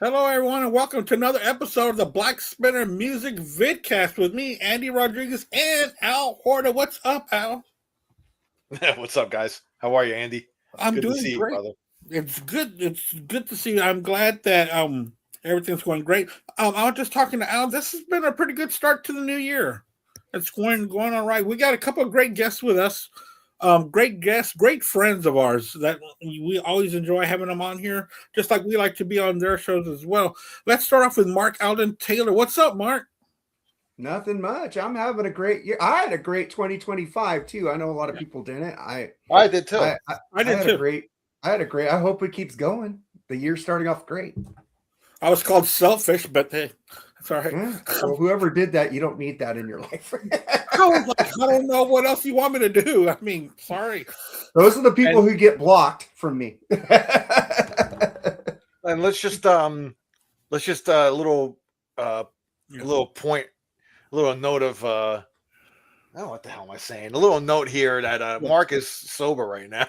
Hello, everyone, and welcome to another episode of the Black Spinner Music Vidcast with me, Andy Rodriguez, and Al Horta. What's up, Al? What's up, guys? How are you, Andy? I'm Good to doing see you, great. brother. It's good. It's good to see you. I'm glad that everything's going great. I was just talking to Al. This has been a pretty good start to the new year. It's going all right. We got a couple of great guests with us. Great guests, great friends of ours that we always enjoy having them on here, just like we like to be on their shows as well. Let's start off with Mark Alden Taylor. What's up, Mark? Nothing much. I'm having a great year. I had a great 2025 too. I know a lot of people didn't. I did too. I did had too. I had a great. I hope it keeps going. The year's starting off great. I was called selfish, but hey, it's all right. Yeah. Well, whoever did that, you don't need that in your life. I was like, I don't know what else you want me to do. I mean, sorry. Those are the people who get blocked from me. And let's just a little point, a little note of oh, what the hell am I saying? A little note here that Mark is sober right now.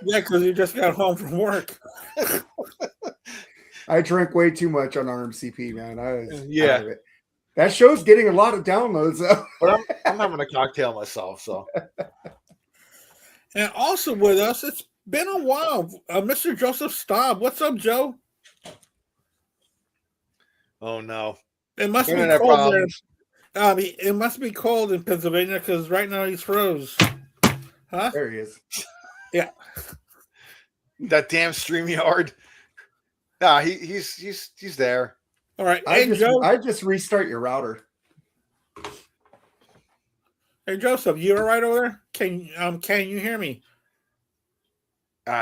Yeah, because you just got home from work. I drank way too much on RMCP, man. I was Yeah. out of it. That show's getting a lot of downloads, though. But I'm having a cocktail myself, so. And also with us, it's been a while. Mr. Joseph Staub. What's up, Joe? Oh no. It must be Internet cold there. problems. It must be cold in Pennsylvania because right now he's froze. Huh? There he is. Yeah. That damn StreamYard. Yeah, he's there. All right. I Joe. just restart your router. Hey, Joseph, you all right over there? Can you hear me?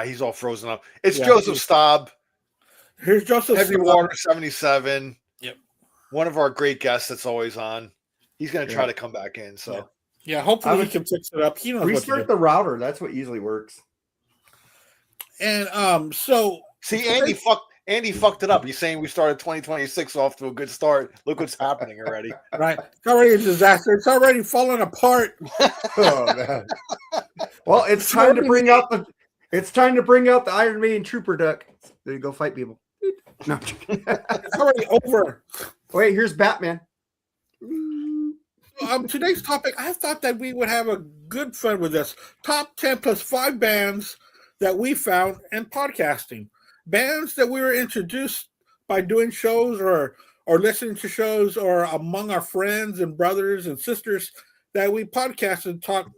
He's all frozen up. It's Yeah. Joseph Staub. Here's Joseph Heavy Staub. Water 77. Yep. One of our great guests that's always on. He's going to try to come back in. So Yeah, hopefully he can fix it up. He knows what to Restart do. the router. That's what usually works. And so see, Andy fucked it up. He's saying we started 2026 off to a good start. Look what's happening already. right, it's already a disaster. It's already falling apart. Oh man. Well, it's time to bring out the Iron Maiden Trooper duck. There you go, fight people. No, I'm joking. It's already over. Wait, here's Batman. Today's topic, I thought that we would have a good fun with this. Top 10 plus 5 bands that we found in podcasting. Bands that we were introduced by doing shows or listening to shows or among our friends and brothers and sisters that we podcast and talk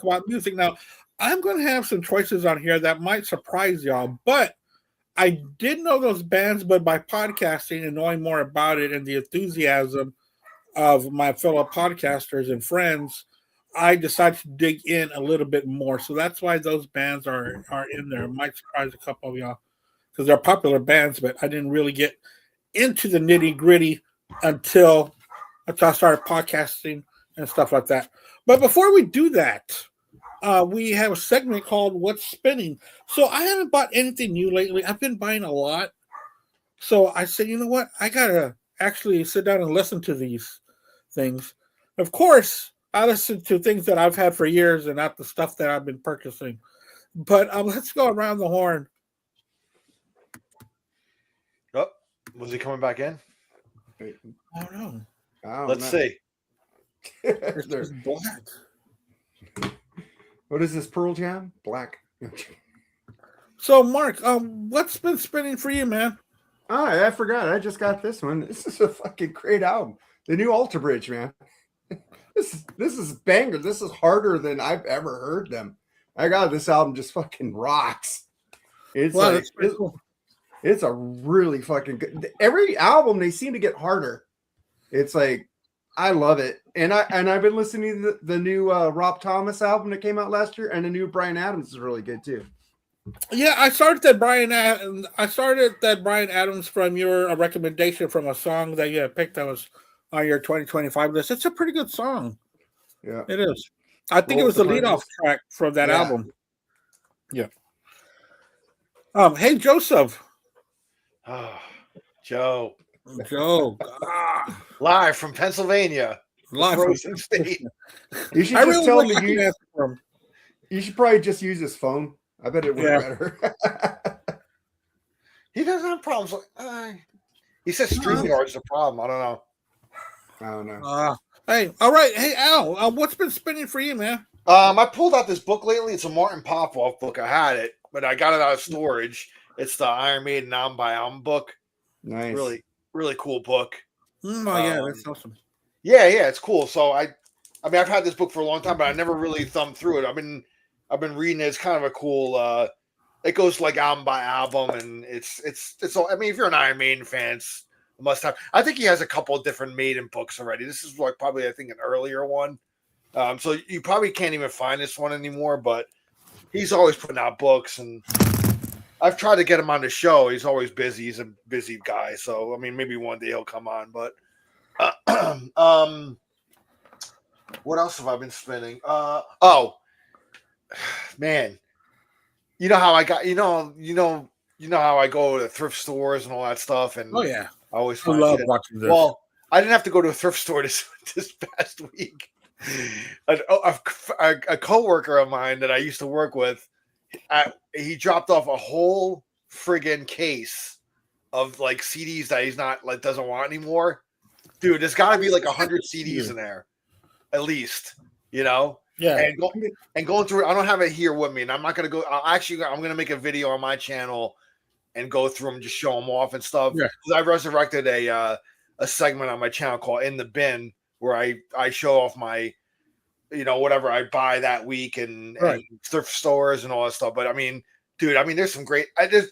about music. Now, I'm going to have some choices on here that might surprise y'all, but I did know those bands, but by podcasting and knowing more about it and the enthusiasm of my fellow podcasters and friends, I decided to dig in a little bit more. So that's why those bands are in there. It might surprise a couple of y'all because they're popular bands, but I didn't really get into the nitty gritty until I started podcasting and stuff like that. But before we do that, we have a segment called What's Spinning. So I haven't bought anything new lately. I've been buying a lot. So I said, you know what? I got to actually sit down and listen to these things. Of course, I listen to things that I've had for years and not the stuff that I've been purchasing. But let's go around the horn. Oh, was he coming back in? Oh, no. Let's see. There's black. What is this, Pearl Jam? Black. So, Mark, what's been spinning for you, man? Oh, I forgot. I just got this one. This is a fucking great album. The new Alter Bridge, man. This is banger. This is harder than I've ever heard them. My God, this album just fucking rocks. It's Cool. It's a really fucking good. Every album they seem to get harder. It's like I love it, and I've been listening to the new Rob Thomas album that came out last year, and the new Bryan Adams is really good too. Yeah, I started that Bryan Adams from your recommendation from a song that you had picked that was on your 2025 list. It's a pretty good song. Yeah, it is. I think it was the leadoff track from that album. Yeah. Hey, Joseph. Oh, Joe. Live from Pennsylvania. Live Frozen State. You should just tell him you should probably just use his phone. I bet it would be better. He doesn't have problems. He says StreamYard's the problem. I don't know. I don't know. Hey, all right. Hey, Al, what's been spinning for you, man? I pulled out this book lately. It's a Martin Popoff book. I had it, but I got it out of storage. It's the Iron Maiden album by album book. Nice. Really, really cool book. Yeah, that's awesome. Yeah, it's cool. So I mean, I've had this book for a long time, but I never really thumbed through it. I've been reading it. It's kind of a cool. It goes like album by album, and it's all. I mean, if you're an Iron Maiden fan, it's a must have. I think he has a couple of different Maiden books already. This is like probably I think an earlier one. So you probably can't even find this one anymore, but he's always putting out books, and I've tried to get him on the show. He's always busy. He's a busy guy. So I mean, maybe one day he'll come on. But what else have I been spinning? Oh man, you know how I got you know how I go to thrift stores and all that stuff, and yeah, I always I find love shit. watching this. Well, I didn't have to go to a thrift store this past week. A coworker of mine that I used to work with, he dropped off a whole friggin' case of like CDs that he's not like doesn't want anymore. Dude, there's got to be like 100 CDs in there, at least. You know. Yeah. And going through it, I don't have it here with me, and I'm not gonna go. I'm gonna make a video on my channel and go through them, just show them off and stuff. Yeah. I resurrected a segment on my channel called In the Bin, where I show off my, whatever I buy that week and thrift stores and all that stuff. But I mean, dude, there's some great. There's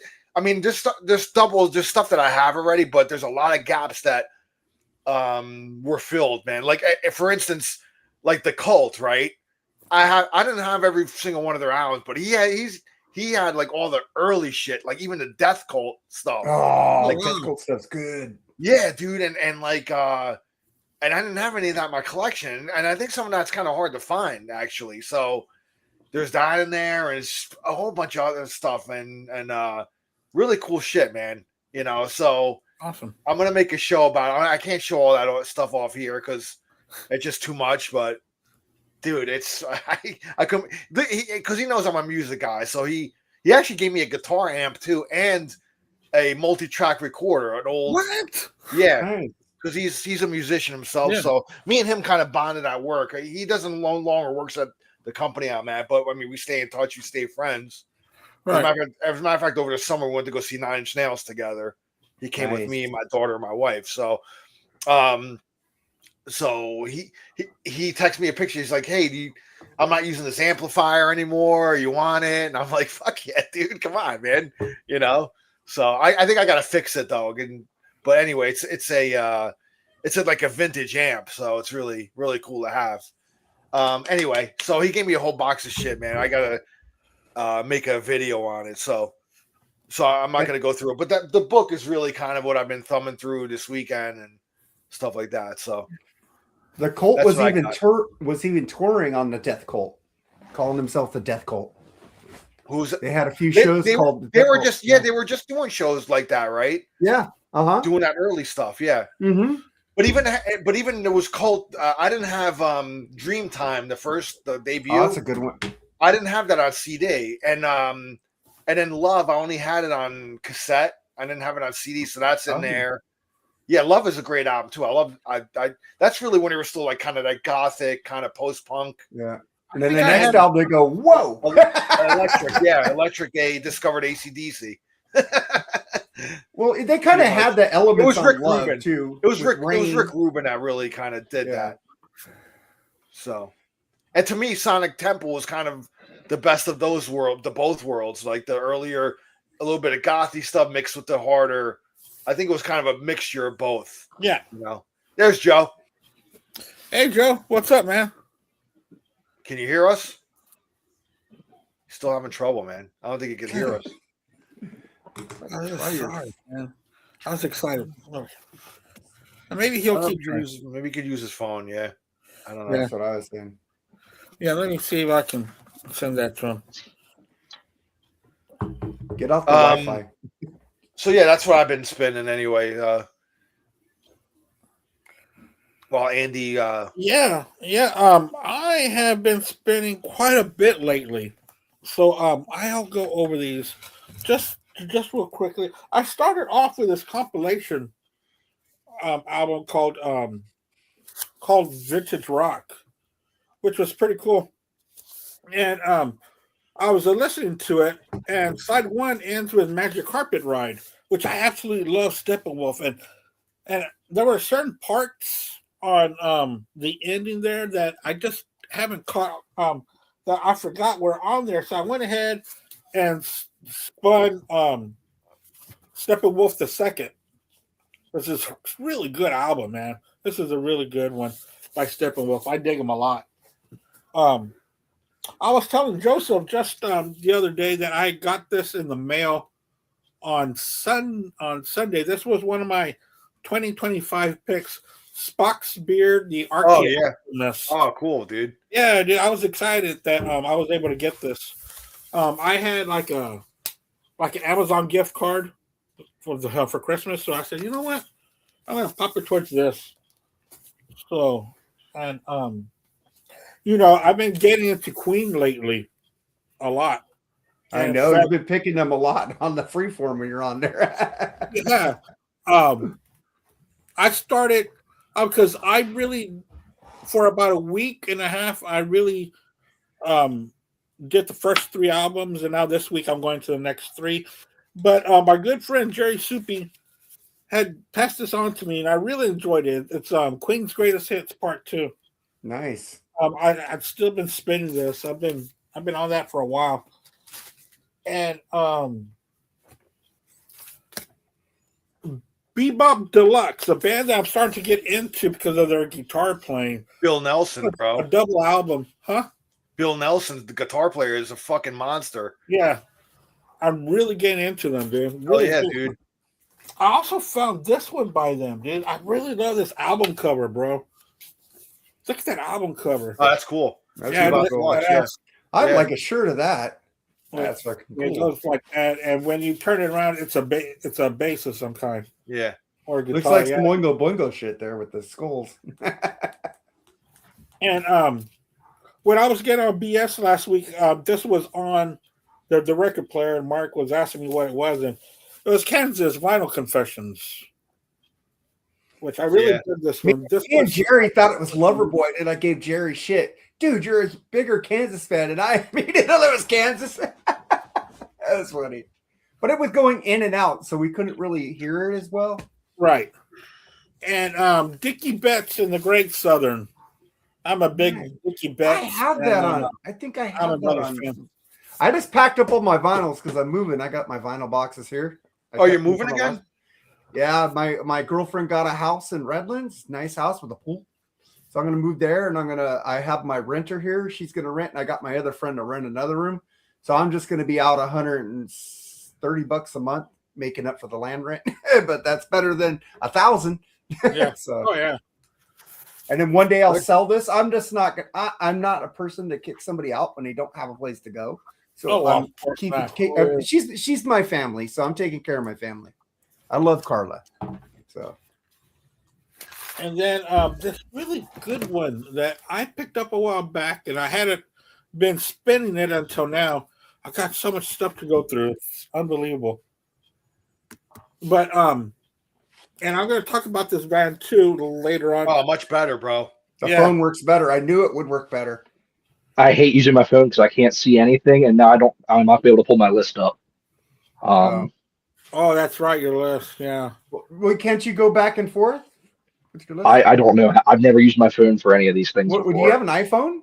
stuff that I have already, but there's a lot of gaps that were filled, man. Like for instance, like the Cult, right? I didn't have every single one of their albums, but he had like all the early shit, like even the Death Cult stuff. Oh, like Death Cult stuff's good. Yeah, dude, and like and I didn't have any of that in my collection, and I think some of that's kind of hard to find actually. So there's that in there, and it's a whole bunch of other stuff, and really cool shit, man. So awesome. I'm gonna make a show about it. I can't show all that stuff off here because it's just too much, but. Dude, it's I come because he knows I'm a music guy, so he actually gave me a guitar amp too and a multi-track recorder, an old Nice. because he's a musician himself. Yeah. So me and him kind of bonded at work. He doesn't no longer works at the company I'm at, but I mean we stay in touch, we stay friends. Right. As a matter of fact, over the summer we went to go see Nine Inch Nails together. He came with me, my daughter, and my wife. So So he texted me a picture. He's like, "Hey, I'm not using this amplifier anymore. You want it?" And I'm like, "Fuck yeah, dude! Come on, man." So I think I gotta fix it though. But anyway, it's like a vintage amp, so it's really really cool to have. Anyway, so he gave me a whole box of shit, man. I gotta make a video on it. So I'm not gonna go through it, but the book is really kind of what I've been thumbing through this weekend and stuff like that. So. The Cult was even touring on the Death Cult, calling himself the Death Cult. They had a few shows called. They were just doing shows like that, right? Yeah, doing that early stuff. Yeah. Mm-hmm. But even there was Cult. I didn't have Dreamtime, the debut. Oh, that's a good one. I didn't have that on CD, and then Love. I only had it on cassette. I didn't have it on CD, so that's in there. Yeah, Love is a great album too. I that's really when it was still like kind of that gothic, kind of post-punk. Yeah. And then the next album they go, whoa. Electric A discovered AC/DC. Well, they kind of had the elements on Love Rubin too. It was Rick Rubin that really kind of did that. So, and to me, Sonic Temple was kind of the best of both worlds. Like the earlier, a little bit of gothy stuff mixed with the harder. I think it was kind of a mixture of both. Yeah. There's Joe. Hey, Joe. What's up, man? Can you hear us? Still having trouble, man. I don't think he can hear us. I was excited. And maybe he'll keep maybe he could use his phone. Yeah. I don't know. That's what I was saying. Yeah, let me see if I can send that to him. Get off the Wi-Fi. So yeah, that's what I've been spinning anyway. Well, Andy. I have been spinning quite a bit lately, so I'll go over these just just real quickly, I started off with this compilation album called Vintage Rock, which was pretty cool. And I was listening to it, and side one ends with Magic Carpet Ride, which I absolutely love Steppenwolf. And there were certain parts on the ending there that I just haven't caught, that I forgot were on there. So I went ahead and spun Steppenwolf the Second. This is a really good album, man. This is a really good one by Steppenwolf. I dig him a lot. I was telling Joseph just the other day that I got this in the mail on Sunday. This was one of my 2025 picks. Spock's Beard, the Arcade. Oh, cool, dude. Yeah, dude, I was excited that I was able to get this. I had like an Amazon gift card for Christmas, so I said, you know what, I'm gonna pop it towards this. So, and I've been getting into Queen lately a lot. I know you've been picking them a lot on the freeform when you're on there. Yeah. I started because I really, for about a week and a half, I really did the first 3 albums, and now this week I'm going to the next 3. But my good friend Jerry Soupy had passed this on to me, and I really enjoyed it. It's Queen's Greatest Hits Part 2. Nice. I've still been spinning this. I've been on that for a while, and Bebop Deluxe, a band that I'm starting to get into because of their guitar playing. Bill Nelson, bro. A double album, huh? Bill Nelson, the guitar player, is a fucking monster. Yeah, I'm really getting into them, dude. Really dude. I also found this one by them, dude. I really love this album cover, bro. Look at that album cover. Oh, that's cool. That's I'd like a shirt of that. That's fucking cool. It looks like that, and when you turn it around, it's a bass of some kind. Yeah. Or a guitar. Looks like some Oingo Boingo shit there with the skulls. And when I was getting on BS last week, this was on the record player, and Mark was asking me what it was, and it was Kansas Vinyl Confessions, which I really did this one. Me and Jerry thought it was Loverboy, and I gave Jerry shit. Dude, you're a bigger Kansas fan, and I didn't know that was Kansas. That was funny. But it was going in and out, so we couldn't really hear it as well. Right. And Dickie Betts and the Great Southern. I'm a big Dickie Betts. I have that on. I think I have that on. Fan. I just packed up all my vinyls because I'm moving. I got my vinyl boxes here. You're moving again? Yeah, my girlfriend got a house in Redlands, nice house with a pool. So I'm gonna move there, and I have my renter here. She's gonna rent, and I got my other friend to rent another room. So I'm just gonna be out $130 a month making up for the land rent, but that's better than 1,000. Yeah. So. Oh yeah. And then one day I'll sell this. I'm just not. I'm not a person to kick somebody out when they don't have a place to go. So she's my family, so I'm taking care of my family. I love Carla. So. And then this really good one that I picked up a while back, and I hadn't been spinning it until now. I got so much stuff to go through. It's unbelievable. But and I'm going to talk about this band too later on. Oh, much better, bro. The phone works better. I knew it would work better. I hate using my phone because I can't see anything, and now I'm not able to pull my list up. Oh, that's right, your list. Yeah. Well, can't you go back and forth? I don't know. I've never used my phone for any of these things. Would you have an iPhone?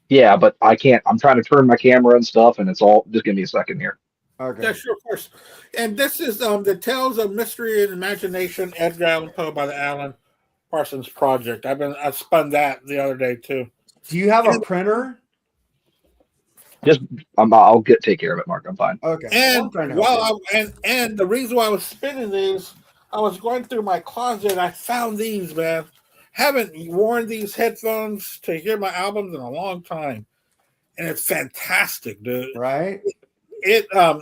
Yeah, but I can't. I'm trying to turn my camera and stuff, and it's all. Just give me a second here. Okay. Yeah, sure, of course. And this is the Tales of Mystery and Imagination, Edgar Allan Poe by the Alan Parsons Project. I spun that the other day too. Do you have a printer? I'll take care of it, Mark. I'm fine. Okay. And and the reason why I was spinning these, I was going through my closet. I found these, man. Haven't worn these headphones to hear my albums in a long time, and it's fantastic, dude. Right? I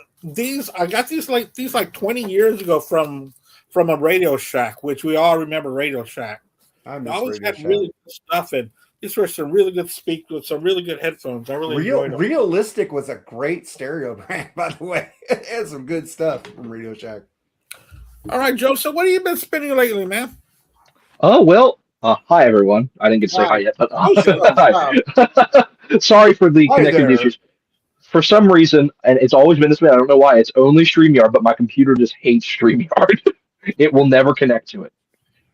got these like 20 years ago from a Radio Shack, which we all remember Radio Shack. I always had really good stuff, and These were some really good speakers, some really good headphones. I really enjoyed them. Realistic was a great stereo brand, by the way. It had some good stuff from Radio Shack. All right, Joe. So what have you been spinning lately, man? Oh, well, hi, everyone. I didn't get to say hi yet, but hi. Sorry for the Hi connection there. issues. For some reason, and it's always been this way, I don't know why, it's only StreamYard, but my computer just hates StreamYard. It will never connect to it.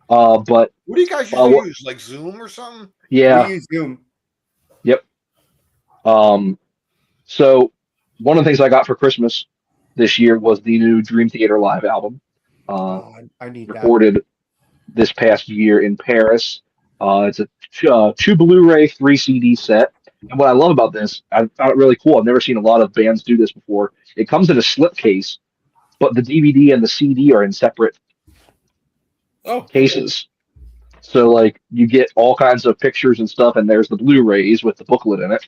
But What do you guys usually use? Like Zoom or something? yeah. We use Zoom. Yep. So one of the things I got for Christmas this year was the new Dream Theater Live album. I need that. Recorded this past year in Paris. It's a 2 Blu-ray, 3 CD set. And what I love about this, I found it really cool. I've never seen a lot of bands do this before. It comes in a slipcase, but the DVD and the CD are in separate cases. So, like, you get all kinds of pictures and stuff, and there's the Blu-rays with the booklet in it.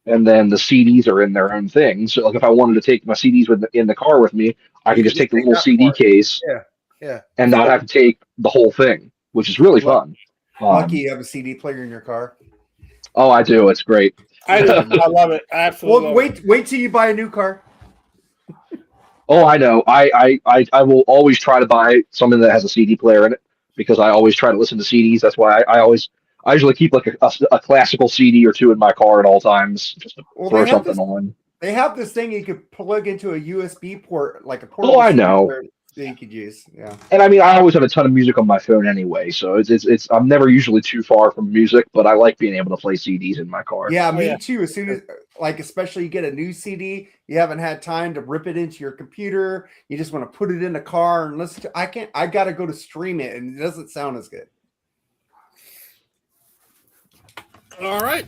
And then the CDs are in their own thing. So, like, if I wanted to take my CDs in the car with me, I could just take the little CD case and not have to take the whole thing, which is really fun. Lucky you have a CD player in your car. Oh, I do. It's great. I love it. I absolutely. Well, love it. wait till you buy a new car. Oh, I know. I will always try to buy something that has a CD player in it because I always try to listen to CDs. That's why I usually keep like a classical CD or two in my car at all times just to throw something on. They have this thing you could plug into a USB port, like a port. Oh, I know. That you could use. Yeah. And I mean, I always have a ton of music on my phone anyway, so it's I'm never usually too far from music, but I like being able to play CDs in my car. Yeah, me too. As soon as, like, especially you get a new CD, you haven't had time to rip it into your computer. You just want to put it in the car and listen to. I got to go to stream it, and it doesn't sound as good. All right.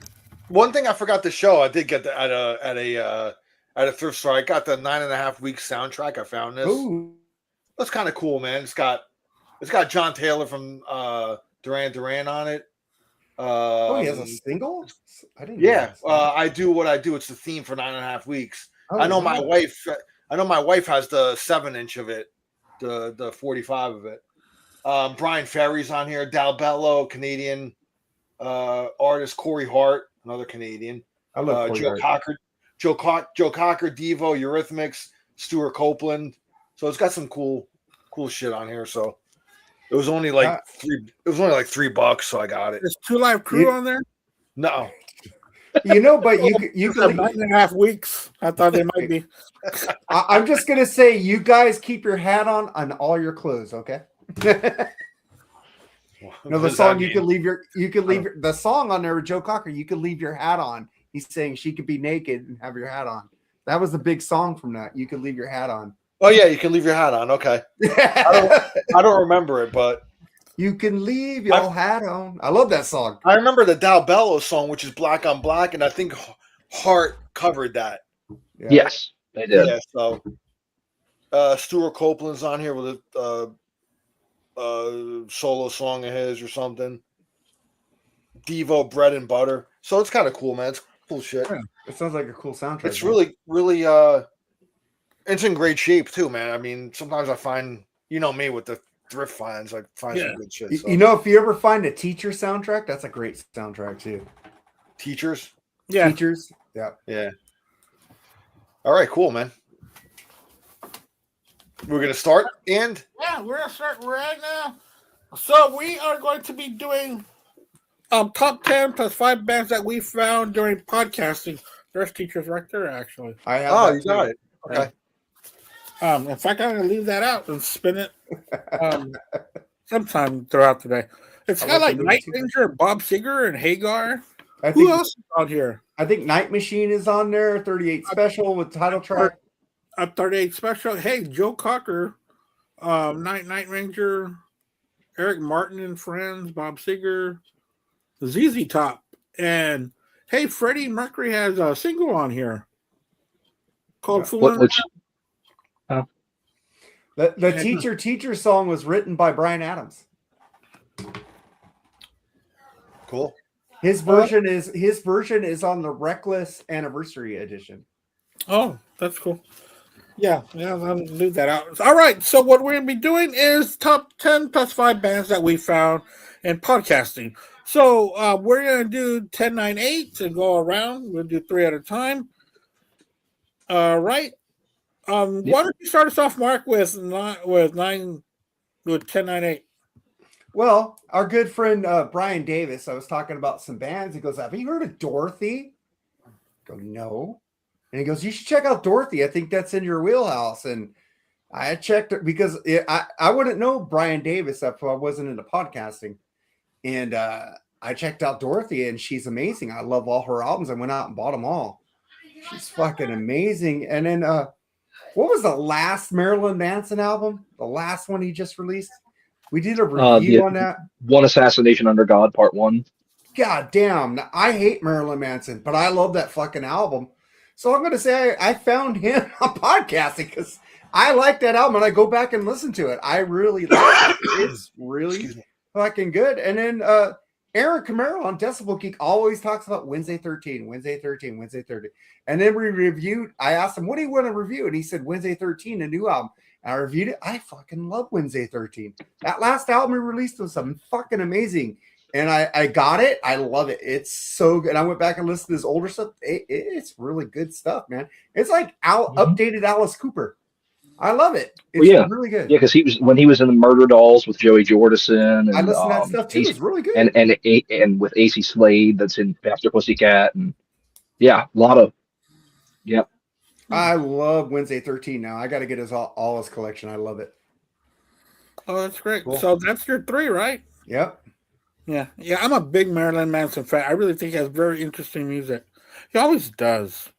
One thing I forgot to show, I did get at a thrift store. I got the 9.5 week soundtrack. I found this. Ooh. That's kind of cool, man. It's got John Taylor from Duran Duran on it. He has a single? I didn't. Yeah, I Do What I Do. It's the theme for 9.5 weeks. I know my wife. I know my wife has the 7-inch of it, the 45 of it. Brian Ferry's on here. Dal Bello, Canadian artist. Corey Hart, another Canadian. I love Joe Cocker. Joe Cocker, Devo, Eurythmics, Stuart Copeland. So it's got some cool shit on here. So it was only like $3, so I got it. There's 2 Live Crew on there. No, but you could 9.5 weeks. I thought they might be. I'm just gonna say, you guys keep your hat on all your clothes, okay? No, the song you could leave the song on there with Joe Cocker. You could leave your hat on. He's saying she could be naked and have your hat on. That was the big song from that. You could leave your hat on. Oh yeah, you can leave your hat on. Okay, I don't remember it, but you can leave your hat on. I love that song. I remember the Dal Bello song, which is Black on Black, and I think Hart covered that. Yeah. Yes, they did. Yeah, so Stuart Copeland's on here with a solo song of his or something. Devo, Bread and Butter. So it's kind of cool, man. It's cool shit. Yeah, it sounds like a cool soundtrack. It's really it's in great shape too, man. I mean, sometimes I find, you know me with the thrift finds, I find some good shit. So. You know, if you ever find a teacher soundtrack, that's a great soundtrack too. Teachers? Yeah. Teachers? Yeah. Yeah. All right, cool, man. We're going to start, and? Yeah, we're going to start right now. So we are going to be doing top 10 plus 5 bands that we found during podcasting. There's teachers right there, actually. I have you got it. Okay. In fact, I'm going to leave that out and spin it sometime throughout the day. It's got like Night Ranger, Bob Seger, and Hagar. Who else is on here? I think Night Machine is on there. 38 Special with title track. 38 Special. Hey, Joe Cocker, Night Ranger, Eric Martin and Friends, Bob Seger, ZZ Top, and hey, Freddie Mercury has a single on here called "Fool." The teacher song was written by Bryan Adams. Cool. His version is on the Reckless Anniversary edition. Oh, that's cool. Yeah, I'll leave that out. All right, so what we're going to be doing is top 10 plus 5 bands that we found in podcasting. So we're gonna do 10, 9, 8 and go around. We'll do 3 at a time. All right. Yep. Why don't you start us off, Mark, with 10, 9, 8? Well, our good friend Brian Davis, I was talking about some bands. He goes, "Have you heard of Dorothy?" I go, "No." And he goes, "You should check out Dorothy. I think that's in your wheelhouse." And I checked it because I wouldn't know Brian Davis if I wasn't into podcasting. And I checked out Dorothy, and she's amazing. I love all her albums. I went out and bought them all. She's fucking amazing. And then what was the last Marilyn Manson album? The last one he just released? We did a review on that. One Assassination Under God, Part 1. God damn. I hate Marilyn Manson, but I love that fucking album. So I'm going to say I found him on podcasting because I like that album and I go back and listen to it. I really like it. It's really fucking good. And then Aaron Camaro on Decibel Geek always talks about Wednesday 13. And then we reviewed. I asked him, "What do you want to review?" And he said, Wednesday 13, a new album. And I reviewed it. I fucking love Wednesday 13. That last album he released was something fucking amazing. And I got it. I love it. It's so good. I went back and listened to his older stuff. It's really good stuff, man. It's like updated Alice Cooper. I love it. It's really good. Yeah, because he was in the Murder Dolls with Joey Jordison, and I listened to that stuff too. It's really good. And with AC Slade, that's in Pastor Pussycat, and a lot of I love Wednesday 13 now. I got to get all his collection. I love it. Oh, that's great. Cool. So that's your 3, right? Yep. Yeah. I'm a big Marilyn Manson fan. I really think he has very interesting music. He always does.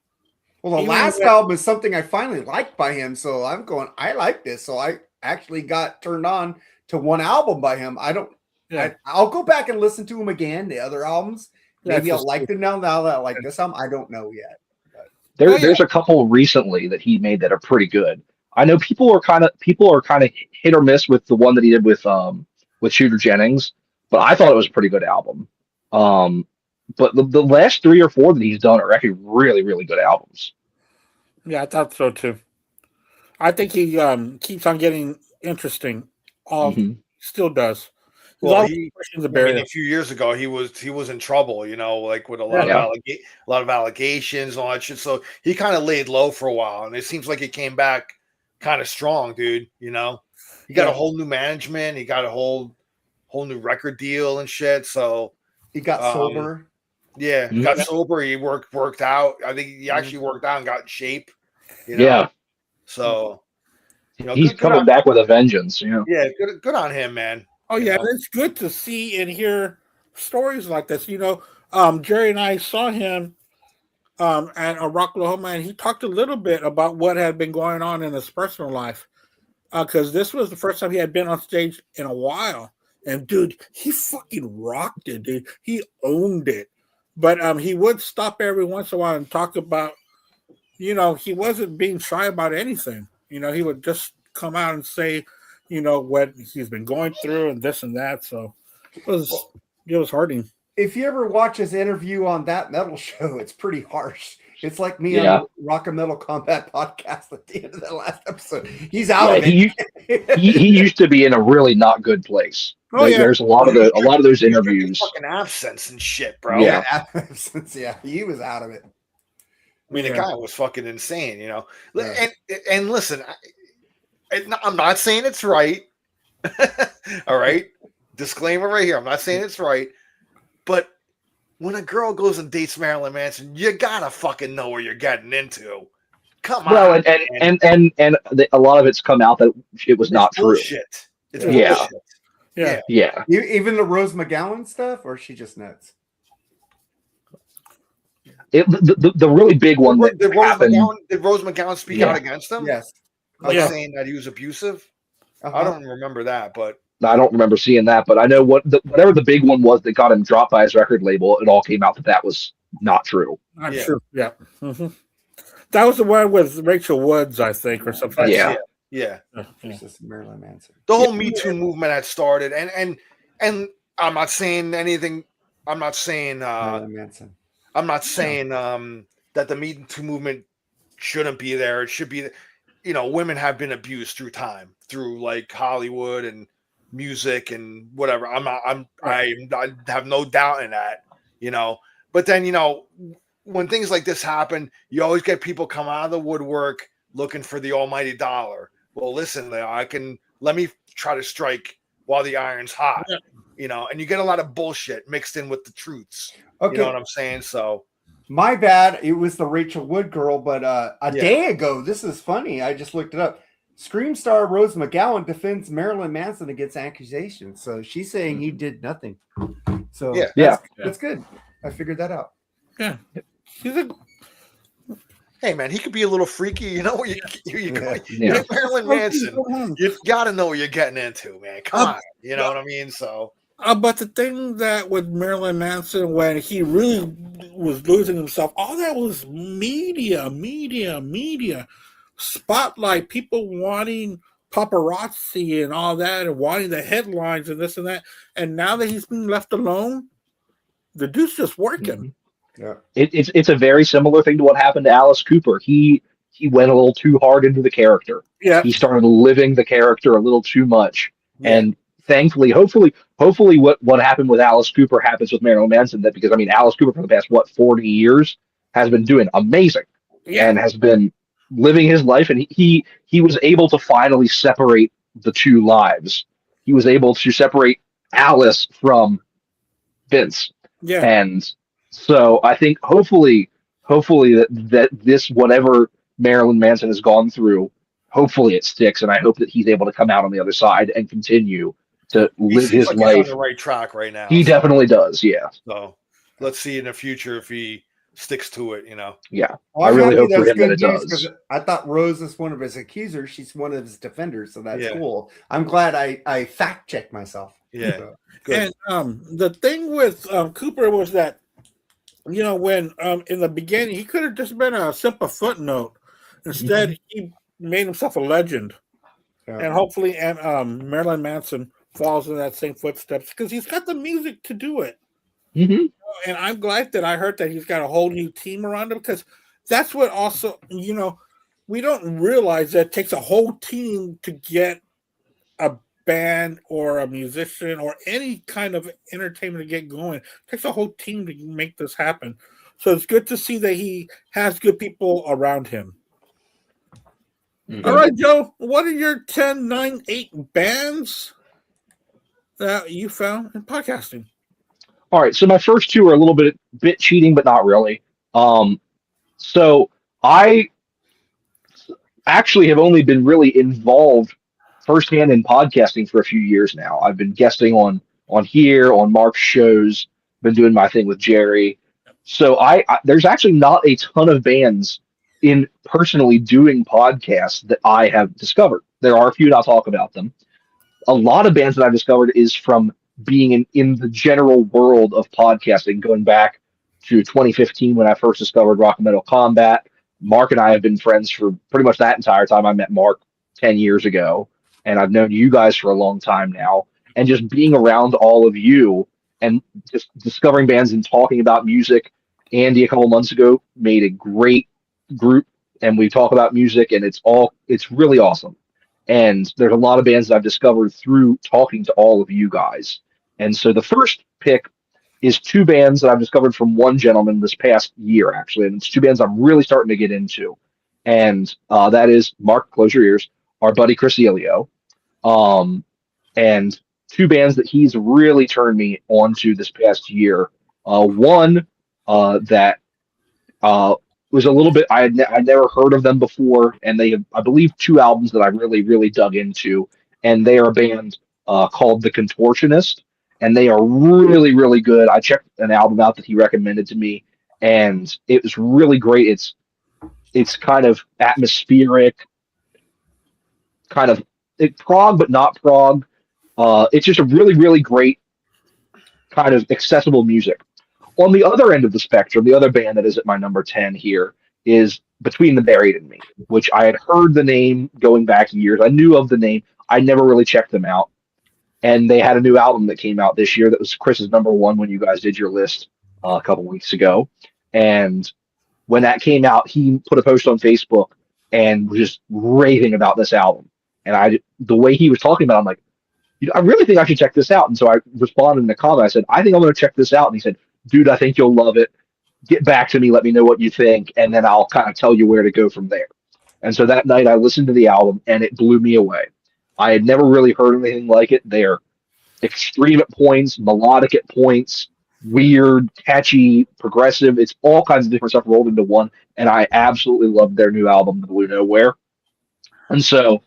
Well, the last album is something I finally liked by him, so I'm going, I like this. So I actually got turned on to one album by him. I'll go back and listen to him again, the other albums. Maybe I'll like them now that I like this album. I don't know yet. There's a couple recently that he made that are pretty good. I know people are kind of hit or miss with the one that he did with Shooter Jennings, but I thought it was a pretty good album. But the last 3 or 4 that he's done are actually really, really good albums. Yeah, I thought so too. I think he keeps on getting interesting. Still does. Well, a few years ago, he was in trouble, like with a lot of allegations and all that shit. So he kind of laid low for a while, and it seems like he came back kind of strong, dude. He got a whole new management, he got a whole new record deal and shit. So he got sober. Yeah, he got sober. He worked out. I think he actually worked out and got in shape. Yeah. So he's coming back with a vengeance. Yeah, good on him, man. Oh yeah, it's good to see and hear stories like this. Jerry and I saw him at Oklahoma, and he talked a little bit about what had been going on in his personal life, because this was the first time he had been on stage in a while. And dude, he fucking rocked it, dude. He owned it. But he would stop every once in a while and talk about, he wasn't being shy about anything. He would just come out and say, what he's been going through and this and that. So it was hurting. If you ever watch his interview on That Metal Show, it's pretty harsh. It's like me on Rock and Metal Combat podcast at the end of that last episode. He's out of it. He used to be in a really not good place. There's a lot of those interviews. Fucking absence and shit, bro. Yeah, absence. Yeah, he was out of it. I mean, the guy was fucking insane, And listen, I'm not saying it's right. All right, disclaimer right here. I'm not saying it's right, but when a girl goes and dates Marilyn Manson, you gotta fucking know what you're getting into. Come on. Well, and a lot of it's come out that it was not true. Bullshit. It's bullshit. Yeah. Even the Rose McGowan stuff, or is she just nuts? The really big one did Rose McGowan speak out against him? Yes. Saying that he was abusive? I don't remember that, but I don't remember seeing that, but I know whatever the big one was that got him dropped by his record label, it all came out that was not true. I'm sure. Yeah. Mm-hmm. That was the one with Rachel Woods, I think, or something. Yeah. Versus Marilyn Manson. The whole Me Too movement had started, and I'm not saying anything. I'm not saying Marilyn Manson. I'm not saying that the Me Too movement shouldn't be there. It should be. Women have been abused through time, through like Hollywood and music and whatever. I have no doubt in that, you know. But then, you know, when things like this happen, you always get people come out of the woodwork looking for the almighty dollar. Well, listen, let me try to strike while the iron's hot, you know, and you get a lot of bullshit mixed in with the truths. Okay. You know what I'm saying? So my bad. It was the Rachel Wood girl, but a day ago, this is funny. I just looked it up. Scream star Rose McGowan defends Marilyn Manson against accusations. So she's saying he did nothing. So that's good. I figured that out. Yeah. Hey man, he could be a little freaky. You know what you're Marilyn Manson. You've got to know what you're getting into, man. Come on. You know what I mean? So but the thing that with Marilyn Manson, when he really was losing himself, all that was media, spotlight, people wanting paparazzi and all that, and wanting the headlines and this and that. And now that he's been left alone, the dude's just working. Yeah, it's a very similar thing to what happened to Alice Cooper. He went a little too hard into the character. Yeah, he started living the character a little too much, and thankfully, hopefully, what happened with Alice Cooper happens with Marilyn Manson. That because I mean, Alice Cooper for the past 40 years has been doing amazing, and has been living his life, and he was able to finally separate the two lives. He was able to separate Alice from Vince. Yeah, and so I think hopefully that this whatever Marilyn Manson has gone through, hopefully it sticks, and I hope that he's able to come out on the other side and continue to live his life. He's on the right track right now. He definitely does, yeah. So let's see in the future if he sticks to it, you know. Yeah, well, I really hope for him that it does. I thought Rose is one of his accusers; she's one of his defenders, so that's cool. I'm glad I fact checked myself. Yeah, so. good. And the thing with Cooper was that, you know, when in the beginning he could have just been a simple footnote. Instead, he made himself a legend, and hopefully, Marilyn Manson falls in that same footsteps because he's got the music to do it. Mm-hmm. And I'm glad that I heard that he's got a whole new team around him, because that's what also, you know, we don't realize that it takes a whole team to get a band or a musician or any kind of entertainment to get going. It takes a whole team to make this happen. So it's good to see that he has good people around him. Mm-hmm. All right, Joe, what are your 10, 9, 8 bands that you found in podcasting? All right, so my first two are a little bit cheating, but not really. So I actually have only been really involved firsthand in podcasting for a few years now. I've been guesting on here, on Mark's shows, been doing my thing with Jerry. So I there's actually not a ton of bands in personally doing podcasts that I have discovered. There are a few, and I'll talk about them. A lot of bands that I've discovered is from being in the general world of podcasting, going back to 2015 when I first discovered Rock and Metal Combat. Mark and I have been friends for pretty much that entire time. I met Mark 10 years ago, and I've known you guys for a long time now. And just being around all of you and just discovering bands and talking about music. Andy, a couple months ago, made a great group, and we talk about music, and it's really awesome. And there's a lot of bands that I've discovered through talking to all of you guys. And so the first pick is 2 bands that I've discovered from one gentleman this past year, actually. And it's 2 bands I'm really starting to get into. And that is, Mark, close your ears, our buddy Chris Elio. And 2 bands that he's really turned me onto this past year. One that was a little bit, I'd never heard of them before, and they have, I believe, 2 albums that I really, really dug into, and they are a band called The Contortionist, and they are really, really good. I checked an album out that he recommended to me, and it was really great. It's kind of atmospheric, kind of prog, but not prog. It's just a really, really great kind of accessible music. On the other end of the spectrum, the other band that is at my number 10 here is Between the Buried and Me, which I had heard the name going back years. I knew of the name. I never really checked them out. And they had a new album that came out this year that was Chris's number 1 when you guys did your list a couple weeks ago. And when that came out, he put a post on Facebook and was just raving about this album. And the way he was talking about it, I'm like, I really think I should check this out. And so I responded in the comment. I said, I think I'm going to check this out. And he said, dude, I think you'll love it. Get back to me. Let me know what you think. And then I'll kind of tell you where to go from there. And so that night I listened to the album and it blew me away. I had never really heard anything like it. They're extreme at points, melodic at points, weird, catchy, progressive. It's all kinds of different stuff rolled into one. And I absolutely loved their new album, The Blue Nowhere. And so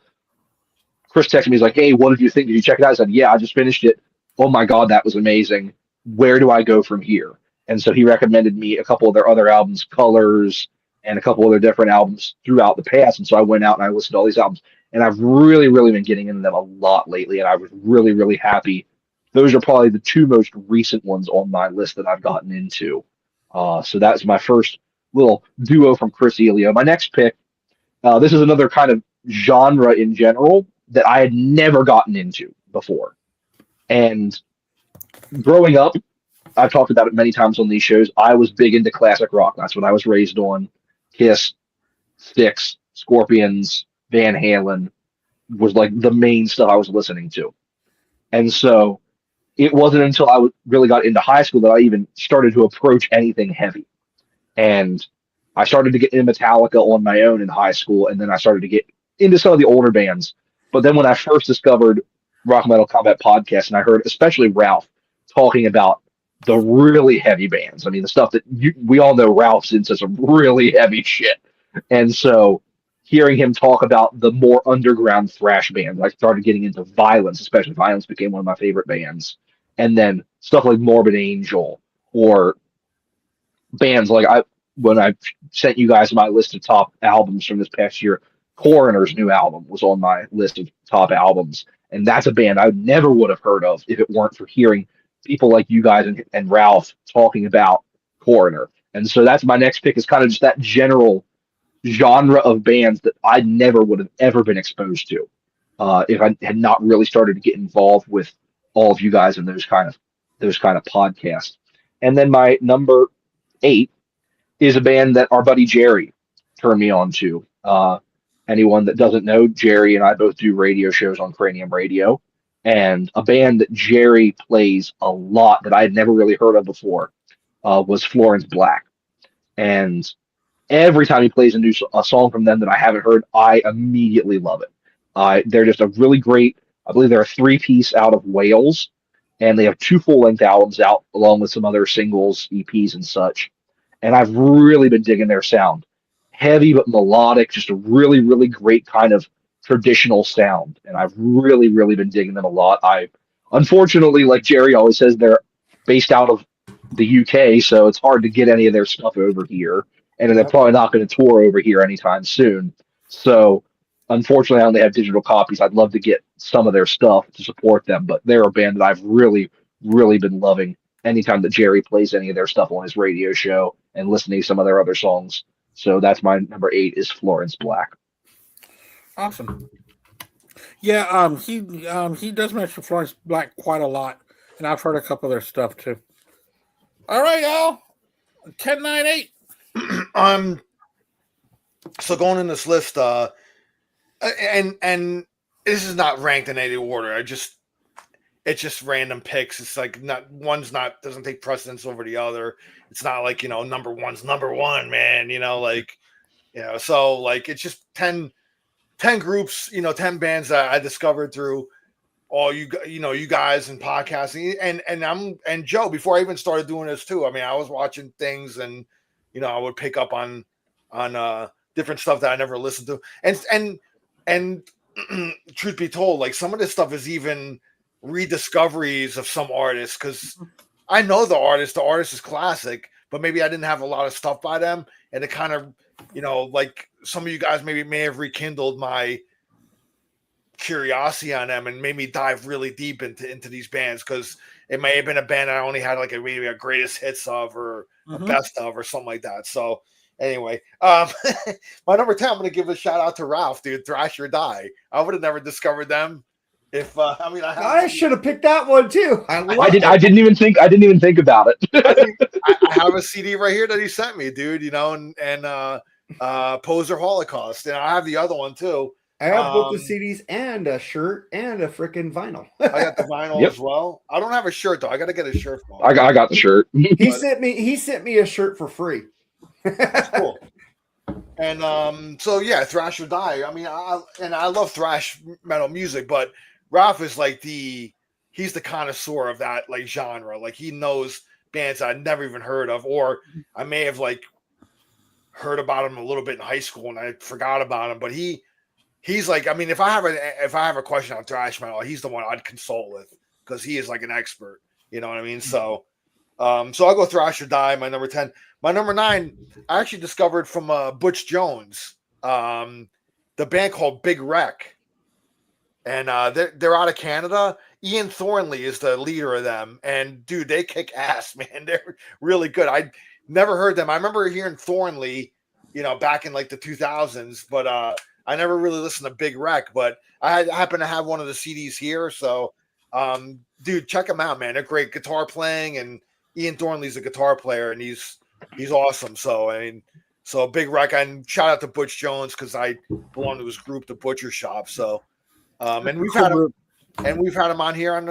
Chris texted me, he's like, hey, what did you think? Did you check it out? I said, yeah, I just finished it. Oh my God, that was amazing. Where do I go from here? And so he recommended me a couple of their other albums, Colors, and a couple other different albums throughout the past. And so I went out and I listened to all these albums. And I've really, really been getting into them a lot lately. And I was really, really happy. Those are probably the two most recent ones on my list that I've gotten into. So that's my first little duo from Chris Elio. My next pick, this is another kind of genre in general that I had never gotten into before. And growing up, I've talked about it many times on these shows. I was big into classic rock. That's what I was raised on. Kiss, Styx, Scorpions, Van Halen was like the main stuff I was listening to. And so it wasn't until I really got into high school that I even started to approach anything heavy. And I started to get into Metallica on my own in high school, and then I started to get into some of the older bands. But then when I first discovered Rock Metal Combat Podcast, and I heard especially Ralph talking about the really heavy bands. I mean, the stuff that we all know Ralph's into some really heavy shit. And so hearing him talk about the more underground thrash bands, I started getting into Violence, especially Violence became one of my favorite bands. And then stuff like Morbid Angel or bands like when I sent you guys my list of top albums from this past year, Coroner's new album was on my list of top albums. And that's a band I never would have heard of if it weren't for hearing people like you guys and Ralph talking about Coroner. And so that's my next pick, is kind of just that general genre of bands that I never would have ever been exposed to if I had not really started to get involved with all of you guys in those kind of podcasts. And then my number 8 is a band that our buddy Jerry turned me on to. Anyone that doesn't know, Jerry and I both do radio shows on Cranium Radio. And a band that Jerry plays a lot that I had never really heard of before was Florence Black. And every time he plays a song from them that I haven't heard, I immediately love it. They're just a really great, I believe they're a 3-piece out of Wales, and they have 2 full-length albums out along with some other singles, EPs, and such. And I've really been digging their sound. Heavy but melodic, just a really, really great kind of traditional sound. And I've really, really been digging them a lot. Unfortunately, like Jerry always says, they're based out of the UK, so it's hard to get any of their stuff over here. And they're probably not going to tour over here anytime soon. So unfortunately, I only have digital copies. I'd love to get some of their stuff to support them, but they're a band that I've really, really been loving anytime that Jerry plays any of their stuff on his radio show and listening to some of their other songs. So that's my number 8 is Florence Black. Awesome. Yeah, he does mention Florence Black quite a lot, and I've heard a couple of their stuff too. All right, Al. 10, 9, 8. So going in this list, and this is not ranked in any order. It's just random picks. It's like doesn't take precedence over the other. It's not like, number one's number one, man. So like it's just 10 groups, 10 bands that I discovered through all you guys and podcasting, and Joe, before I even started doing this too. I mean, I was watching things and I would pick up on different stuff that I never listened to, and truth be told, like some of this stuff is even rediscoveries of some artists, because I know the artist is classic, but maybe I didn't have a lot of stuff by them, and it kind of like some of you guys may have rekindled my curiosity on them and made me dive really deep into these bands, because it may have been a band I only had like maybe a greatest hits of or a best of or something like that. So anyway, my number 10, I'm going to give a shout out to Ralph, dude. Thrash or Die. I would have never discovered them if I should have picked that one too. I didn't even think about it. I have a CD right here that he sent me, dude. And Poser Holocaust, and I have the other one too. I have both the Um, CDs and a shirt and a freaking vinyl. I got the vinyl Yep. as well. I don't have a shirt though. I got to get a shirt for I got the shirt. He But- sent me a shirt for free. That's cool. And so yeah, Thrash or Die. I mean, I love thrash metal music, but Ralph is like he's the connoisseur of that like genre. Like he knows bands I'd never even heard of, or I may have like heard about him a little bit in high school and I forgot about him. But he's like, I mean, if I have a question on thrash metal, he's the one I'd consult with because he is like an expert. You know what I mean? So I'll go Thrash or Die, my number 10. My number 9, I actually discovered from Butch Jones, the band called Big Wreck. And they're out of Canada. Ian Thornley is the leader of them. And, dude, they kick ass, man. They're really good. I never heard them. I remember hearing Thornley, back in like the 2000s. But I never really listened to Big Wreck. But I happen to have one of the CDs here. So, dude, check them out, man. They're great guitar playing. And Ian Thornley's a guitar player. And he's awesome. So, I mean, Big Wreck. And shout out to Butch Jones because I belong to his group, The Butcher Shop. So, and we've had him on here on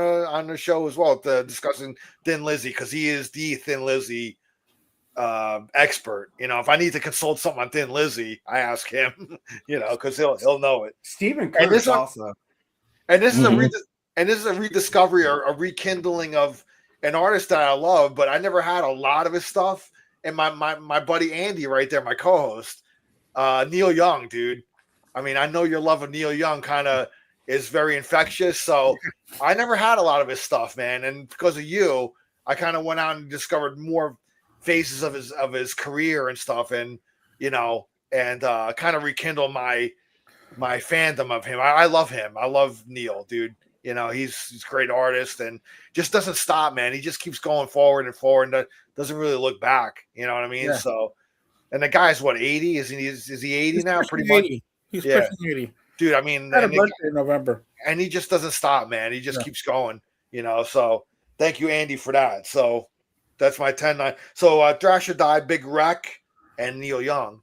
the show as well, discussing Thin Lizzy because he is the Thin Lizzy expert. If I need to consult something on Thin Lizzy, I ask him. Because he'll know it. Stephen And Curtis also. And this is a rediscovery or a rekindling of an artist that I love, but I never had a lot of his stuff. And my buddy Andy right there, my co-host, Neil Young, dude. I mean, I know your love of Neil Young kind of is very infectious. So I never had a lot of his stuff, man. And because of you, I kind of went out and discovered more phases of his career and stuff. And, kind of rekindle my fandom of him. I love him. I love Neil, dude. He's a great artist and just doesn't stop, man. He just keeps going forward and forward and doesn't really look back. You know what I mean? Yeah. So, and the guy's what, 80? Is he 80 now? Pretty 80. much. He's Yeah. pushing 80. Dude, I mean, Had a birthday in November. and he just doesn't stop, man. He just keeps going, So thank you, Andy, for that. So that's my 10-9. So Thrash or Die, Big Wreck, and Neil Young.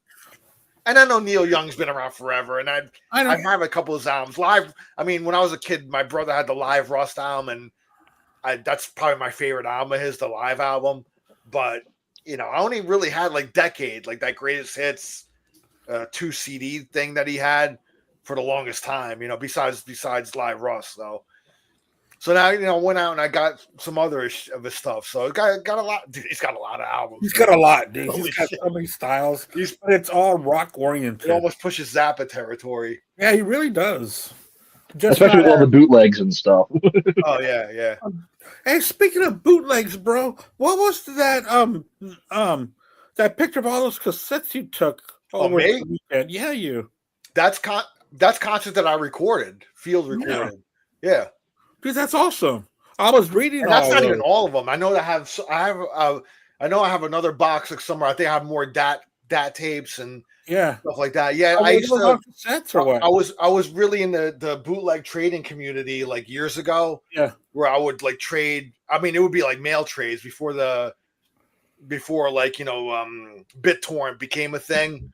And I know Neil Young's been around forever, and I have a couple of his albums live. I mean, when I was a kid, my brother had the Live Rust album, and that's probably my favorite album of his, the live album. But I only really had like Decade, like that greatest hits 2 CD thing that he had for the longest time, besides Live Rust, though. So now, I went out and I got some other of his stuff. So it got a lot. Dude, he's got a lot of albums. He's got a lot, dude. Holy He's got shit. so many styles, but it's all rock oriented. It almost pushes Zappa territory. Yeah, he really does. Just Especially with not- all the bootlegs and stuff. Oh yeah. Hey, speaking of bootlegs, bro, what was that that picture of all those cassettes you took over me? the weekend? Yeah, you. That's concert that I recorded, field recorded. Yeah. Dude, that's awesome. I was reading And that's all not those. even all of them. I know that I have another box like somewhere. I think I have more DAT tapes and Yeah. stuff like that. Yeah, Oh, I those used were to. on cassettes or what? I was really in the bootleg trading community like years ago. Yeah. Where I would like trade. I mean, it would be like mail trades before BitTorrent became a thing.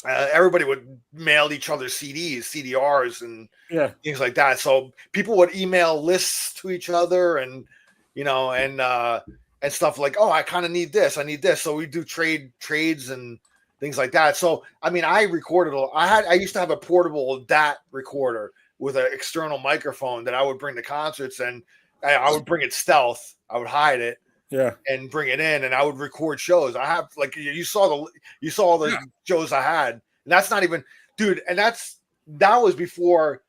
Everybody would mail each other CDs, CDRs, and Yeah. things like that. So people would email lists to each other, and and stuff like, oh, I kind of need this, I need this. So we do trades and things like that. So I mean, I recorded. I used to have a portable DAT recorder with an external microphone that I would bring to concerts, and I would bring it stealth. I would hide it. Yeah. And bring it in, and I would record shows. I have like you saw all the shows I had, and that's not even, dude. And that was before,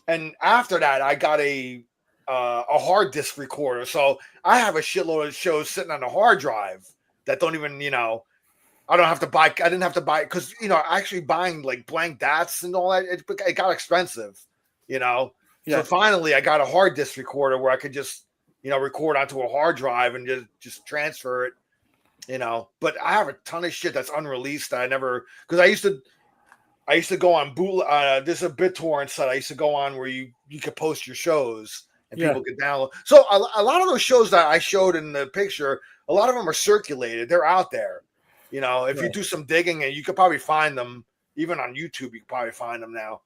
and after that, I got a hard disk recorder. So I have a shitload of shows sitting on a hard drive that don't even, I don't have to buy. I didn't have to buy because actually buying like blank DATs and all that it got expensive, Yeah. So finally, I got a hard disk recorder where I could just record onto a hard drive and just transfer it, But I have a ton of shit that's unreleased that I never, because I used to go on this is a BitTorrent site I used to go on where you could post your shows and people could download. So a lot of those shows that I showed in the picture, a lot of them are circulated. They're out there, if you do some digging, and you could probably find them even on YouTube. You could probably find them now.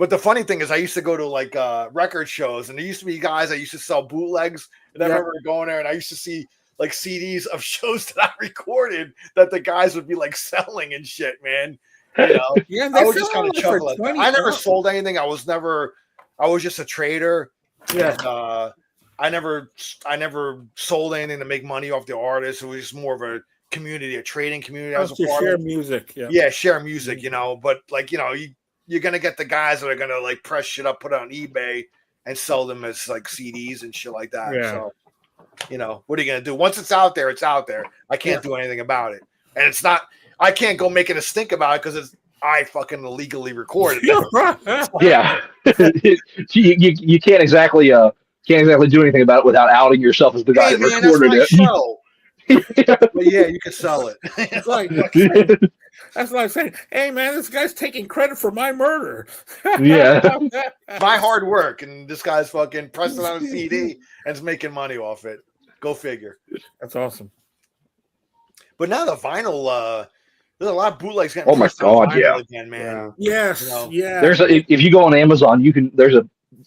But the funny thing is, I used to go to like record shows, and there used to be guys that used to sell bootlegs. And I remember going there, and I used to see like CDs of shows that I recorded that the guys would be like selling and shit, man. You know, Yeah, I would just kind of chuckle at that. I never sold anything. I was just a trader. Yeah. And, I never sold anything to make money off the artist. It was just more of a community, a trading community. I was a part share of. music. Yeah, share music, you know. But like, you know, you're gonna get the guys that are gonna like press shit up, put it on eBay, and sell them as like CDs and shit like that. Yeah. So, you know, what are you gonna do? Once it's out there, it's out there. I can't do anything about it. And it's not, I can't go making a stink about it because I fucking illegally recorded it. Yeah. you can't exactly do anything about it without outing yourself as the guy that recorded it. Show. But yeah, you can sell it. It's like, that's like saying, hey man, this guy's taking credit for my murder. Yeah. My hard work, and this guy's fucking pressing on a CD and is making money off it. Go figure. That's awesome. But now the vinyl, there's a lot of bootlegs getting. Oh my god, yeah. Again, man. Yes, You know? yeah. If you go on Amazon,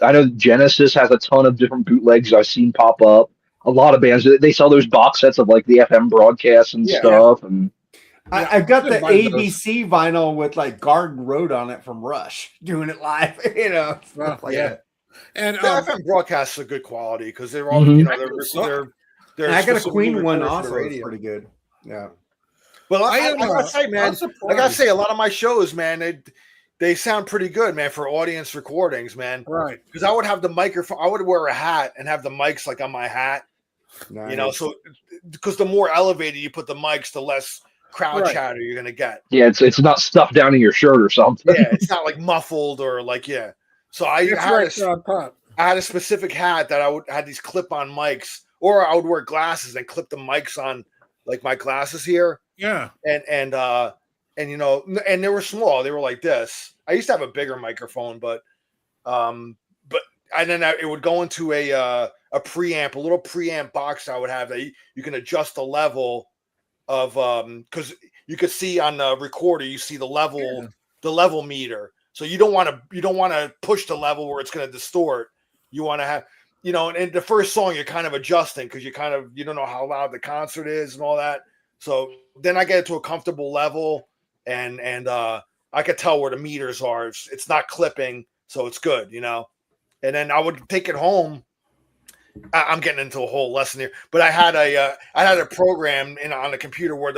I know Genesis has a ton of different bootlegs I've seen pop up. A lot of bands, they sell those box sets of like the FM broadcasts and stuff. And I've got the ABC vinyl with like Garden Road on it from Rush doing it live, you know. Like that. And the FM broadcasts are good quality because they're all, you know, they're and I got a specifically Queen one recorded for also. the It's radio. pretty good. Yeah. Well, I gotta say, man, I gotta say, a lot of my shows, man, they sound pretty good, man, for audience recordings, man. Right. Because I would have the microphone, I would wear a hat and have the mics like on my hat, Nice. you know. So because the more elevated you put the mics, the less crowd chatter you're gonna get. yeah, it's not stuffed down in your shirt or something. Yeah, it's not like muffled or like So I had a specific hat that had these clip-on mics, or I would wear glasses and clip the mics on like my glasses here. Yeah. And you know, and they were small. They were like this. I used to have a bigger microphone, but and then it would go into a preamp, a little preamp box I would have that you can adjust the level of because you could see on the recorder, you see the level meter. So you don't want to push the level where it's going to distort. You want to have, you know, and the first song you're kind of adjusting because you don't know how loud the concert is and all that. So then I get it to a comfortable level, and I could tell where the meters are. It's not clipping, so it's good, you know. And then I would take it home. I'm getting into a whole lesson here, but I had a program on the computer where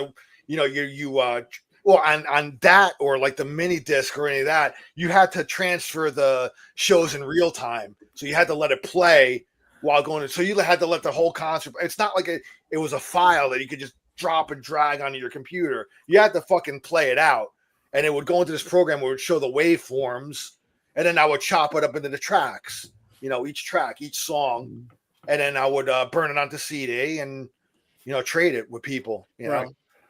on that or like the mini disc or any of that, you had to transfer the shows in real time. So you had to let it play while going. So you had to let the whole concert. It's not like it was a file that you could just drop and drag onto your computer. You had to fucking play it out, and it would go into this program where it would show the waveforms, and then I would chop it up into the tracks. You know, each track, each song, and then I would burn it onto CD and trade it with people. You know.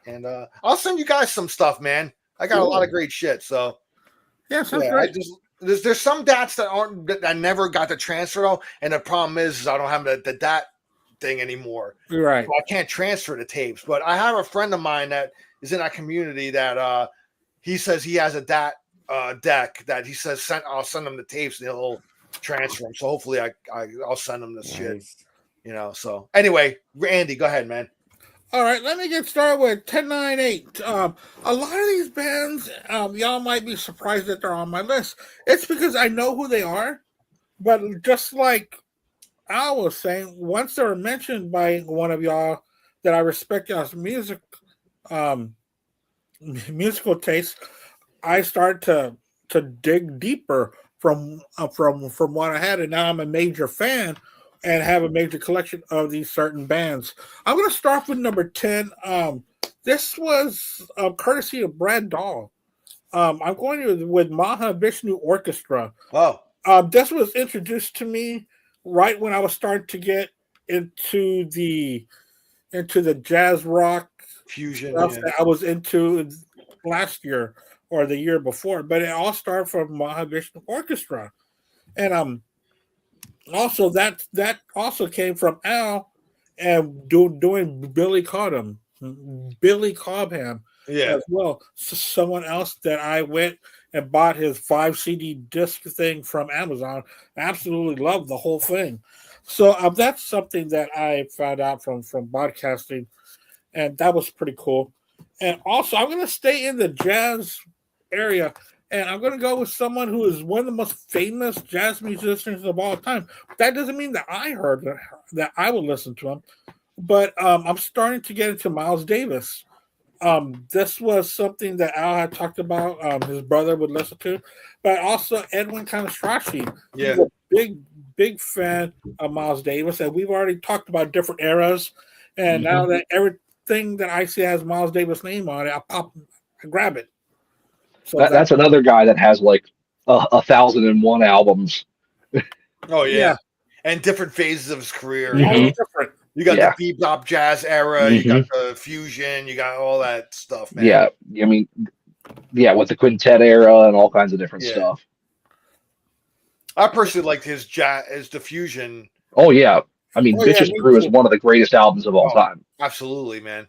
And I'll send you guys some stuff, man. I got a lot of great shit. So great. There's some DATs that I never got to transfer though, and the problem is I don't have the DAT thing anymore. Right. So I can't transfer the tapes. But I have a friend of mine that is in that community that he says he has a DAT deck that he says I'll send him the tapes and he'll transfer them. So hopefully I'll send him this shit. You know. So anyway, Andy, go ahead, man. All right, let me get started with 1098. A lot of these bands, y'all might be surprised that they're on my list. It's because I know who they are, but just like Al was saying, once they're mentioned by one of y'all that I respect y'all's musical taste, I start to dig deeper from what I had, and now I'm a major fan and have a major collection of these certain bands. I'm going to start with number 10. This was courtesy of Brad Dahl. I'm going with Mahavishnu Orchestra. Wow. This was introduced to me right when I was starting to get into the jazz rock fusion stuff that I was into last year or the year before. But it all started from Mahavishnu Orchestra. And also, that also came from Al and doing Billy Cobham as well. So someone else that I went and bought his 5 CD disc thing from Amazon. Absolutely loved the whole thing. So that's something that I found out from podcasting, and that was pretty cool. And also, I'm going to stay in the jazz area, and I'm going to go with someone who is one of the most famous jazz musicians of all time. That doesn't mean that I heard that I would listen to him, but I'm starting to get into Miles Davis. This was something that Al had talked about. His brother would listen to, but also Edwin Kanastrashi. Yeah. He's a big fan of Miles Davis, and we've already talked about different eras. And now that everything that I see has Miles Davis' name on it, I grab it. So that's another guy that has like 1,001 albums. Oh yeah. Yeah. And different phases of his career. all different. You got Yeah. the bebop jazz era, you got the fusion, you got all that stuff, man. Yeah, I mean, with the quintet era and all kinds of different stuff. I personally liked his diffusion. Oh yeah, I mean, Bitches me Brew is too. one of the greatest albums of all time. Absolutely, man.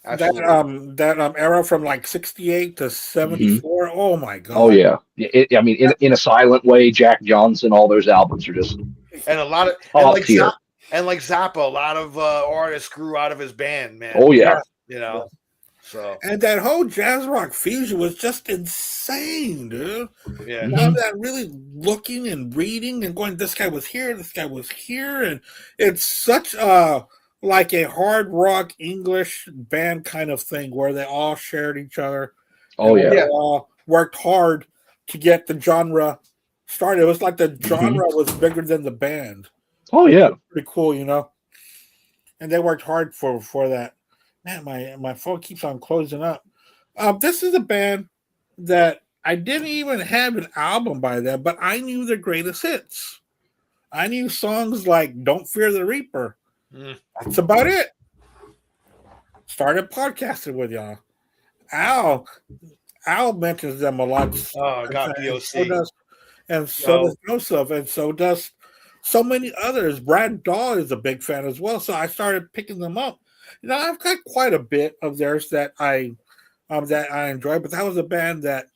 Absolutely. That era from like 68 to 74. Oh my god. Oh yeah, I mean, in a silent way, Jack Johnson, all those albums are just And a lot of top tier. And like Zappa, a lot of artists grew out of his band, man. Oh yeah. You know, so And that whole jazz rock fusion was just insane, dude. yeah. All that really looking and reading and going, this guy was here, and it's such like a hard rock English band kind of thing where they all shared each other. Oh yeah. They all worked hard to get the genre started. It was like the genre was bigger than the band. Oh yeah. Pretty cool, you know. And they worked hard for that. Man, my phone keeps on closing up. This is a band that I didn't even have an album by them, but I knew their greatest hits. I knew songs like "Don't Fear the Reaper." That's about it. Started podcasting with y'all. Al mentions them a lot. Oh God, POC. And so does Joseph, and so does so many others. Brad Daw is a big fan as well, so I started picking them up. You know, I've got quite a bit of theirs that I enjoy, but that was a band that,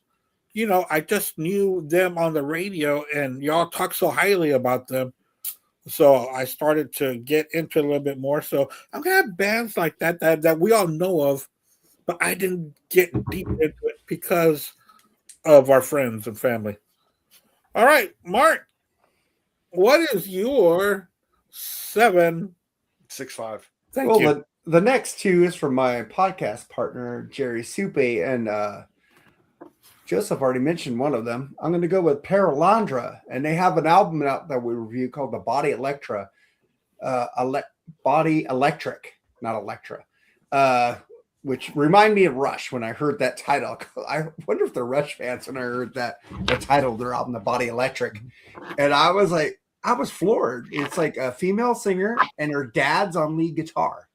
you know, I just knew them on the radio, and y'all talk so highly about them, so I started to get into it a little bit more. So I'm gonna have bands like that we all know of, but I didn't get deep into it because of our friends and family. All right, Mark. What is your 7? 6'5". Thank you. The next two is from my podcast partner, Jerry Supe, and Joseph already mentioned one of them. I'm going to go with Paralandra, and they have an album out that we review called The Body Electra. Body Electric, not Electra, which remind me of Rush when I heard that title. I wonder if they're Rush fans when I heard the title of their album, The Body Electric. And I was like, I was floored. It's like a female singer and her dad's on lead guitar.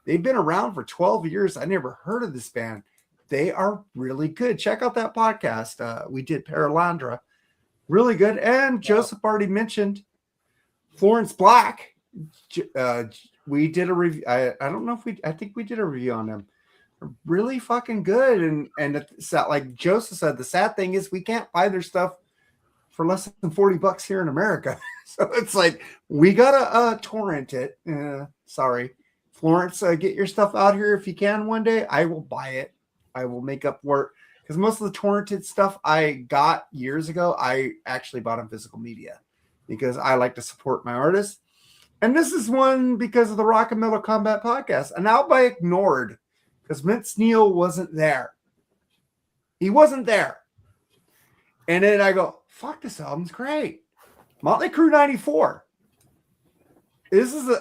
They've been around for 12 years. I never heard of this band. They are really good. Check out that podcast. We did Paralandra. Really good. And Joseph already mentioned Florence Black. We did a review. I don't know if I think we did a review on them. Really fucking good. And it's like Joseph said, the sad thing is we can't buy their stuff for less than $40 here in America. So it's like, we gotta torrent it. Sorry. Florence, get your stuff out here if you can one day. I will buy it. I will make up for it. Because most of the torrented stuff I got years ago, I actually bought on physical media because I like to support my artists. And this is one because of the Rock and Metal Combat podcast. An album I ignored because Vince Neil wasn't there. He wasn't there. And then I go, fuck, this album's great. Motley Crue 94.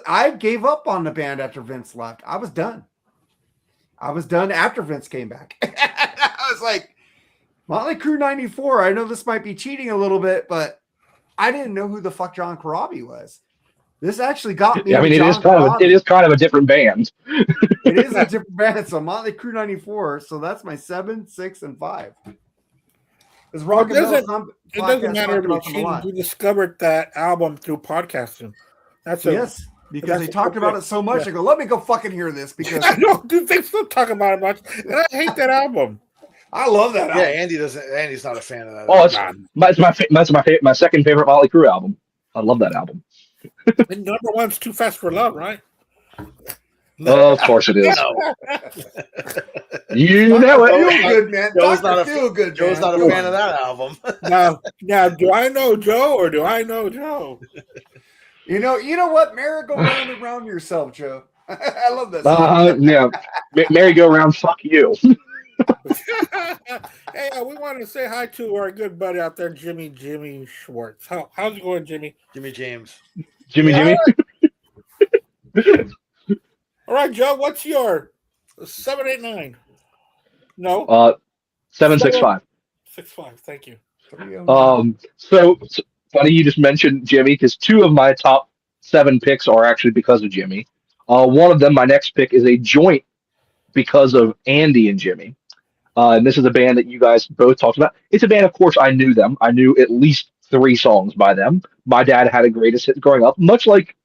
I gave up on the band after Vince left. I was done. After Vince came back. I was like, Motley Crue 94. I know this might be cheating a little bit, but I didn't know who the fuck John Corabi was. This actually got me. I mean, it is kind of a different band. It is a different band. So Motley Crue 94. So that's my 7, 6, and 5. It doesn't matter if you discovered that album through podcasting. Yes, because they talked about it so much. I go, let me go fucking hear this because I don't do they still talk about it much, and I hate that album. I love that Yeah, album. Andy's not a fan of that. Oh, it's Nah. my second favorite Motley Crue album. I love that album. And number one's Too Fast for Love, right? Oh, of course it is. No, You know it. Feel good, man. Joe's Dr. not a- Feel good, Joe's man. not a fan of that album. Now, do I know Joe or do I know Joe? You know what? Merry-go-round around yourself, Joe. I love this. Yeah. Merry-go-round, fuck you. Hey, we want to say hi to our good buddy out there, Jimmy Schwartz. How's it going, Jimmy? Jimmy James. Jimmy. All right, Joe, what's your 789? No, 765. 65. Thank you. So funny you just mentioned Jimmy, because 2 of my top 7 picks are actually because of Jimmy. One of them, my next pick, is a joint because of Andy and Jimmy. And this is a band that you guys both talked about. It's a band, of course, I knew them. I knew at least 3 songs by them. My dad had a greatest hit growing up, much like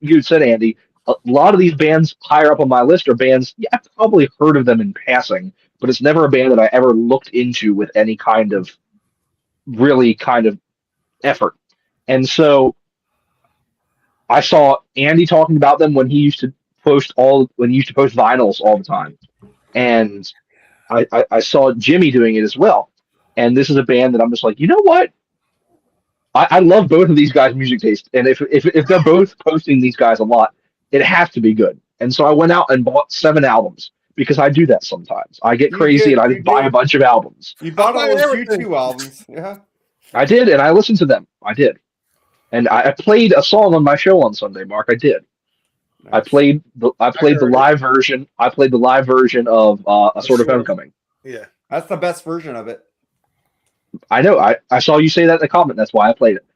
you said, Andy. A lot of these bands higher up on my list are bands, yeah, I've probably heard of them in passing, but it's never a band that I ever looked into with any kind of effort. And so I saw Andy talking about them when he used to post vinyls all the time. And I saw Jimmy doing it as well. And this is a band that I'm just like, you know what? I love both of these guys' music taste. And if they're both posting these guys a lot, it has to be good. And so I went out and bought 7 albums because I do that sometimes. I get crazy and I just buy a bunch of albums. You bought all those everything. U2 albums. Yeah. I did, and I listened to them. I did. And I played a song on my show on Sunday, Mark. I did. I played the live version. I played the live version of A Sort of Homecoming. Yeah. That's the best version of it. I know. I saw you say that in the comment. That's why I played it.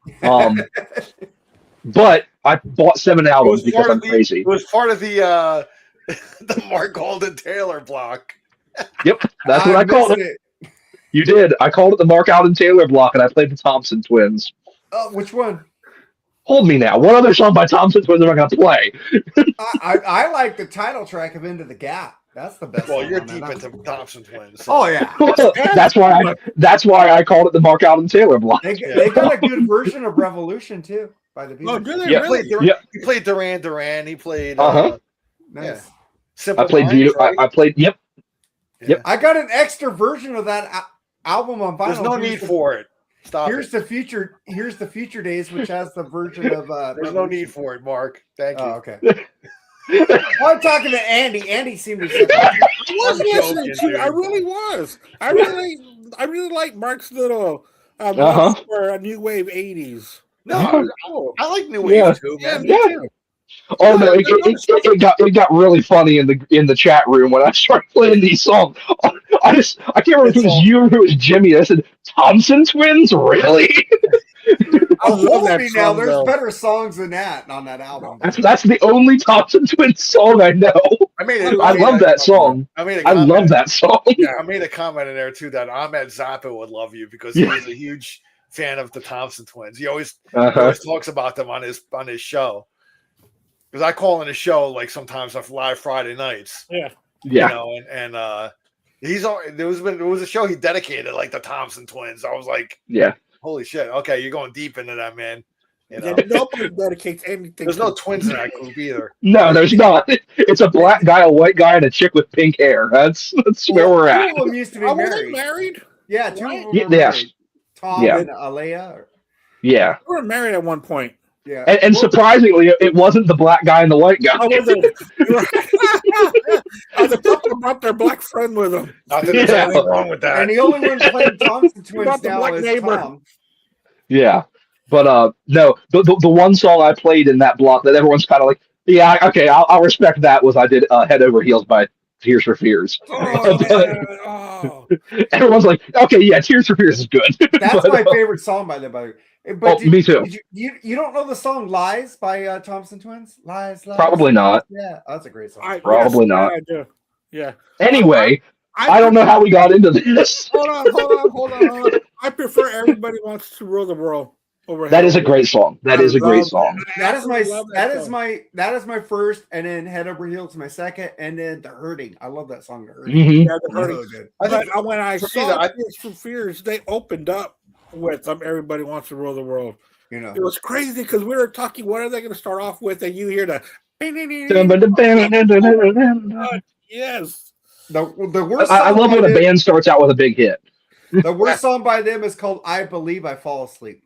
But I bought 7 albums because I'm crazy. It was part of the the Mark Alden Taylor block. Yep, that's what I called it. You did. I called it the Mark Alden Taylor block, and I played the Thompson Twins. Which one? Hold me now. What other song by Thompson Twins am I going to play? I like the title track of Into the Gap. That's the best. Well, you're song on deep that. into Thompson Twins. Oh yeah, that's why I called it the Mark Alden Taylor block. they got a good version of Revolution too by the Beatles. Oh, do they Yeah. really? He played Duran Duran. He played. Uh-huh. Nice. Simple I played Minds, right? I played. Yep. Yep. I got an extra version of that album on vinyl. There's no need for it. Stop. Here's the future days, which has the version of. There's no need for it, Mark. Thank you. Oh, okay. I'm talking to Andy. Andy seemed to say. I was I'm listening joking, to. dude. I really was. I really like Mark's little Uh-huh. for a new wave '80s. No, cool. I like New Wave Yeah. too, Yeah, man. me Yeah. too. Oh no! It got really funny in the chat room when I started playing these songs. I can't remember if it was you or if it was Jimmy. I said Thompson Twins, really? I love Hold that me now. song, There's though. better songs than that on that album. That's the only Thompson Twins song I know. I love that song. I love that song. Yeah, I made a comment in there too that Ahmed Zappa would love you because he's a huge fan of the Thompson Twins. He always talks about them on his show. Because I call in a show like sometimes on live Friday nights. Yeah. Yeah. You know, and he's there was a show he dedicated like the Thompson Twins. I was like, Yeah. holy shit! Okay, you're going deep into that, man. You know, Yeah, nobody dedicates anything. there's to no twins in that group either. No, there's not. It's a black guy, a white guy, and a chick with pink hair. That's where we're Two at. of them used to be Oh, were they married. married? Yeah, two of them were Yes. married. Tom Yeah. and Alea. Yeah. They were married at one point. Yeah. And surprisingly, it wasn't the black guy and the white guy. Oh, was it? Oh, the couple brought their black friend with them. Not that there's Yeah. anything wrong with that. And the only one playing Thompson Twins About the now black is neighbor. Tom. Yeah. But no, the one song I played in that block that everyone's kind of like, yeah, okay, I'll respect that was I did Head Over Heels by Tears for Fears. Oh, man. Oh. Everyone's like, okay, yeah, Tears for Fears is good. That's But, my favorite song by them. But me too. You don't know the song "Lies" by Thompson Twins? Lies. Probably not. Yeah, that's a great song. Probably not. I do. Yeah. Anyway, I don't know how we got into this. Hold on. I prefer Everybody Wants to Rule the World. Over That Head is a Over great song. That I is a great love song. I That is my absolutely love song. that is my first, and then Head Over Heels my second, and then The Hurting. I love that song, The Hurting. hmm Yeah, The Hurting. So good. I think But when I for me, saw I- Tears for Fears, they opened up with Everybody Wants to Rule the World. You know, It was crazy because we were talking, what are they going to start off with? And you hear the yes. the worst I song love by when a them, band starts out with a big hit. the worst song by them is called "I Believe I Fall Asleep."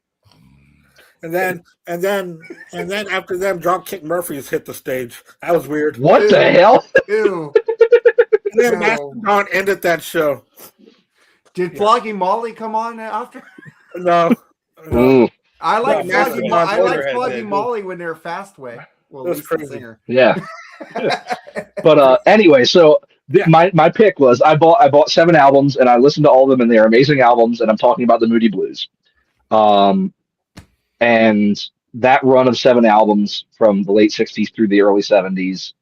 And then after them, Dropkick Murphys hit the stage. That was weird. What the hell? Ew. And then No. Mastodon ended that show. Did Flogging Molly come on after? No. Ooh, I like No, Flogging. Mastodon I like Motorhead Flogging did. Molly when they're Fastway. Well, That's Lisa crazy. Singer. yeah. But anyway, so my pick was I bought 7 albums and I listened to all of them and they're amazing albums, and I'm talking about the Moody Blues. And that run of 7 albums from the late 60s through the early 70s,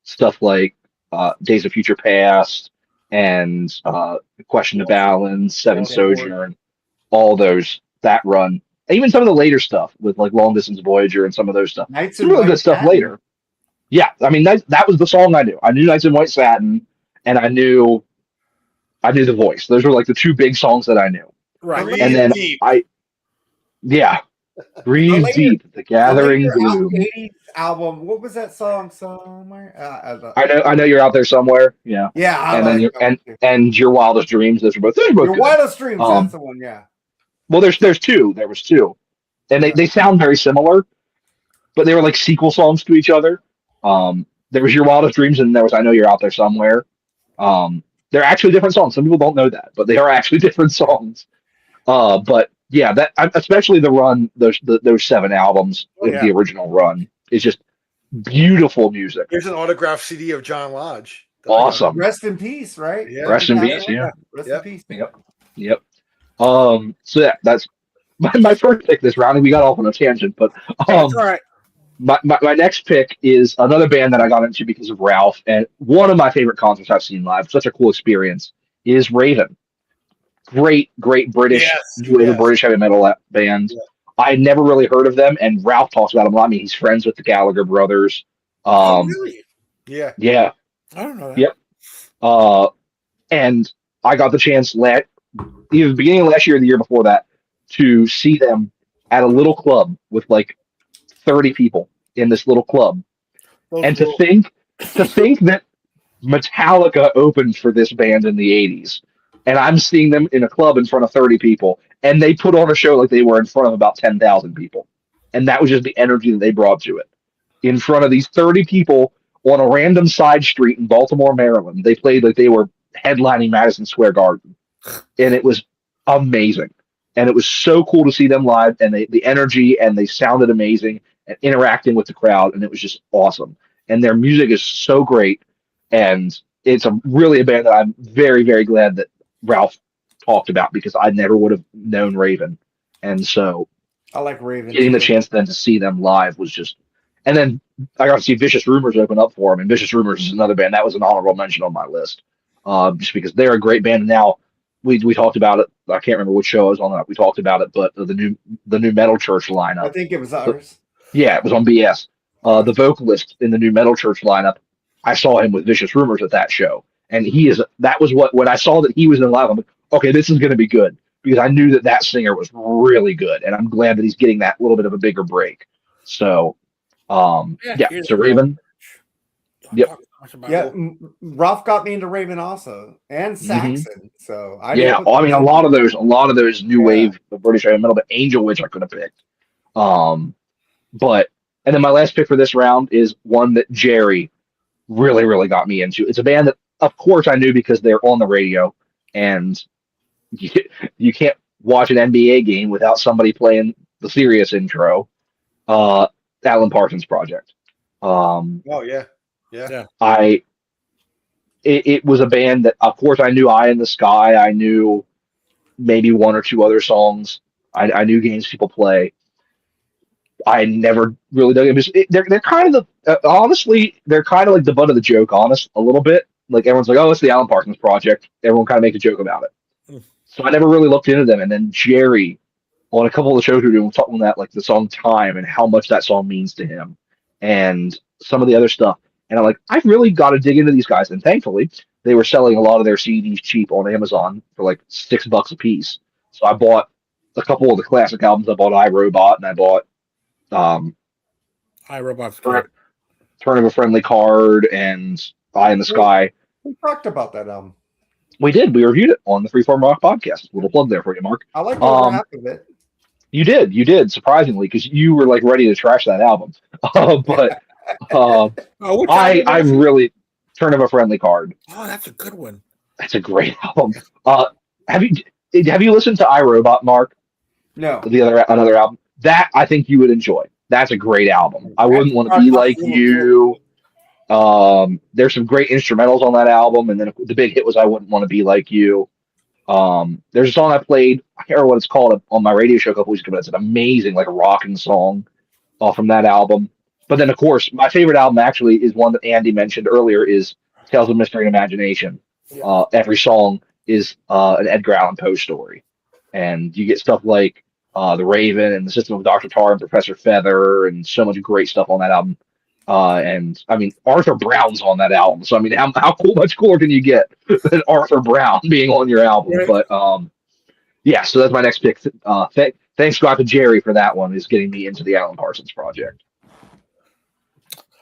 stuff like Days of Future Past and Question to Balance, Seven Sojourn, all those, that run. Even some of the later stuff with like Long Distance Voyager and some of those stuff. Nights Some in really White good stuff Satin. later. Yeah, I mean that was the song I knew. I knew Nights in White Satin, and I knew The Voice. Those were like the 2 big songs that I knew. Right. Breathe And then deep. Breathe later- Deep, The Gathering The later Gloom. 80s album. What was that song? Somewhere. I know you're out there somewhere. Yeah, Yeah, I and then like that one too. and Your Wildest Dreams. Those are both Your good. Wildest Dreams. Um, That's the one. Yeah. Well, there's 2. There was 2, and they sound very similar, but they were like sequel songs to each other. There was Your Wildest Dreams, and there was I Know You're Out There Somewhere. They're actually different songs. Some people don't know that, but they are actually different songs. But yeah, that especially the run, those 7 albums, the original run is just beautiful music. Here's an autographed CD of John Lodge. Awesome. Rest in peace, right? Yeah. Rest in peace. Yeah. Rest Yep. in peace. Yep. So that's my first pick this round. And we got off on a tangent, but That's all right. my next pick is another band that I got into because of Ralph, and one of my favorite concerts I've seen live. Such a cool experience is Raven. Great British, new wave of British heavy metal band. Yeah. I had never really heard of them, and Ralph talks about them a lot. I mean, he's friends with the Gallagher brothers. Oh, really? Yeah. Yeah. I don't know that. Yep. And I got the chance either the beginning of last year or the year before that to see them at a little club with like 30 people in this little club. Those And little- to think that Metallica opened for this band in the 80s, and I'm seeing them in a club in front of 30 people, and they put on a show like they were in front of about 10,000 people. And that was just the energy that they brought to it. In front of these 30 people on a random side street in Baltimore, Maryland, they played like they were headlining Madison Square Garden. And it was amazing. And it was so cool to see them live, and the energy, and they sounded amazing and interacting with the crowd, and it was just awesome. And their music is so great, and it's really a band that I'm very, very glad that Ralph talked about, because I never would have known Raven. And so I like Raven. getting the too. chance then to see them live was just, and then I got to see Vicious Rumors open up for them, and Vicious Rumors is another band that was an honorable mention on my list, just because they're a great band. And now we talked about it. I can't remember which show I was on that we talked about it, but the new Metal Church lineup. I think it was ours. Yeah, it was on BS. The vocalist in the new Metal Church lineup, I saw him with Vicious Rumors at that show, and that was when I saw that he was in live, I'm like, okay, this is going to be good, because I knew that singer was really good, and I'm glad that he's getting that little bit of a bigger break. So, so Raven. Yep. Yeah, Ralph got me into Raven also, and Saxon. So I Yeah, didn't put I mean, a lot of those new Yeah. wave of British heavy metal, but Angel Witch I could have picked. And then my last pick for this round is one that Jerry really, really got me into. It's a band that, of course, I knew because they're on the radio, and you can't watch an NBA game without somebody playing the Sirius intro. Alan Parsons Project. Oh yeah. It was a band that, of course, I knew Eye in the Sky. I knew maybe one or two other songs. I knew Games People Play. I never really dug it. They're kind of honestly, they're kind of like the butt of the joke, a little bit. Like everyone's like, oh, it's the Alan Parsons Project. Everyone kind of makes a joke about it. So I never really looked into them. And then Jerry on a couple of the shows we were doing, we're talking about like the song "Time" and how much that song means to him, and some of the other stuff. And I'm like, I've really got to dig into these guys. And thankfully, they were selling a lot of their CDs cheap on Amazon for like $6 a piece. So I bought a couple of the classic albums. I bought iRobot and I bought iRobot's Turn, great. Turn of a Friendly Card and Eye in the Sky. We talked about that album. We did. We reviewed it on the Freeform Rock podcast. Little plug there for you, Mark. I like over half of it. You did, surprisingly, because you were like ready to trash that album. But I really Turn of a Friendly Card. Oh, that's a good one. That's a great album. Have you listened to iRobot, Mark? No. Another album that I think you would enjoy. That's a great album. I wouldn't want to be like you. There's some great instrumentals on that album, and then the big hit was I Wouldn't Want to Be Like You. There's a song I played, I can't remember what it's called, on my radio show a couple weeks ago, but it's an amazing, like a rocking song from that album. But then, of course, my favorite album actually is one that Andy mentioned earlier, is Tales of Mystery and Imagination. Yeah. Every song is an Edgar Allan Poe story. And you get stuff like The Raven and The System of Dr. Tar and Professor Feather and so much great stuff on that album. And I mean, Arthur Brown's on that album. So I mean, how much cooler can you get than Arthur Brown being on your album? Right. But yeah, so that's my next pick. Thanks, Scott, to Jerry for that one, is getting me into the Alan Parsons Project.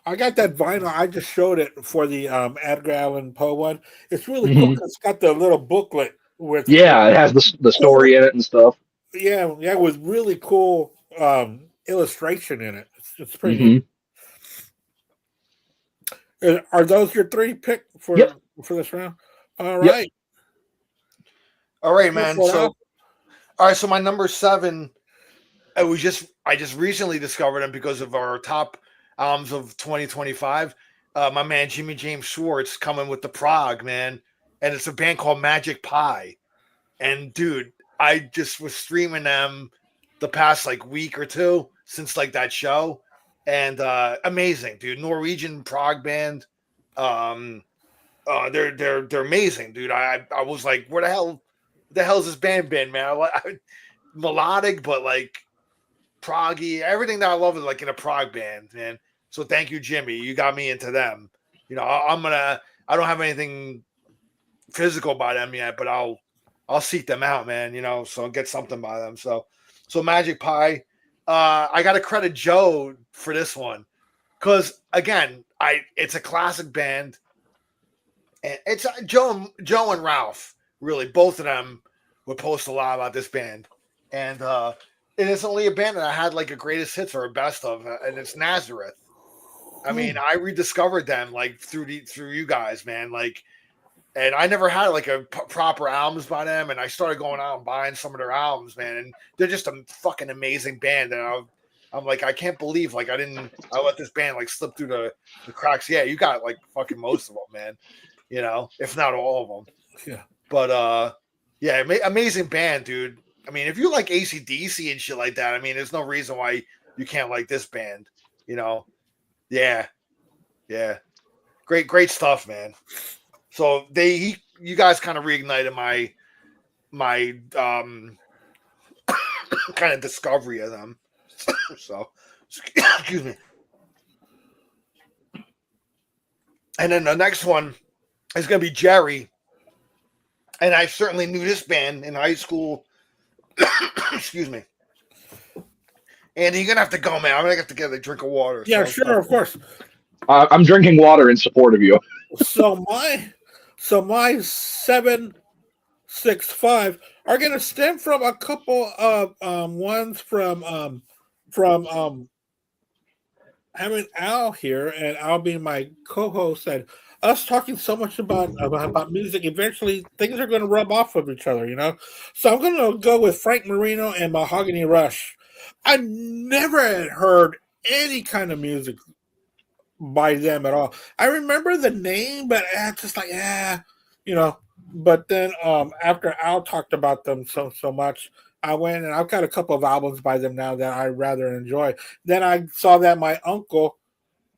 I got that vinyl. I just showed it for the Edgar Allan Poe one. It's really cool. It's got the little booklet with it has the story in it and stuff. Yeah, with really cool illustration in it. It's pretty neat. Are those your three pick for this round? All right. All right, man. So my number 7, I just recently discovered him because of our top albums of 2025. My man Jimmy James Schwartz coming with the Prague, man, and it's a band called Magic Pie. And dude, I just was streaming them the past like week or two since like that show. And amazing, dude. Norwegian prog band. They're amazing, dude. I was like, where the hell has this band been, man? Melodic, but like proggy. Everything that I love is like in a prog band, man. So thank you, Jimmy. You got me into them. You know, I don't have anything physical by them yet, but I'll seek them out, man. You know, so get something by them. So Magic Pie. I got to credit Joe for this one because again, it's a classic band, and it's Joe and Ralph. Really, both of them would post a lot about this band, and it's only a band that I had like a greatest hits or a best of, and it's Nazareth. I mean, I rediscovered them like through you guys, man. Like, and I never had like a proper albums by them, and I started going out and buying some of their albums, man. And they're just a fucking amazing band. And I'm like, I can't believe like I let this band like slip through the cracks. Yeah, you got like fucking most of them, man. You know, if not all of them. Yeah. But yeah, amazing band, dude. I mean, if you like AC/DC and shit like that, I mean, there's no reason why you can't like this band. You know. Yeah. Great stuff, man. So you guys kind of reignited my kind of discovery of them. So excuse me. And then the next one is gonna be Jerry. And I certainly knew this band in high school. Excuse me. And you're gonna have to go, man. I'm gonna have to get a drink of water. Yeah, sure, of course. I'm drinking water in support of you. So my 765 are going to stem from a couple of ones from having Al here, and Al being my co-host, and us talking so much about music. Eventually, things are going to rub off of each other, you know. So I'm going to go with Frank Marino and Mahogany Rush. I never had heard any kind of music by them at all. I remember the name, but just like, you know. But then after Al talked about them so much, I went and I've got a couple of albums by them now that I rather enjoy. Then I saw that my uncle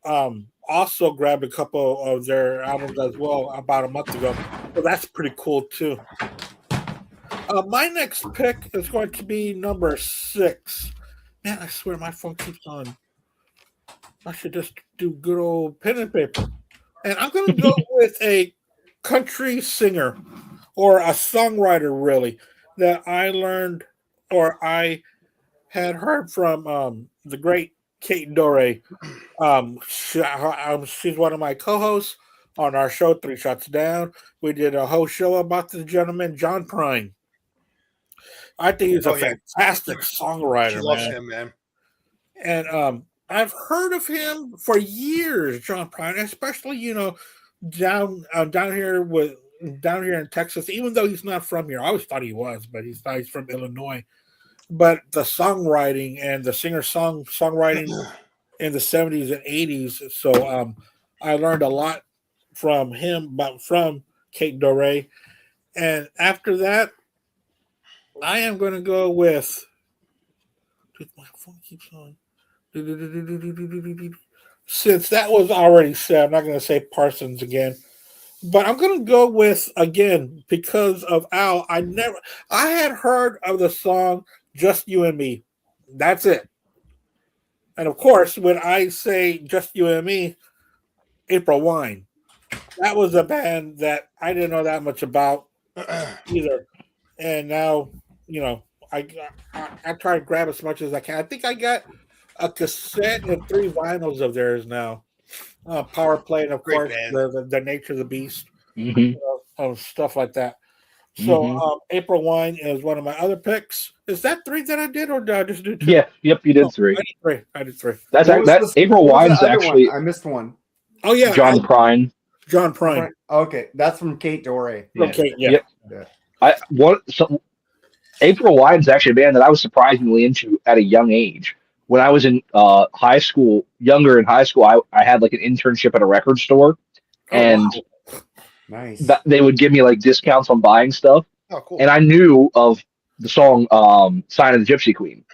also grabbed a couple of their albums as well about a month ago. So that's pretty cool too. My next pick is going to be number 6. Man, I swear my phone keeps on. I should just do good old pen and paper. And I'm going to go with a country singer or a songwriter, really, that I learned or I had heard from the great Kate Dore. She's one of my co-hosts on our show, Three Shots Down. We did a whole show about the gentleman, John Prine. I think he's a fantastic songwriter. She loves him, man. And I've heard of him for years, John Prine, especially down here in Texas. Even though he's not from here, I always thought he was, but he's from Illinois. But the songwriting and the songwriting in the 70s and 80s. So I learned a lot from him, but from Kate Dore. And after that, I am going to go with. My phone keeps on. Since that was already said, I'm not going to say Parsons again. But I'm going to go with, again, because of Al, I had heard of the song Just You and Me. That's it. And of course, when I say Just You and Me, April Wine. That was a band that I didn't know that much about either. And now, I try to grab as much as I can. I think I got a cassette and 3 vinyls of theirs now. Power Play, and of course, the Nature of the Beast, stuff like that. So April Wine is one of my other picks. Is that 3 that I did, or did I just do 2? Yeah, yep, you did 3. I did 3. That April Wine's actually. I missed one. Oh yeah, John Prine. John Prine. Okay, that's from Kate Dore. Okay, yeah. April Wine's actually a band that I was surprisingly into at a young age. When I was in high school, I had like an internship at a record store, and nice. They would give me like discounts on buying stuff. Oh, cool. And I knew of the song "Sign of the Gypsy Queen,"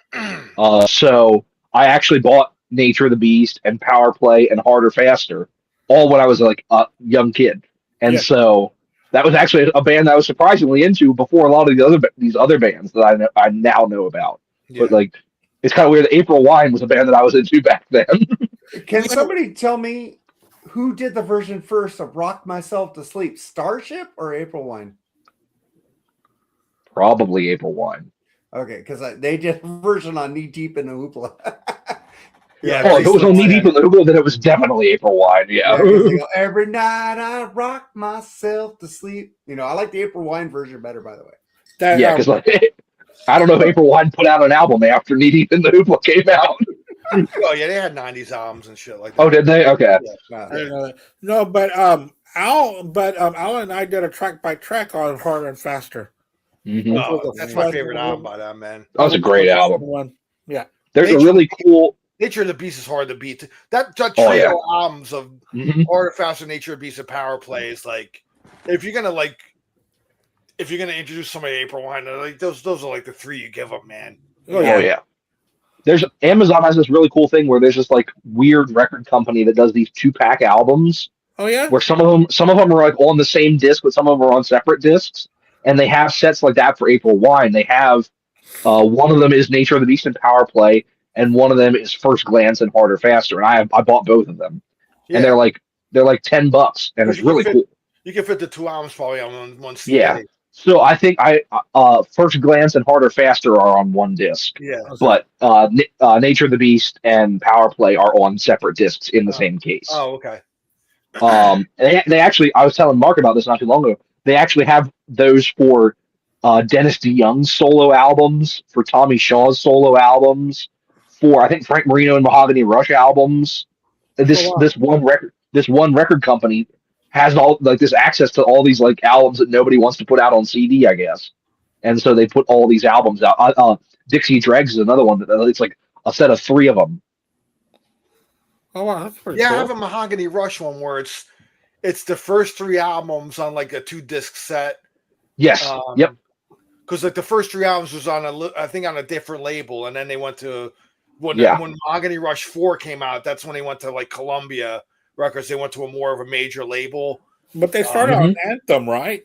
so I actually bought "Nature of the Beast" and "Power Play" and "Harder Faster," all when I was like a young kid, and so that was actually a band that I was surprisingly into before a lot of these other bands that I now know about. Yeah. But like, it's kind of weird that April Wine was a band that I was into back then. Can somebody tell me who did the version first of "Rock Myself to Sleep"? Starship or April Wine? Probably April Wine. Okay, because they did a version on Knee Deep in the Hoopla. If it was on Knee Deep in the Hoopla, then it was definitely April Wine. Yeah. Every night I rock myself to sleep. I like the April Wine version better, by the way. Because I don't know if April Wine put out an album after Knee Deep in the Hoopla came out. Oh yeah, they had 90s albums and shit like that. Oh, did they? Okay. I didn't know that. No, but Al and I did a track by track on Harder and Faster. Mm-hmm. Oh, that's my favorite album by them, man. That was a great album. Yeah. There's a really cool. Nature of the Beast is hard to beat. That trio albums of Harder, Faster, Nature of the Beast, and Power Play is like, if you're gonna introduce somebody to April Wine, like those are like the 3 you give them, man. Oh yeah. There's Amazon has this really cool thing where there's this like weird record company that does these 2-pack albums. Oh yeah. Where some of them are like on the same disc, but some of them are on separate discs, and they have sets like that for April Wine. They have one of them is Nature of the Beast and Power Play, and one of them is First Glance and Harder Faster. And I bought both of them, and they're like $10, and it's really cool. You can fit the 2 albums probably on one CD. Yeah. So I think First Glance and Harder Faster are on one disc. Yeah. But Nature of the Beast and Power Play are on separate discs in the same case. Oh, okay. They actually, I was telling Mark about this not too long ago. They actually have those for Dennis DeYoung's solo albums, for Tommy Shaw's solo albums, for I think Frank Marino and Mahogany Rush albums. This one record company has all like this access to all these like albums that nobody wants to put out on CD, I guess. And so they put all these albums out. Dixie Dregs is another one that it's like a set of 3 of them. Oh wow, that's pretty cool. I have a Mahogany Rush one where it's the first 3 albums on like a 2-disc set. Yes. Yep. Because like the first 3 albums was on a different label, and then they went to when Mahogany Rush 4 came out. That's when they went to like Columbia Records. They went to a more of a major label. But they started on Anthem, right?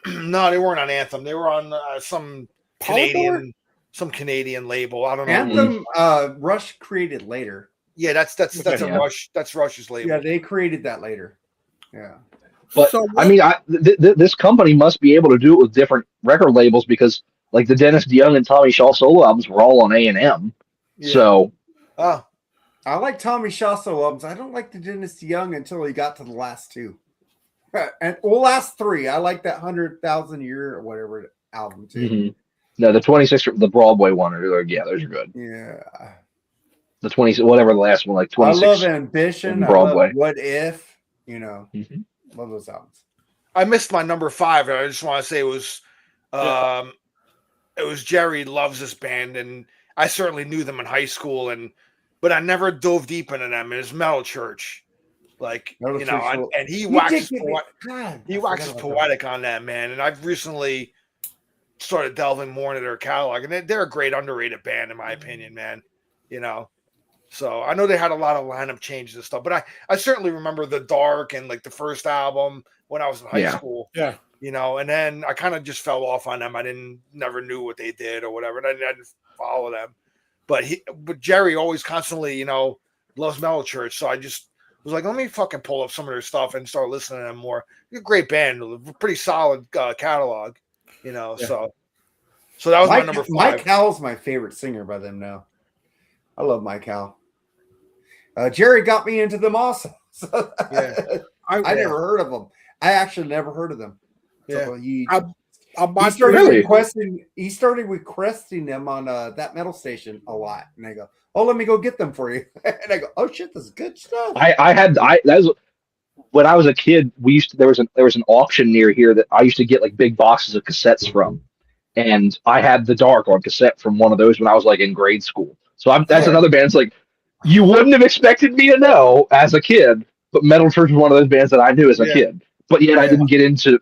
No, they weren't on Anthem. They were on some Polydor? Canadian label. I don't know. Anthem, Rush created later. Yeah, that's a Yeah. Rush. That's Rush's label. Yeah, they created that later. Yeah. But So I mean, this company must be able to do it with different record labels because, like, the Dennis DeYoung and Tommy Shaw solo albums were all on A&M. Yeah. So Oh, I like Tommy Shaw solo albums. I don't like the Dennis DeYoung until he got to the last two. And last three. I like that 100,000 Year or whatever album too. mhm. No, the 26, the Broadway one, yeah, those are good. Yeah. The 20, whatever the last one, like I 26. love Ambition. on I love Broadway. What If, you know. Mhm. Love those albums. I missed my number 5. And I just want to say it was Jerry loves this band, and I certainly knew them in high school, but I never dove deep into them. It was Metal Church, like Metal you know, Church, and he You waxes did give me- God, he I waxes forgot about poetic on that, man. And I've recently started delving more into their catalog, and they're a great underrated band in my opinion, man. You know, so I know they had a lot of lineup changes and stuff, but I certainly remember the Dark and like the first album when I was in high Yeah. school. Yeah. You know, and then I kind of just fell off on them. I never knew what they did or whatever, and I didn't follow them. But Jerry always constantly, you know, loves Metal Church, so I just was like, let me fucking pull up some of their stuff and start listening to them more. They're a great band, a pretty solid catalog, you know. Yeah. So that was my number 5. Mike Howell's my favorite singer by them now. I love Mike Howell. Jerry got me into them also. So Yeah. I never heard of them. I actually never heard of them. So he started requesting them on that metal station a lot, and I go, "Oh, let me go get them for you." And I go, "Oh shit, this is good stuff." That was when I was a kid. There was an auction near here that I used to get like big boxes of cassettes from, and I had The Dark on cassette from one of those when I was like in grade school. So that's another band. It's like you wouldn't have expected me to know as a kid, but Metal Church was one of those bands that I knew as a kid. But yet I didn't get into.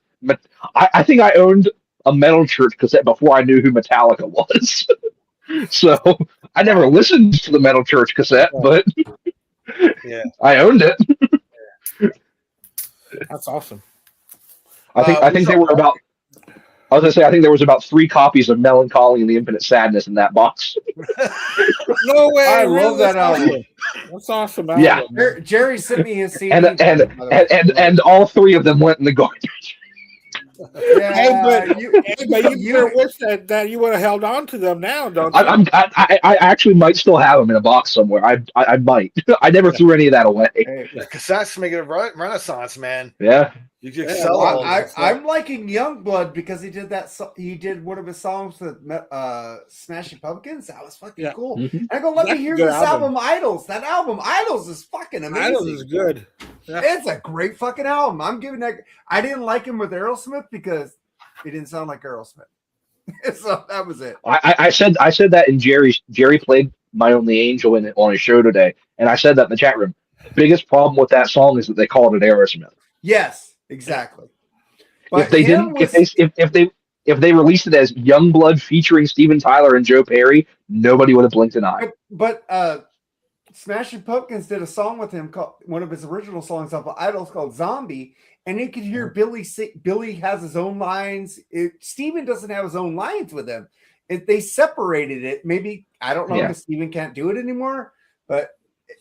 I think I owned a Metal Church cassette before I knew who Metallica was. So I never listened to the Metal Church cassette, but I owned it. That's awesome. I think they were about. I was gonna say I think there was about 3 copies of Melancholy and the Infinite Sadness in that box. No way! I love that album. That's awesome. Yeah. Album. Jerry sent me his CD. And all 3 of them went in the garbage. Yeah, you better wish that you would have held on to them now, don't you? I actually might still have them in a box somewhere. I might. I never threw any of that away. The cassettes make it a renaissance, man. Yeah. You can sell all those. I'm liking Youngblood because he did that. He did one of his songs with Smashing Pumpkins. That was fucking cool. Mm-hmm. And I go, let me That's a hear good this album. Idols. That album, Idols, is fucking amazing. Idols is good. Yeah. It's a great fucking album. I'm giving that. I didn't like him with Aerosmith because it didn't sound like Aerosmith. So that was it. I said that in Jerry played My Only Angel on his show today, and I said that in the chat room. The biggest problem with that song is that they called it Aerosmith. Yes, exactly. If they released it as Youngblood featuring Steven Tyler and Joe Perry, nobody would have blinked an eye. But Smashing Pumpkins did a song with him called one of his original songs off of Idols called Zombie, and you could hear Billy Billy has his own lines. Steven doesn't have his own lines with him. They separated it. Maybe I don't know if Steven can't do it anymore, but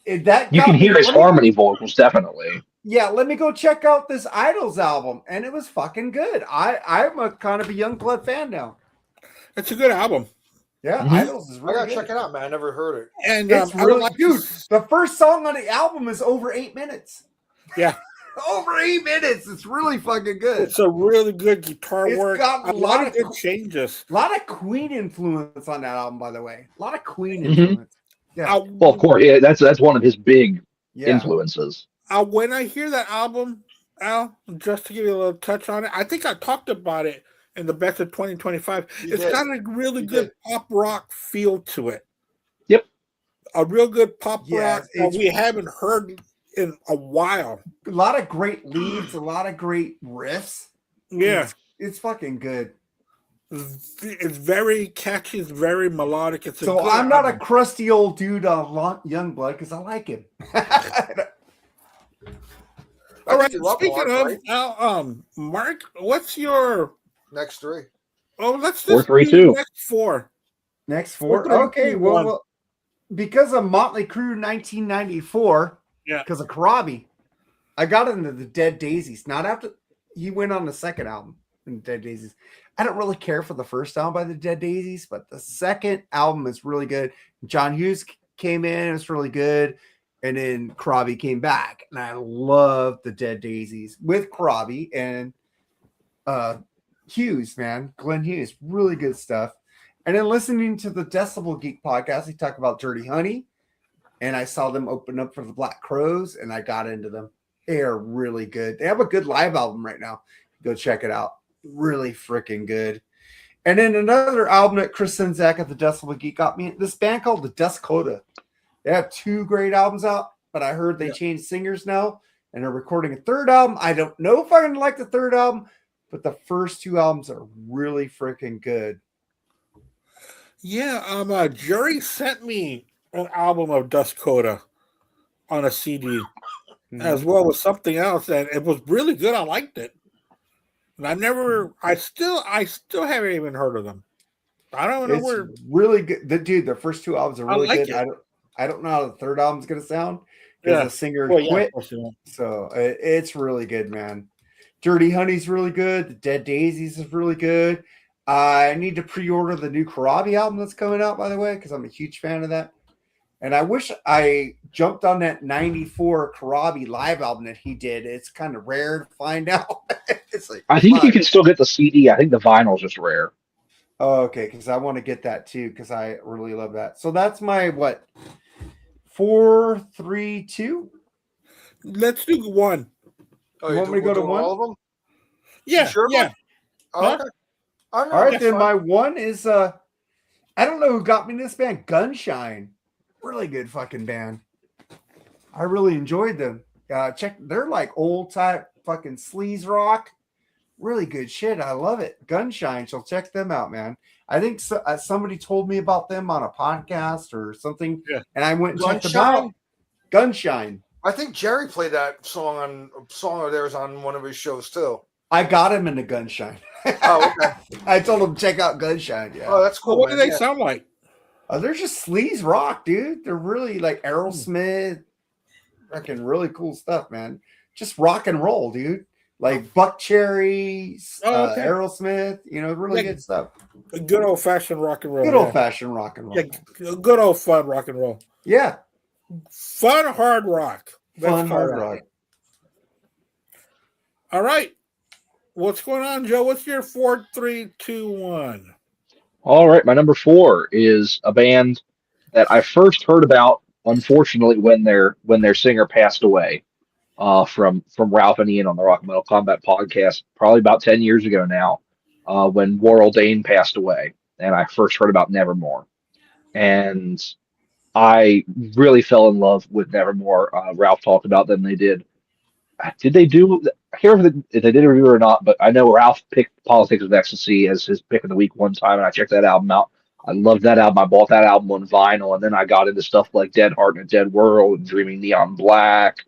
you can hear his harmony vocals definitely. Yeah, let me go check out this Idols album, and it was fucking good. I'm a kind of a Youngblood fan now. It's a good album. Yeah, Mm-hmm. Idols is I really gotta good. check it out, man. I never heard it. And It's I really, like dude. The first song on the album is over 8 minutes. Yeah. Over 8 minutes. It's really fucking good. It's a really good guitar It's work. got A lot of good changes. A lot of Queen influence on that album, by the way. A lot of Queen Mhm. influence. Yeah. Well, of course, that's one of his big influences. When I hear that album, Al, just to give you a little touch on it, I think I talked about it in the Best of 2025. It's got a really good pop rock feel to it. Yep. A real good pop Yeah, rock that we haven't heard in a while. A lot of great leads, a lot of great riffs. Yeah. It's fucking good. It's very catchy. It's very melodic. It's So I'm not a crusty old dude on Youngblood because I like him. I All right. think you love Speaking Mark, of, right? now, Mark, what's your? Next three. Oh, let's Four, just three, do two. next four. Next four. 4, 3, Okay, 2, well, 1. well, because of Motley Crue 1994, Yeah. because of Karabi, I got into the Dead Daisies. Not after he went on the second album in the Dead Daisies. I don't really care for the first album by the Dead Daisies, but the second album is really good. John Hughes came in, it was really good. And then Karabi came back. And I love the Dead Daisies with Karabi and Hughes, man. Glenn Hughes. Really good stuff. And then listening to the Decibel Geek podcast, they talk about Dirty Honey. And I saw them open up for the Black Crowes, and I got into them. They are really good. They have a good live album right now. Go check it out. Really freaking good. And then another album that Chris Senzak at the Decibel Geek got me, this band called the Descoda. They have 2 great albums out, but I heard they changed singers now, and they're recording a third album. I don't know if I'm going to like the third album, but the first 2 albums are really freaking good. Yeah, Jerry sent me an album of Dust on a CD, as well as something else, and it was really good. I liked it, and I still haven't even heard of them. I don't know It's where. really good. Dude, the first 2 albums are really like good. it. I don't know how the third album's going to sound because the singer Well, yeah, quit. of course you won't. So it's really good, man. Dirty Honey's really good. The Dead Daisies is really good. I need to pre-order the new Karabi album that's coming out, by the way, because I'm a huge fan of that. And I wish I jumped on that 94 Karabi live album that he did. It's kind of rare to find out. It's like, I think fuck. you can still get the CD. I think the vinyl's just rare. Oh, okay, because I want to get that too, because I really love that. So that's my 4, 3, 2. Let's do 1. Oh, You want me to go to one? all of them? Yeah, sure, yeah. Oh, Huh? okay. Oh, no, All right, that's then fine. my 1 is I don't know who got me this band, Gunshine. Really good fucking band. I really enjoyed them. They're like old type fucking sleaze rock. Really good shit. I love it. Gunshine. So check them out, man. I think somebody told me about them on a podcast or something, and I went and checked them out. Gunshine. I think Jerry played that song of theirs on one of his shows too. I got him into Gunshine. Oh, okay. I told him check out Gunshine. Yeah. Oh, that's Well, cool. what do man. they sound like? They're just sleaze rock, dude. They're really like Aerosmith, fucking really cool stuff, man. Just rock and roll, dude. Like Buck Cherry, okay. Aerosmith, really good stuff. Good old fashioned rock and roll. Good old fashioned rock and roll. Yeah, good old fun rock and roll. Yeah, Fun hard rock. That's fun hard called. rock. All right. What's going on, Joe? What's your 4, 3, 2, 1? All right, my number 4 is a band that I first heard about, unfortunately, when their singer passed away. From Ralph and Ian on the Rock and Metal Combat podcast, probably about 10 years ago now, when Warrell Dane passed away, and I first heard about Nevermore, and I really fell in love with Nevermore. Ralph talked about them. They did. Did they do? I can't remember if they did a review or not, but I know Ralph picked Politics of Ecstasy as his pick of the week one time, and I checked that album out. I loved that album. I bought that album on vinyl, and then I got into stuff like Dead Heart and a Dead World, and Dreaming Neon Black,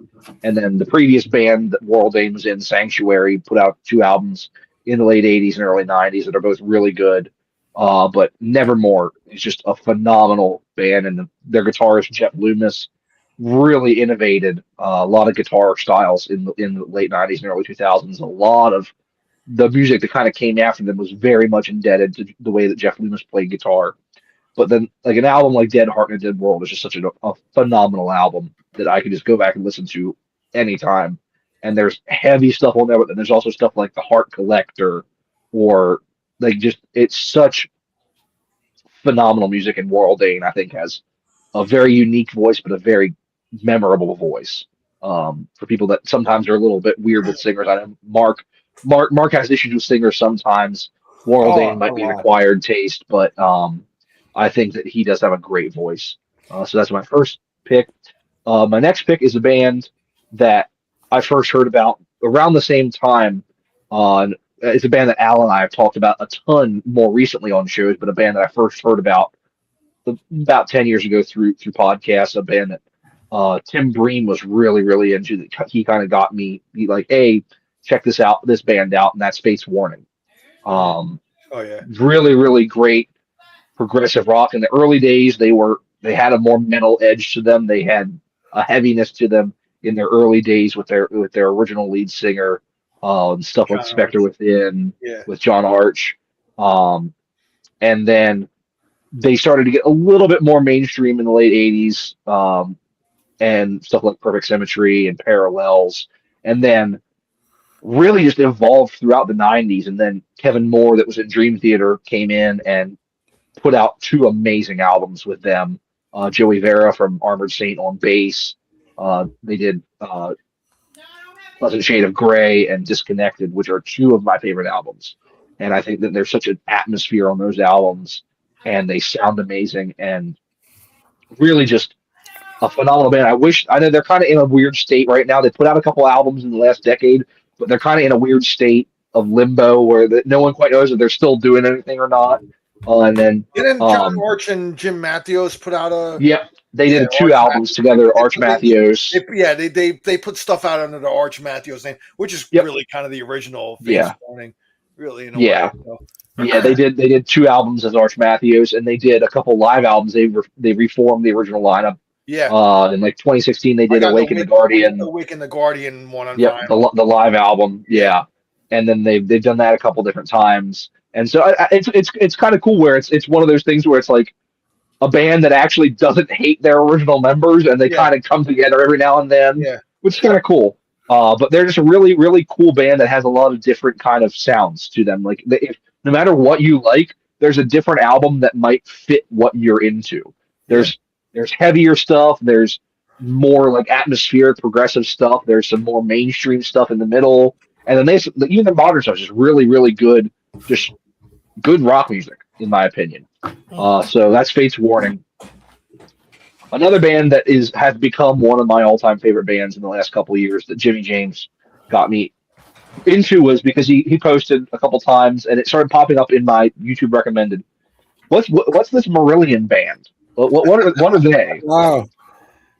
and then the previous band that Warrell Dane was in, Sanctuary, put out 2 albums in the late 80s and early 90s that are both really good. But Nevermore is just a phenomenal band, and their guitarist, Jeff Loomis, really innovated a lot of guitar styles in the late 90s and early 2000s. A lot of the music that kind of came after them was very much indebted to the way that Jeff Loomis played guitar. But then, like an album like Dead Heart and a Dead World is just such a phenomenal album that I could just go back and listen to anytime. And there's heavy stuff on there, but then there's also stuff like The Heart Collector, or like just it's such phenomenal music. And Warrell Dane, I think, has a very unique voice, but a very memorable voice. For people that sometimes are a little bit weird with singers, I know Mark has issues with singers sometimes. Warrell Dane might be an acquired taste, but I think that he does have a great voice. So that's my first pick. My next pick is a band that I first heard about around the same time. It's a band that Al and I have talked about a ton more recently on shows, but a band that I first heard about 10 years ago through podcasts. A band that Tim Breen was really, really into it. He kind of got me like, hey, check this out, this band out, and that's Fates Warning. Oh yeah. Really, really great progressive rock. In the early days, they had a more metal edge to them. They had a heaviness to them in their early days with their original lead singer, and stuff like John Spectre Arch. Within Yeah. with John Arch. And then they started to get a little bit more mainstream in the late 80s, and stuff like Perfect Symmetry and Parallels. And then really just evolved throughout the 90s. And then Kevin Moore, that was in Dream Theater, came in and put out 2 amazing albums with them. Joey Vera from Armored Saint on bass. They did Pleasant Shade of Grey and Disconnected, which are 2 of my favorite albums. And I think that there's such an atmosphere on those albums, and they sound amazing, and really just a phenomenal band. I know they're kind of in a weird state right now. They put out a couple albums in the last decade, but they're kind of in a weird state of limbo where no one quite knows if they're still doing anything or not. And then Didn't John Arch and Jim Matthews put out a? Yep, they did Yeah, 2 Arch albums together. Arch Matthews. They put stuff out under the Arch Matthews name, which is Yep. really kind of the original Fates Yeah. Warning, really in a Yeah. way. So. Yeah, they did 2 albums as Arch Matthews, and they did a couple live albums. They reformed the original lineup. Yeah. In like 2016, they I did got Awaken the Guardian. Awaken the Guardian one on Yep, vinyl. the live album. Yeah, and then they've done that a couple different times, and so it's kind of cool where it's one of those things where it's like a band that actually doesn't hate their original members, and they kind of come together every now and then, Yeah. which is kind of cool. But they're just a really, really cool band that has a lot of different kind of sounds to them. Like no matter what you like, there's a different album that might fit what you're into. There's heavier stuff. There's more like atmospheric, progressive stuff. There's some more mainstream stuff in the middle, and then even the modern stuff is just really, really good. Just good rock music, in my opinion. So that's Fates Warning. Another band that has become one of my all-time favorite bands in the last couple of years that Jimmy James got me into was because he posted a couple times, and it started popping up in my YouTube recommended. What's this Marillion band? What are they? Wow.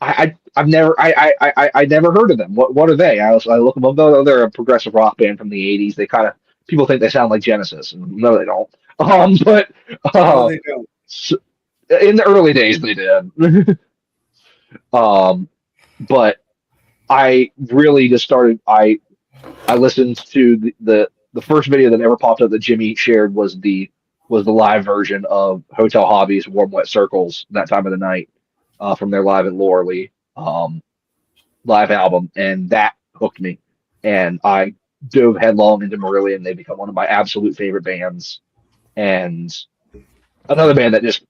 I've never heard of them. What are they? I look them up. Though they're a progressive rock band from the '80s. They kind of people think they sound like Genesis, and no, they don't. But They do. in the early days they did. But I really just started. I listened to the first video that ever popped up that Jimmy shared was the live version of Hotel Hobbies Warm Wet Circles that time of the night from their live at Laureley live album, and that hooked me, and I dove headlong into Marillion. They become one of my absolute favorite bands, and another band that just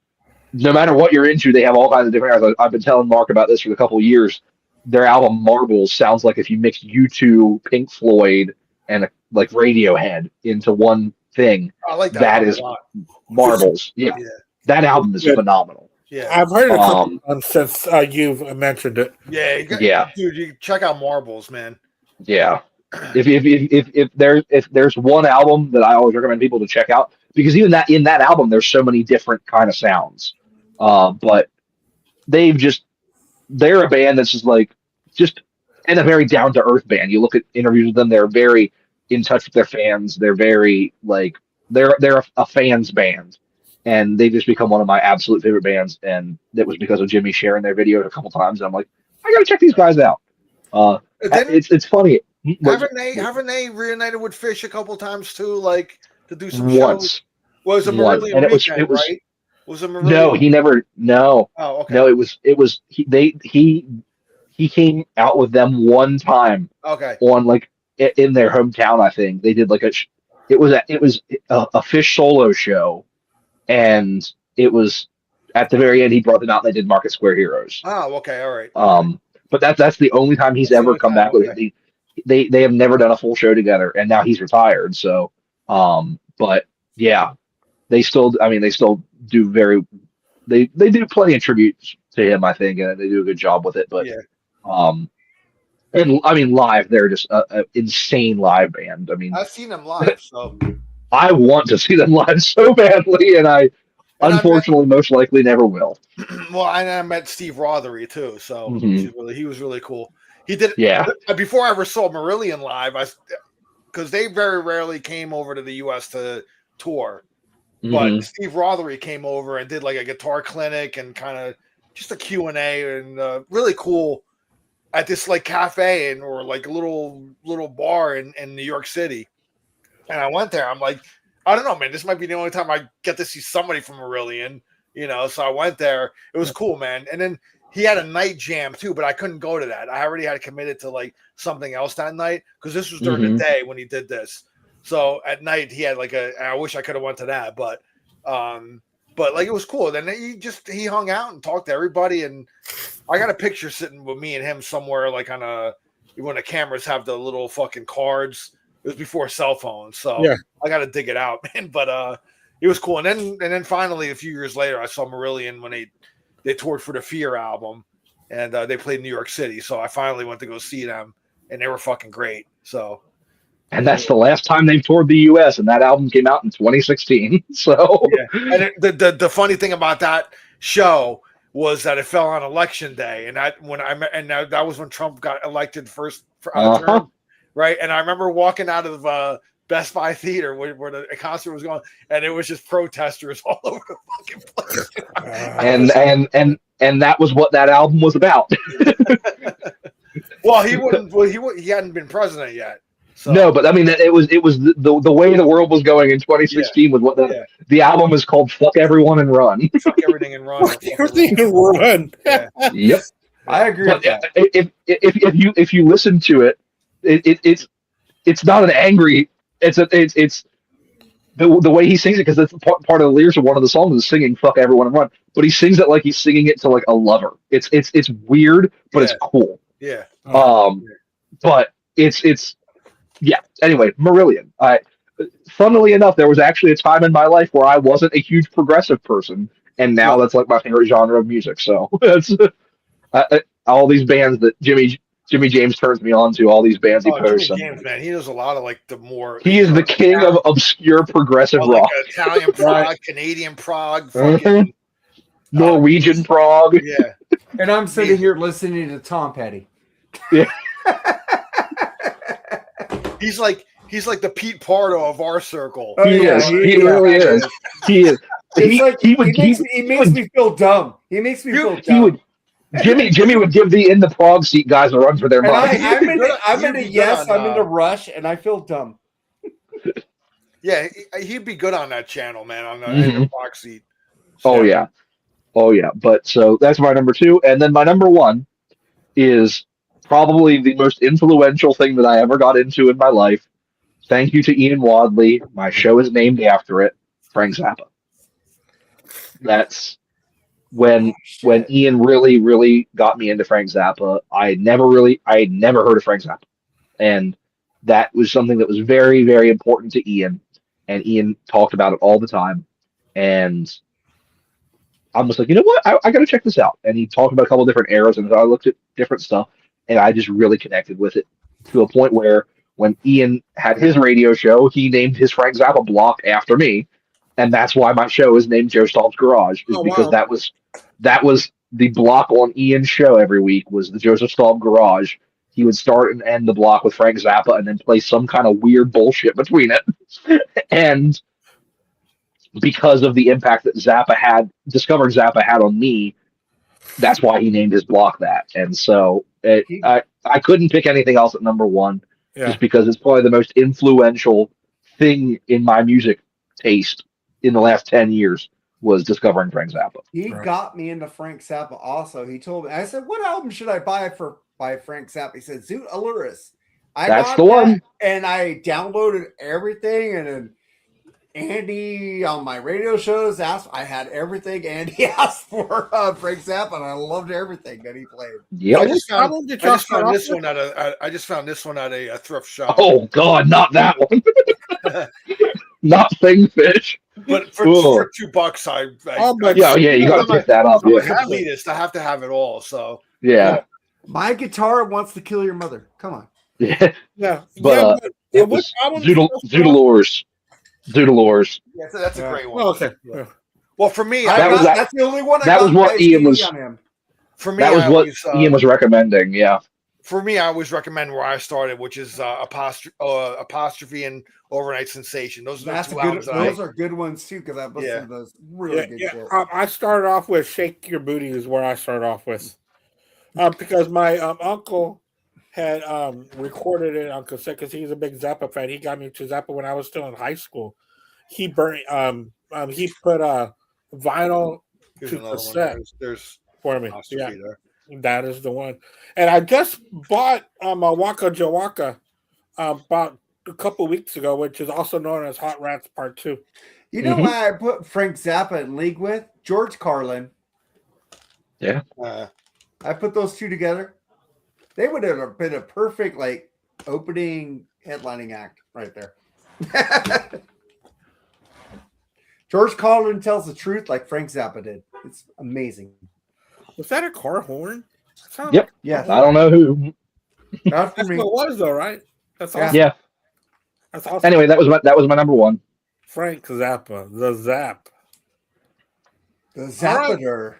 no matter what you're into, they have all kinds of different guys. I've been telling Mark about this for a couple of years. Their album Marbles sounds like if you mixed U2, Pink Floyd, and like Radiohead into one thing. I like that. That album is a lot. Marbles. Yeah. That album is Good. phenomenal. Yeah. I've heard it a couple times since you've mentioned it. Yeah. Dude, you check out Marbles, man. Yeah. If there's one album that I always recommend people to check out, because even in that album there's so many different kind of sounds. But they're a band that's just and a very down to earth band. You look at interviews with them, they're very in touch with their fans. They're very they're a fans band, and they just become one of my absolute favorite bands. And that was because of Jimmy sharing their video a couple times. And I'm like, I gotta check these guys out. It's funny. Haven't they reunited with Fish a couple times too, like to do some Once. shows? Was a Once. Marillion And it was- weekend, it was- right? Was a Marillion? No, he never. No, Oh, okay. no. It was he came out with them one time Okay. on in their hometown. I think they did it was a Fish solo show, and it was at the very end he brought them out. And they did Market Square Heroes. Oh, okay. All right. But that's the only time he's That's the ever only come time, back with okay. it. They have never done a full show together, and now he's retired. So, but yeah, they still do they do plenty of tributes to him, I think, and they do a good job with it. But Yeah. and I mean, live, they're just an insane live band. I mean, I've seen them live, so I want to see them live so badly, and I And unfortunately, most likely never will. Well, I met Steve Rothery too, so Mhm. he was really cool. He did Yeah. before I ever saw Marillion live. Because they very rarely came over to the U.S. to tour, but Mhm. Steve Rothery came over and did like a guitar clinic and kind of just a Q&A and really cool at this like cafe or like a little bar in New York City. And I went there. I'm like, I don't know, man. This might be the only time I get to see somebody from Marillion, So I went there. It was cool, man. And then he had a night jam too, but I couldn't go to that. I already had committed to like something else that night because this was during the day when he did this. So at night he had like I wish I could have went to that, but like it was cool. Then he hung out and talked to everybody, and I got a picture sitting with me and him somewhere like on when the cameras have the little fucking cards. It was before cell phones, so Yeah. I got to dig it out, man. But it was cool. And then finally, a few years later, I saw Marillion when they toured for the Fear album, and they played New York City. So I finally went to go see them, and they were fucking great. So, And that's the last time they've toured the U.S. And that album came out in 2016. So yeah. And the funny thing about that show was that it fell on election day, and that was when Trump got elected first term. Right, and I remember walking out of Best Buy Theater where the concert was going, and it was just protesters all over the fucking place. And that was what that album was about. Well, he hadn't been president yet. So. No, but I mean, it was the way the world was going in 2016 was what the album is called. Fuck Everyone and Run. Fuck everything and run. Fuck everything and run. Yeah. Yep, I agree with that. If you listen to it. It's not an angry. It's the way he sings it, because it's part of the lyrics of one of the songs is singing "fuck everyone and run," but he sings it like he's singing it to like a lover. It's weird, but it's cool. Yeah. But it's yeah. Anyway, Marillion. Funnily enough, there was actually a time in my life where I wasn't a huge progressive person, and now that's like my favorite genre of music. So it's all these bands that Jimmy James turns me on to, all these bands he posts. Jimmy James, man, he does a lot of like the more. He is the king of obscure progressive rock. Like Italian prog, Canadian prog, fucking, Norwegian prog. Yeah. And I'm sitting here listening to Tom Petty. Yeah. He's like the Pete Pardo of our circle. He is. He really is. He is. He makes me feel dumb. He makes me feel dumb. Jimmy would give the In the Prog seat guys a run for their money. I'm in a Yes, I'm in a Rush, and I feel dumb. Yeah, he'd be good on that channel, man, on the In the Prog seat. So. Oh yeah. But so that's my number 2, and then my number 1 is probably the most influential thing that I ever got into in my life. Thank you to Ian Wadley. My show is named after it. Frank Zappa. That's when Ian really got me into Frank Zappa. I had never heard of Frank Zappa, and that was something that was very, very important to Ian, and Ian talked about it all the time. And I was like, you know what, I got to check this out. And he talked about a couple of different eras, and I looked at different stuff, and I just really connected with it to a point where when Ian had his radio show, he named his Frank Zappa block after me. And that's why my show is named Joe Staub's Garage, because that was the block on Ian's show every week, was the Joseph Staub Garage. He would start and end the block with Frank Zappa and then play some kind of weird bullshit between it. And because of the impact that Discovered Zappa had on me, that's why he named his block that. And so I couldn't pick anything else at number 1, just because it's probably the most influential thing in my music taste in the last 10 years was discovering Frank Zappa. He got me into Frank Zappa also. He told me, I said, what album should I buy by Frank Zappa? He said, Zoot Allurus. That's the one. And I downloaded everything, and then Andy on my radio shows I had everything Andy asked for Frank Zappa, and I loved everything that he played. Yep. I just found this one at a thrift shop. Oh God, not that one. Not Thingfish. But for $2, you got to pick that up. I'm a elitist. I have to have it all. So my guitar wants to kill your mother. Come on. Yeah. But it was Zoot Allures. Yeah, so that's a great one. Okay. Yeah. Well, for me, That's the only one I that got was what my Ian CD was- on him. for me, That was I what always, Ian was recommending. Yeah. For me, I always recommend where I started, which is Apostrophe and Overnight Sensation. Those are the That's two good. albums that Those are good ones too because I've listened Yeah. to those really good shit. I started off with "Shake Your Booty" is where I started off with, because my uncle had recorded it on cassette because he's a big Zappa fan. He got me to Zappa when I was still in high school. He burned he put vinyl Here's to another cassette one. There's for me. Apostrophe Yeah, there. that is the one. And I just bought a Waka Jawaka about a couple weeks ago, which is also known as Hot Rats Part 2. You know Mhm. why I put Frank Zappa in league with George Carlin? I put those two together. They would have been a perfect like opening headlining act right there. George Carlin tells the truth like Frank Zappa did. It's amazing. Was that a car horn? Sounded Yep. like Yes. I don't know who. Not for that's me. what it was, though, right? That's Yeah. awesome. Yeah. That's awesome. Anyway, that was my number one. Frank Zappa, the Zap. The Zappader.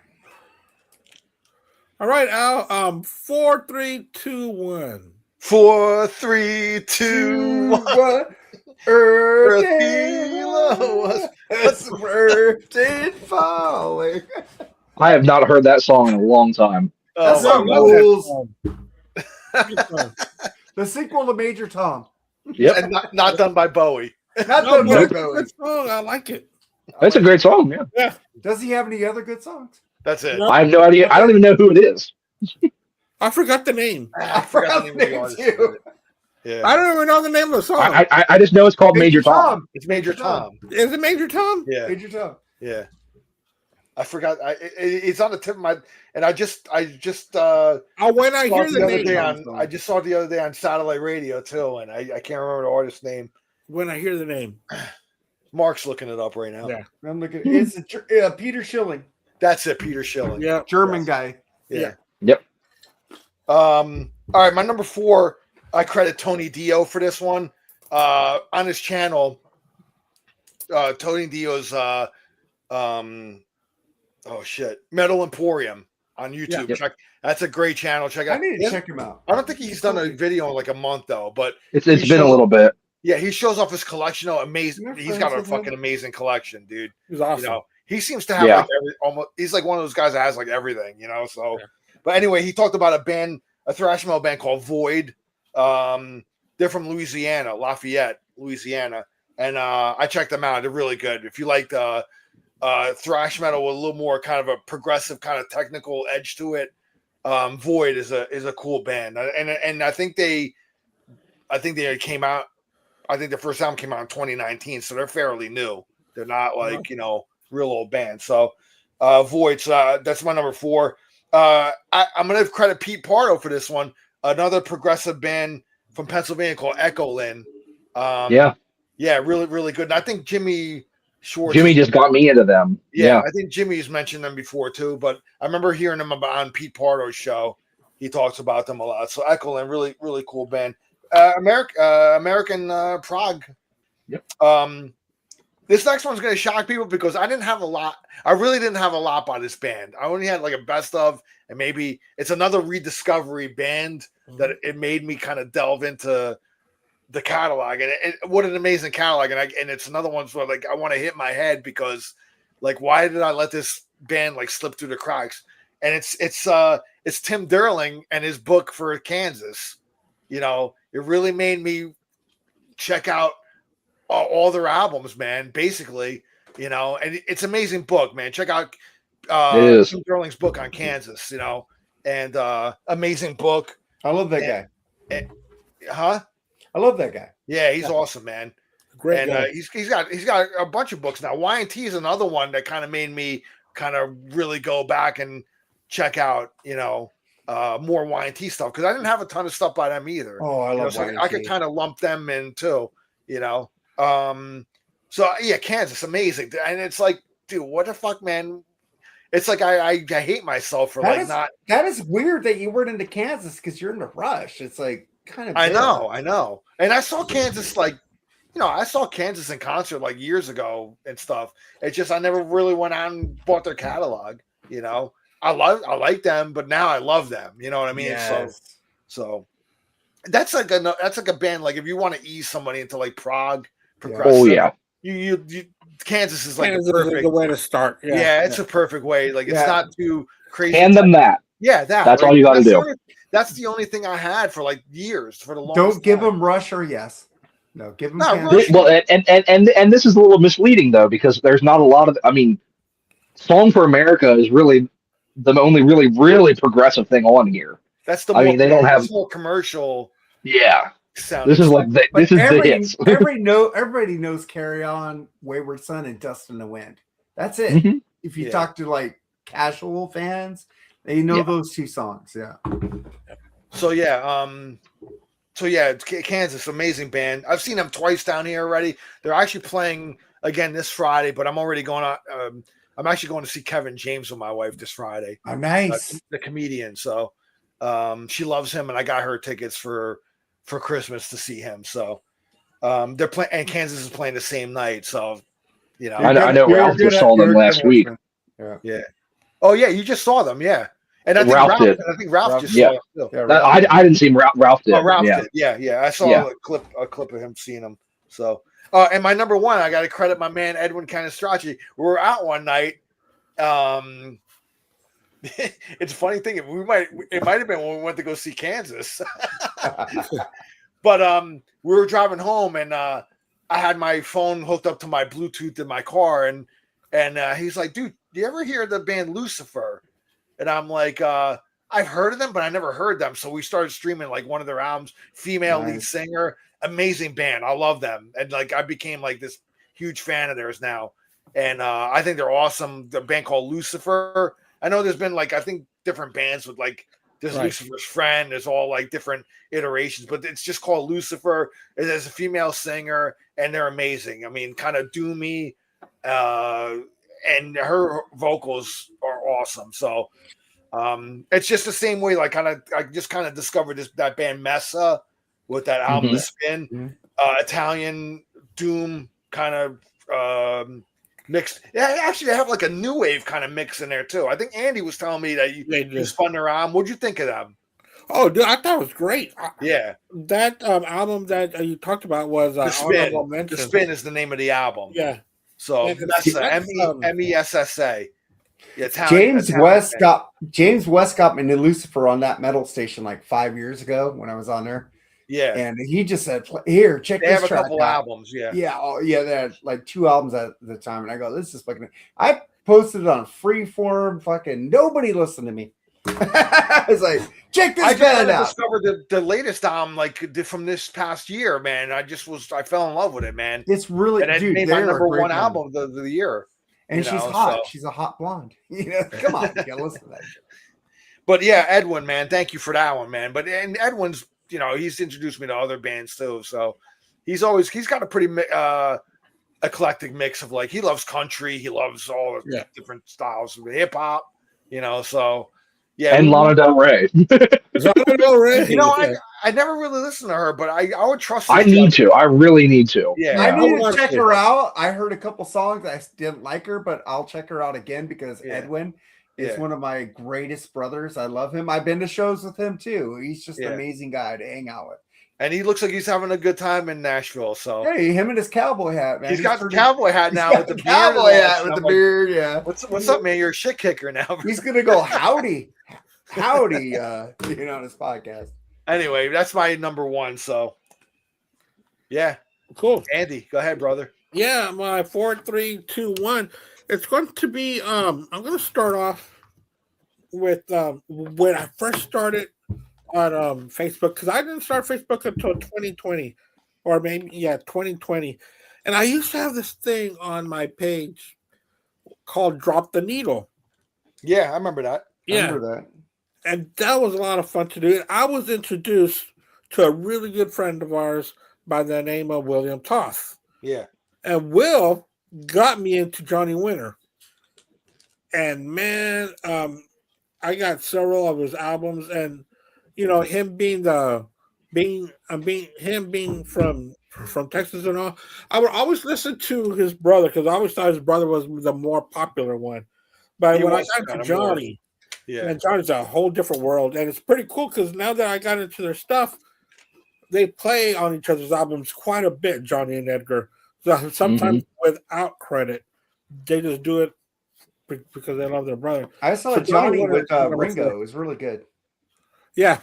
All right, Al. 4, 3, 2, 1. 4, 3, 2, 1. What? Earth did falling. I have not heard that song in a long time. That's Oh, not my rules. Good song. The sequel to Major Tom. Yep. And not done by Bowie. Not No, done but by it's a Bowie. good song. I like it. That's a great song. Yeah. Does he have any other good songs? That's it. No. I have no idea. I don't even know who it is. I forgot the name. I forgot the name artist, too. Yeah. I don't even know the name of the song. I just know it's called Major Tom. It's Major Tom. Is it Major Tom? Yeah. Major Tom. Yeah. I forgot. It's on the tip of my. And I just When I saw hear it the other name, day I just saw it the other day on satellite radio too, and I can't remember the artist's name. when I hear the name, Mark's looking it up right now. Yeah. I'm looking. It's Peter Schilling, That's it, Peter Schilling. yeah, German Yes. guy. Yeah. Yep. All right, my number 4, I credit Tony Dio for this one. On his channel, Tony Dio's Metal Emporium on YouTube. Yeah. Check, that's a great channel. Check I out. need to check him out. I don't think he's done a video in like a month though, but It's He been a shows- little bit. yeah, he shows off his collection. Oh, amazing! You're He's got a friends with him? fucking amazing collection, dude. he's awesome. You know, he seems to have Yeah. like almost. He's like one of those guys that has like everything, you know. So, Yeah. but anyway, he talked about a thrash metal band called Void. They're from Louisiana, Lafayette, Louisiana, and I checked them out. They're really good. If you like thrash metal with a little more kind of a progressive kind of technical edge to it, Void is a cool band, and I think they came out. I think the first album came out in 2019, so they're fairly new. They're not like, real old band. So Void, that's my number 4. I'm going to credit Pete Pardo for this one. Another progressive band from Pennsylvania called Echo Lynn. Yeah. Yeah, really, really good. And I think Jimmy Schwartz. Jimmy just got me into them. Yeah, I think Jimmy's mentioned them before too, but I remember hearing them on Pete Pardo's show. He talks about them a lot. So Echo Lynn, really, really cool band. American Prague. Yep. This next one's going to shock people because I didn't have a lot. I really didn't have a lot by this band. I only had like a best of, and maybe it's another rediscovery band that it made me kind of delve into the catalog. And what an amazing catalog! And it's another one where like I want to hit my head because like why did I let this band like slip through the cracks? And it's Tim Derling and his book for Kansas. You know, it really made me check out all their albums, man, basically, and it's an amazing book, man. Check out Tim Derling's book on Kansas, and amazing book. I love that guy. Huh? I love that guy. Yeah, he's awesome, man. Great And guy. he's got a bunch of books now. Y&T is another one that kind of made me kind of really go back and check out, more Y&T stuff because I didn't have a ton of stuff by them either. Oh, I love so Y&T. I could kind of lump them in too, So yeah, Kansas, amazing, and it's like, dude, what the fuck, man? It's like I hate myself for That is weird that you weren't into Kansas because you're in a Rush. It's like kind of. I know, and I saw Kansas like I saw Kansas in concert like years ago and stuff. It's just I never really went out and bought their catalog. I like them, but now I love them. You know what I mean? Yes. So that's like a band. Like if you want to ease somebody into like prog progressive, Oh yeah. you Kansas is like Kansas the is perfect. the way to start. Yeah, it's a perfect way. Like it's not too crazy. Hand them that. Yeah, That's all you got to do. That's the only thing I had for like years for the longest Don't give time. them Rush or Yes. No, give them. No, Kansas. Rush. Well, and this is a little misleading though, because there's not a lot of. I mean, Song for America is really the only really progressive thing on here. That's the. They don't have more commercial. Yeah. Sound. This is like this is the hits. Everybody knows "Carry On," "Wayward Son," and "Dust in the Wind." That's it. Mhm. If you talk to like casual fans, they know those two songs. Yeah. So Kansas, amazing band. I've seen them twice down here already. They're actually playing again this Friday, but I'm already going on. I'm actually going to see Kevin James with my wife this Friday. Oh, nice. The comedian. So she loves him, and I got her tickets for Christmas to see him. So they're playing, and Kansas is playing the same night. So I know Ralph just saw them last week. Yeah. Oh yeah, you just saw them. Yeah. And I think Ralph did. I think Ralph just saw it too. Yeah, I didn't see him. Ralph did. Oh, Ralph yeah. did. Yeah. I saw a clip of him seeing him. So, and my number one, I got to credit my man Edwin Canistracci. We were out one night. It's a funny thing. It might have been when we went to go see Kansas, but we were driving home, and I had my phone hooked up to my Bluetooth in my car, and he's like, "Dude, do you ever hear the band Lucifer?" And I'm like, I've heard of them, but I never heard them. So we started streaming like one of their albums, female lead singer, amazing band. I love them. And like, I became like this huge fan of theirs now. And I think they're awesome. The band called Lucifer. I know there's been like, I think different bands with like, there's Lucifer's Friend. There's all like different iterations, but it's just called Lucifer. There's a female singer and they're amazing. I mean, kind of doomy, and her vocals are awesome. So it's just the same way. Like I just kind of discovered that band Messa with that album, The Spin, Italian doom kind of mixed. Yeah, actually, they have like a new wave kind of mix in there too. I think Andy was telling me that you spun their album. What'd you think of them? Oh, dude, I thought it was great. Yeah, that album that you talked about was The Spin. The Spin is the name of the album. Yeah. So Messa, MESSA. Yeah, James West got me into Lucifer on that metal station like 5 years ago when I was on there. Yeah, and he just said, "Here, check they this have track a couple out." albums. Yeah, they had like 2 albums at the time, and I go, "This is fucking." I posted it on Freeform. Fucking nobody listened to me. I was like, "Check this band out." I discovered the latest album like from this past year, man. I fell in love with it, man. It's really, and it made my number one album of the year. And she's hot. So. She's a hot blonde. Come on, you gotta listen to that shit. But yeah, Edwin, man, thank you for that one, man. But and Edwin's, he's introduced me to other bands too. So he's got a pretty eclectic mix of like he loves country, he loves all the different styles of hip hop, So yeah, and Lana Del Rey. Lana Del Rey. I never really listened to her, but I would trust her. I need to. I really need to. Yeah, I need to check her out. I heard a couple songs. I didn't like her, but I'll check her out again because Edwin is one of my greatest brothers. I love him. I've been to shows with him too. He's just an amazing guy to hang out with. And he looks like he's having a good time in Nashville. So hey, him and his cowboy hat, man. He's got the cowboy hat now with the cowboy hat with the beard. Yeah. What's up, man? You're a shit kicker now. He's gonna go howdy, on his podcast. Anyway, that's my number one. So, yeah, cool. Andy, go ahead, brother. Yeah, my 4, 3, 2, 1. It's going to be. I'm going to start off with when I first started on Facebook, because I didn't start Facebook until 2020, or maybe 2020, and I used to have this thing on my page called "Drop the Needle." Yeah, I remember that. Yeah. I remember that. And that was a lot of fun to do. I was introduced to a really good friend of ours by the name of William Toth. Yeah. And Will got me into Johnny Winter. And man, I got several of his albums. And, him being the being from Texas and all, I would always listen to his brother because I always thought his brother was the more popular one. But He when I was got to kinda more- Johnny, Yeah. man, Johnny's a whole different world, and it's pretty cool because now that I got into their stuff, they play on each other's albums quite a bit, Johnny and Edgar. So sometimes without credit, they just do it because they love their brother. I saw So Johnny Johnny Winter with is number Ringo. four. It was really good. Yeah,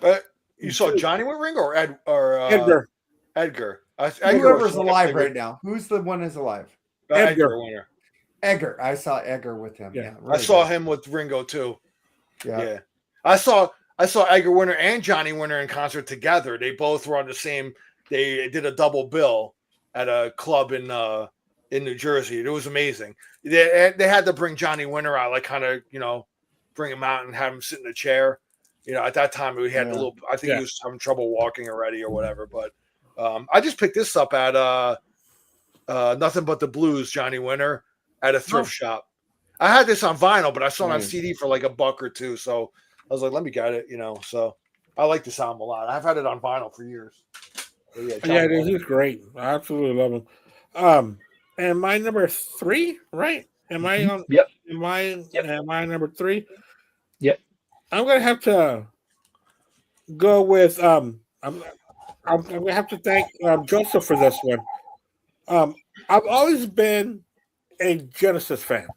But you saw Johnny with Ringo or Edgar. Edgar. Whoever's alive right now. Who's the one who's alive? Edgar. Winter. Edgar. I saw Edgar with him. Yeah. I saw him with Ringo too. Yeah. Yeah. I saw Edgar Winter and Johnny Winter in concert together. They both were on the same. They did a double bill at a club in New Jersey. It was amazing. They had to bring Johnny Winter out, like kind of bring him out and have him sit in a chair. At that time we had a little. I think he was having trouble walking already or whatever. But I just picked this up at Nothing But the Blues, Johnny Winter, at a thrift shop. I had this on vinyl, but I saw it on CD for like $1 or $2. So I was like, let me get it, So I like this album a lot. I've had it on vinyl for years. But Yeah, he's great. I absolutely love him. And my number 3, right? Am I on? Yep. Am I number 3? Yep. I'm gonna have to go with I'm gonna have to thank Joseph for this one. I've always been a Genesis fan,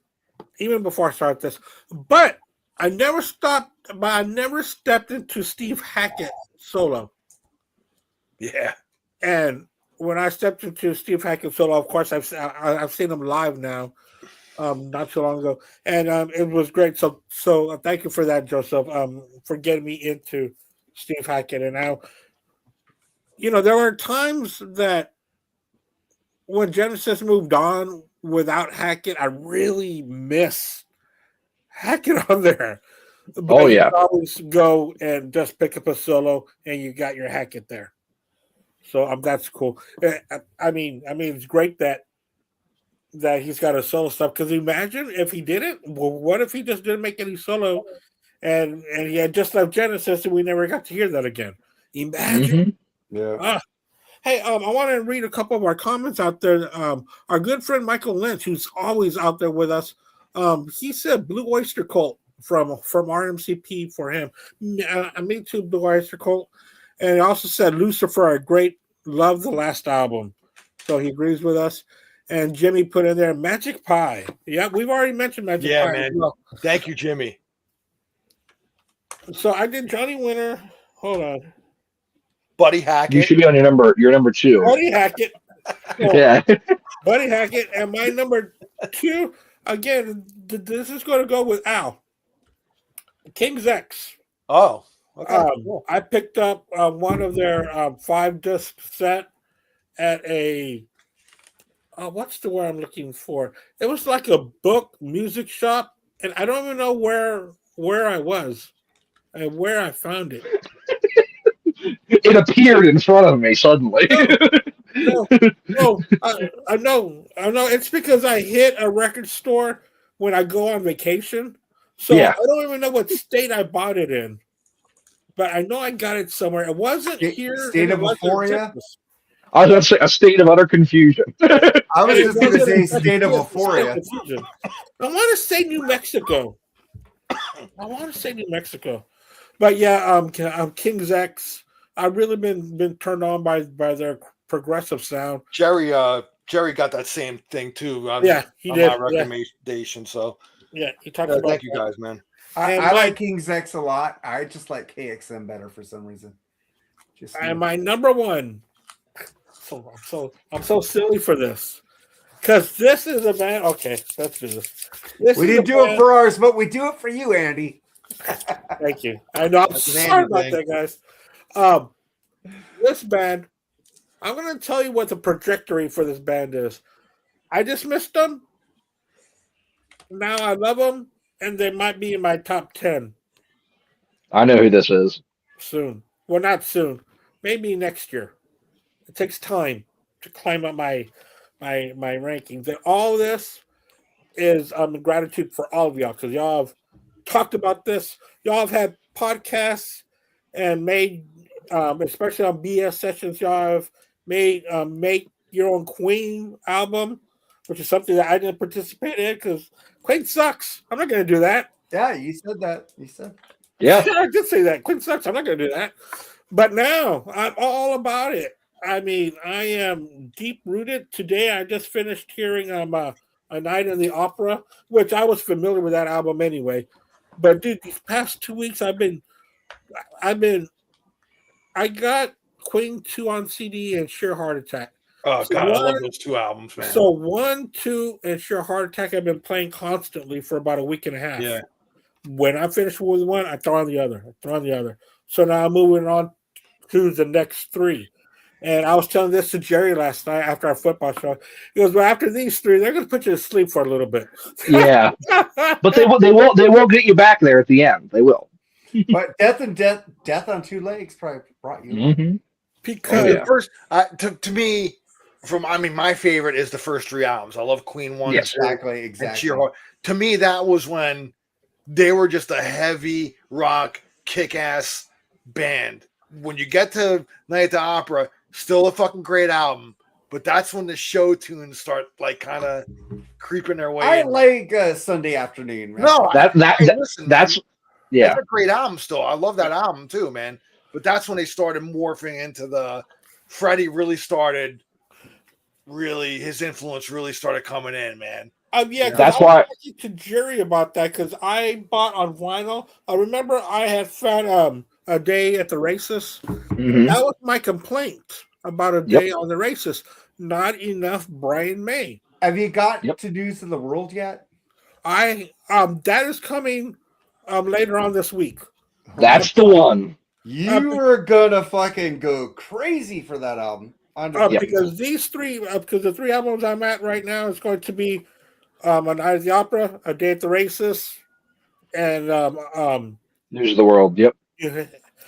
even before I started this, but I never stepped into Steve Hackett solo. Yeah. And when I stepped into Steve Hackett solo, of course, I've seen him live now, not too long ago, and it was great. So thank you for that, Joseph, for getting me into Steve Hackett. And now, there were times that when Genesis moved on without Hackett, I really miss Hackett on there. But you always go and just pick up a solo, and you got your Hackett there. So that's cool. I mean, it's great that he's got a solo stuff. Because imagine if he didn't. Well, what if he just didn't make any solo, and he had just left Genesis, and we never got to hear that again? Imagine. Yeah. Hey, I want to read a couple of our comments out there. Our good friend Michael Lynch, who's always out there with us, he said Blue Oyster Cult from RMCP for him. Me too, Blue Oyster Cult. And he also said Lucifer, love the last album. So he agrees with us. And Jimmy put in there Magic Pie. Yeah, we've already mentioned Magic Pie. Yeah, man. Well. Thank you, Jimmy. So I did Johnny Winter. Hold on. Buddy Hackett. You should be on your number 2. Buddy Hackett. Yeah. Buddy Hackett. And my number 2, again, this is going to go with Al. King's X. Oh. Okay. I picked up one of their 5-disc set at a what's the word I'm looking for? It was like a book music shop, and I don't even know where I was and where I found it. It appeared in front of me suddenly. No, I know. It's because I hit a record store when I go on vacation, so I don't even know what state I bought it in. But I know I got it somewhere. It wasn't here. State of Euphoria? I was going to say a state of utter confusion. I was just going to say state of Euphoria. I want to say New Mexico. But yeah, King's X. I've really been turned on by their progressive sound. Jerry got that same thing too. He did. My recommendation. So he talked about. Thank you guys, man. I like King's X a lot. I just like KXM better for some reason. And my number 1. I'm so silly for this because this is a band. Okay, let's do this. We didn't do it for ours, but we do it for you, Andy. Thank you. I know. I'm sorry about that, guys. This band. I'm going to tell you what the trajectory for this band is. I dismissed them. Now I love them. And they might be in my top 10. I know who this is. Soon. Well, not soon. Maybe next year. It takes time to climb up my rankings. And all this is gratitude for all of y'all because y'all have talked about this. Y'all have had podcasts and made, especially on BS Sessions, y'all have made Make Your Own Queen album, which is something that I didn't participate in because Queen sucks. I'm not going to do that. Yeah, you said that. You said. Yeah. I did say that. Queen sucks. I'm not going to do that. But now I'm all about it. I mean, I am deep rooted. Today, I just finished hearing A Night in the Opera, which I was familiar with that album anyway. But dude, these past 2 weeks, I got Queen 2 on CD and Sheer Heart Attack. Oh So god, I love one- those two albums, man. So 1, 2, and Sheer Heart Attack I've been playing constantly for about a week and a half. Yeah. When I finish with one, I throw on the other. So now I'm moving on to the next 3. And I was telling this to Jerry last night after our football show. He goes, "Well, after these 3, they're going to put you to sleep for a little bit." Yeah. But they won't get you back there at the end. They will. But Death on Two Legs probably brought you. Mm-hmm. Because Oh, yeah. The first, to me, my favorite is the first 3 albums. I love Queen 1, Yes. 2, Exactly. and Exactly. Sheer Heart. To me, that was when they were just a heavy rock, kick-ass band. When you get to Night at the Opera, still a fucking great album, but that's when the show tunes start like kind of creeping their way I in. like Sunday Afternoon. Man. No, listen, That's yeah. that's a great album still. I love that album too, man. But that's when they started morphing into the Freddie really started his influence really started coming in, man. yeah, 'cause That's I was why- talking to Jerry about that because I bought on vinyl. I remember I had found A Day at the Races. Mhm. That was my complaint about A Yep. Day on the Races. Not enough Brian May. Have you got Yep. to News of the World yet? That is coming later on this week. That's the one. You are gonna fucking go crazy for that album. Yep. Because these 3, because the 3 albums I'm at right now is going to be A Night at the Opera, A Day at the Races, and News of the World. Yep.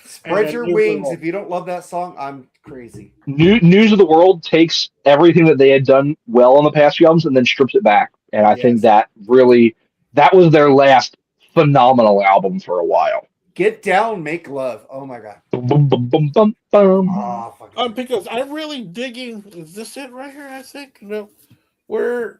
Spread and your News of the wings. World. If you don't love that song, I'm crazy. News of the World takes everything that they had done well on the past few albums and then strips it back. And I think that was their last phenomenal album for a while. Get Down, Make Love. Oh my god. Bum, bum, bum, bum, bum, bum. Oh, fucking Because I'm really digging. Is this it right here? I think no. Where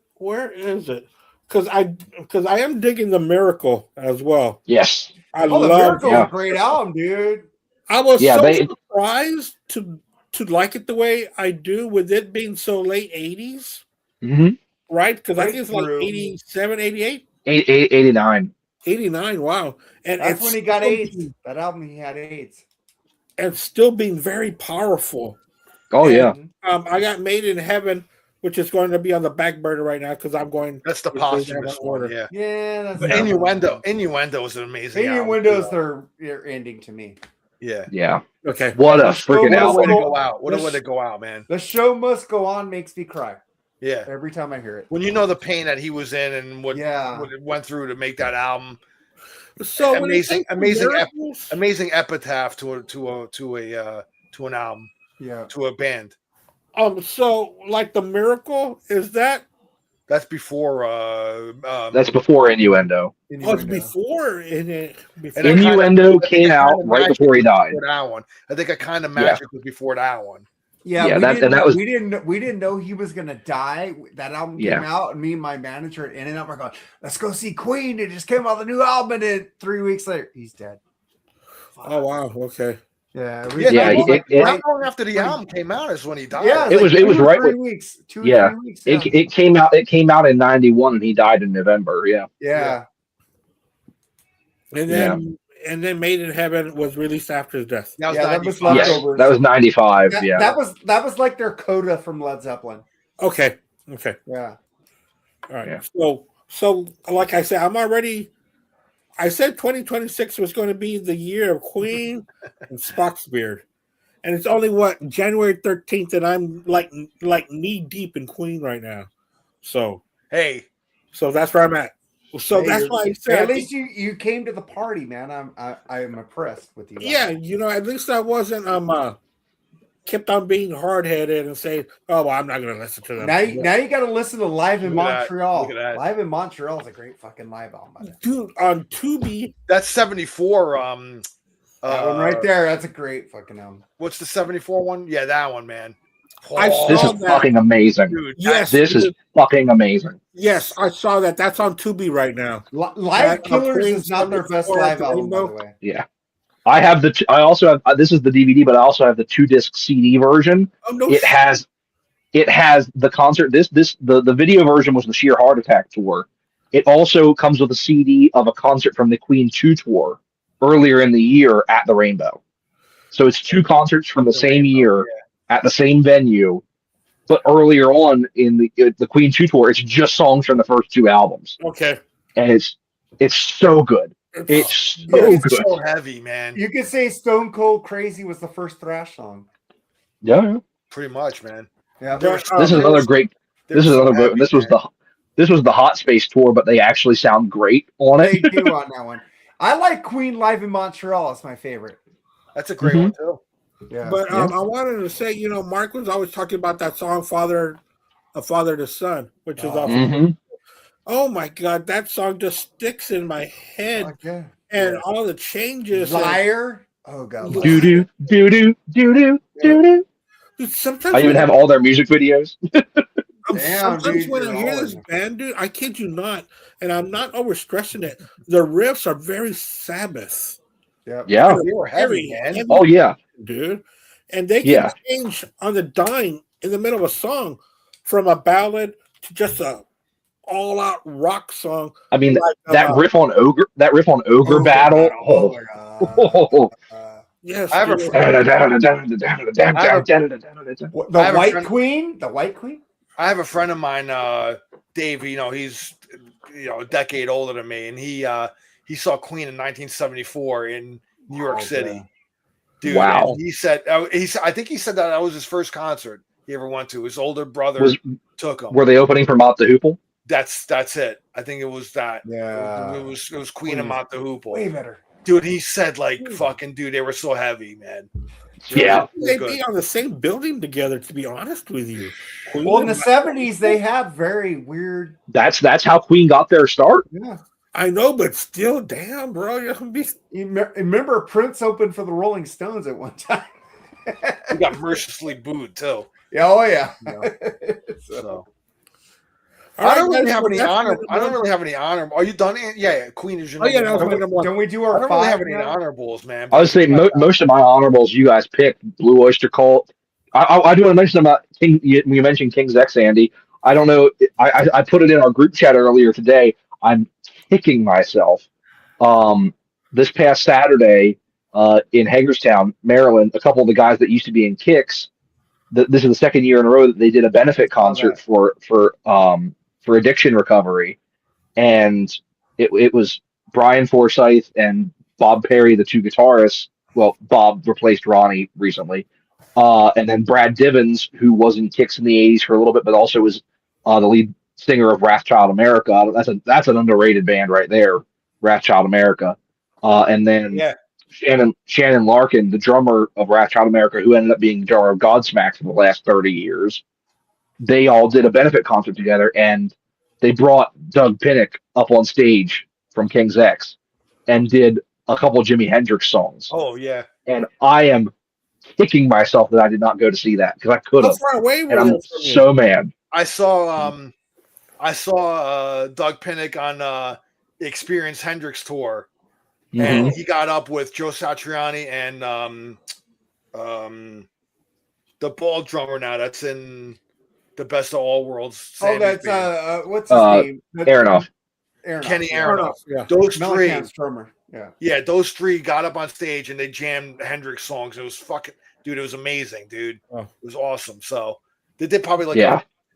is it? Because I am digging The Miracle as well. Yes. I Oh, The love. Miracle, yeah. great album, dude. I was Yeah, so surprised to like it the way I do with it being so late 80s, Mm-hmm. right? Because I think it's like Breakthrough. 87, 88, 89. 89. Wow. And That's it's when he got still AIDS. being- That album, he had AIDS. and still being very powerful. Oh, yeah. I got Made in Heaven, which is going to be on the back burner right now because I'm going. That's the Which is posthumous out of order. one, yeah. Yeah, that's But Innuendo is an amazing album. Innuendos are ending to me. Yeah. Yeah. Okay. What a The show freaking must What a way to album. go out. What a The way sh- to go out, man. The Show Must Go On makes me cry Yeah. every time I hear it. When you know the pain that he was in and what Yeah. it went through to make that album, So when you Amazing- think of amazing miracles- amazing epitaph to an album, Yeah. to a band. So like The Miracle, is that? That's before. That's before Innuendo. Oh, it's before in it. Before. And it kinda- Innuendo I think came it out kinda right magic before he was died. before that one. I think a kind of Yeah. magic was before that one. Yeah, Yeah, we, that- didn't, and that was- we didn't know he was gonna die. That album came Yeah. out, and me and my manager at In-N-Out were going, "Let's go see Queen." It just came out the new album, and then 3 weeks later, he's dead. Oh wow. Okay. Yeah, Yeah, Not long after the album came out is when he died. yeah. It was 2 or right 3 when- weeks. 2 Yeah. or 3 weeks. Yeah, It came out in 91 and he died in November. Yeah. yeah. And then Made in Heaven was released after his death. That was Yeah, that was 95. Yes. Leftovers. That was 95. That, Yeah. that was like their coda from Led Zeppelin. Okay. Yeah, All right. Yeah. So like I said, I said 2026 was going to be the year of Queen and Spock's beard. And it's only January 13th, and I'm like knee deep in Queen right now. So Hey, that's where I'm at. So Hey, that's you're- why I hey, said at least you came to the party, man. I am impressed with you. yeah, at least I wasn't kept on being hard headed and saying, "Oh, well, I'm not going to listen to them." Now you got to listen to Live in Look at that. Montreal. Look at that. Live in Montreal is a great fucking live album. By the way. Dude, on Tubi, that's 74. That one right there. That's a great fucking album. What's the 74 one? Yeah, that one, man. I saw This is that. fucking amazing. Dude, Yes, This is fucking amazing. yes, I saw that. That's on Tubi right now. Live Killers Queen is not their best 74 live album, by the Rainbow. way. Yeah. I have I also have, this is the DVD, but I also have the 2-disc CD version. Oh no! It has the concert. The video version was the Sheer Heart Attack tour. It also comes with a CD of a concert from the Queen 2 tour earlier in the year at the Rainbow. So it's 2 concerts from the same year at the same venue, but earlier on in the Queen 2 tour, it's just songs from the first 2 albums, Okay. and it's so good. It's so it's good. so heavy, man. You could say Stone Cold Crazy was the first thrash song. Yeah. Pretty much, man. Yeah. This is another great. This is another great. This was the Hot Space tour, but they actually sound great on They it. do on that one. I like Queen live in Montreal. It's my favorite. That's a great Mhm. one too. Yeah. But I wanted to say, Mark was always talking about that song A Father to Son, which is off. Mhm. Oh my God, that song just sticks in my head, Fuck yeah. and all the changes. Liar. Oh god. Do, Doo doo doo doo doo doo doo doo. Dude, sometimes I even have all their music videos. Damn, sometimes dude, when you're I hear all this in. band, dude, I kid you not, and I'm not overstressing it. The riffs are very Sabbath. Yeah. Yeah. They were heavy, Very man. Oh yeah. dude. And they can Yeah. change on the dime in the middle of a song from a ballad to just a all-out rock song. I mean Like, that riff on Ogre. That riff on Ogre Battle. Oh Oh. my god. Yes, I have a dude. The I have a White friend- Queen? The White Queen? I have a friend of mine, Dave. He's a decade older than me, and he saw Queen in 1974 in New York City. Okay. Dude, Wow. and he said, I think he said that was his first concert he ever went to. His older brother took him. Were they opening for Mott the Hoople? That's it. I think it was that. Yeah. It was Queen and Mott the Hoople. Way better. Dude, he said fucking dude, they were so heavy, man. Yeah. They'd be on the same building together, to be honest with you. Well, in the 70s, they had very weird. That's how Queen got their start. Yeah. I know, but still, damn, bro. You're gonna be Remember Prince opened for the Rolling Stones at one time? He got mercilessly booed too. Yeah, oh yeah. So All I don't right, really guys, have well, any that's honor. number I don't one. really have any honor. Are you done? Yeah. Queen is your Oh, yeah, that was number my one. number one. Don't we do I our don't really five have any now? honorables, man. I would say most of my honorables you guys picked. Blue Oyster Cult. I do want to mention about King. You mentioned King's X, Andy. I don't know. I put it in our group chat earlier today. I'm kicking myself. This past Saturday in Hagerstown, Maryland, a couple of the guys that used to be in Kicks. This is the second year in a row that they did a benefit concert for addiction recovery, and it was Brian Forsyth and Bob Perry, the 2 guitarists. Well, Bob replaced Ronnie recently, and then Brad Divins, who was in Kicks in the '80s for a little bit, but also was the lead singer of Wrathchild America. That's an underrated band right there, Wrathchild America. And then Shannon Larkin, the drummer of Wrathchild America, who ended up being the drummer of Godsmack for the last 30 years. They all did a benefit concert together, and they brought Doug Pinnick up on stage from King's X and did a couple of Jimi Hendrix songs. Oh yeah. And I am kicking myself that I did not go to see that because I could How have. far away were And I'm you from you? so mad. I saw Doug Pinnick on the Experience Hendrix tour, Mhm. and he got up with Joe Satriani and the ball drummer now that's in the Best of All Worlds. Oh, Sammy's that's band. what's his name? Aronoff. Kenny Aronoff. Aronoff. Yeah. Those three, Mellencamp's drummer. Yeah. yeah, those three got up on stage and they jammed Hendrix songs. It was fucking, dude. It was amazing, dude. Oh. It was awesome. So they did probably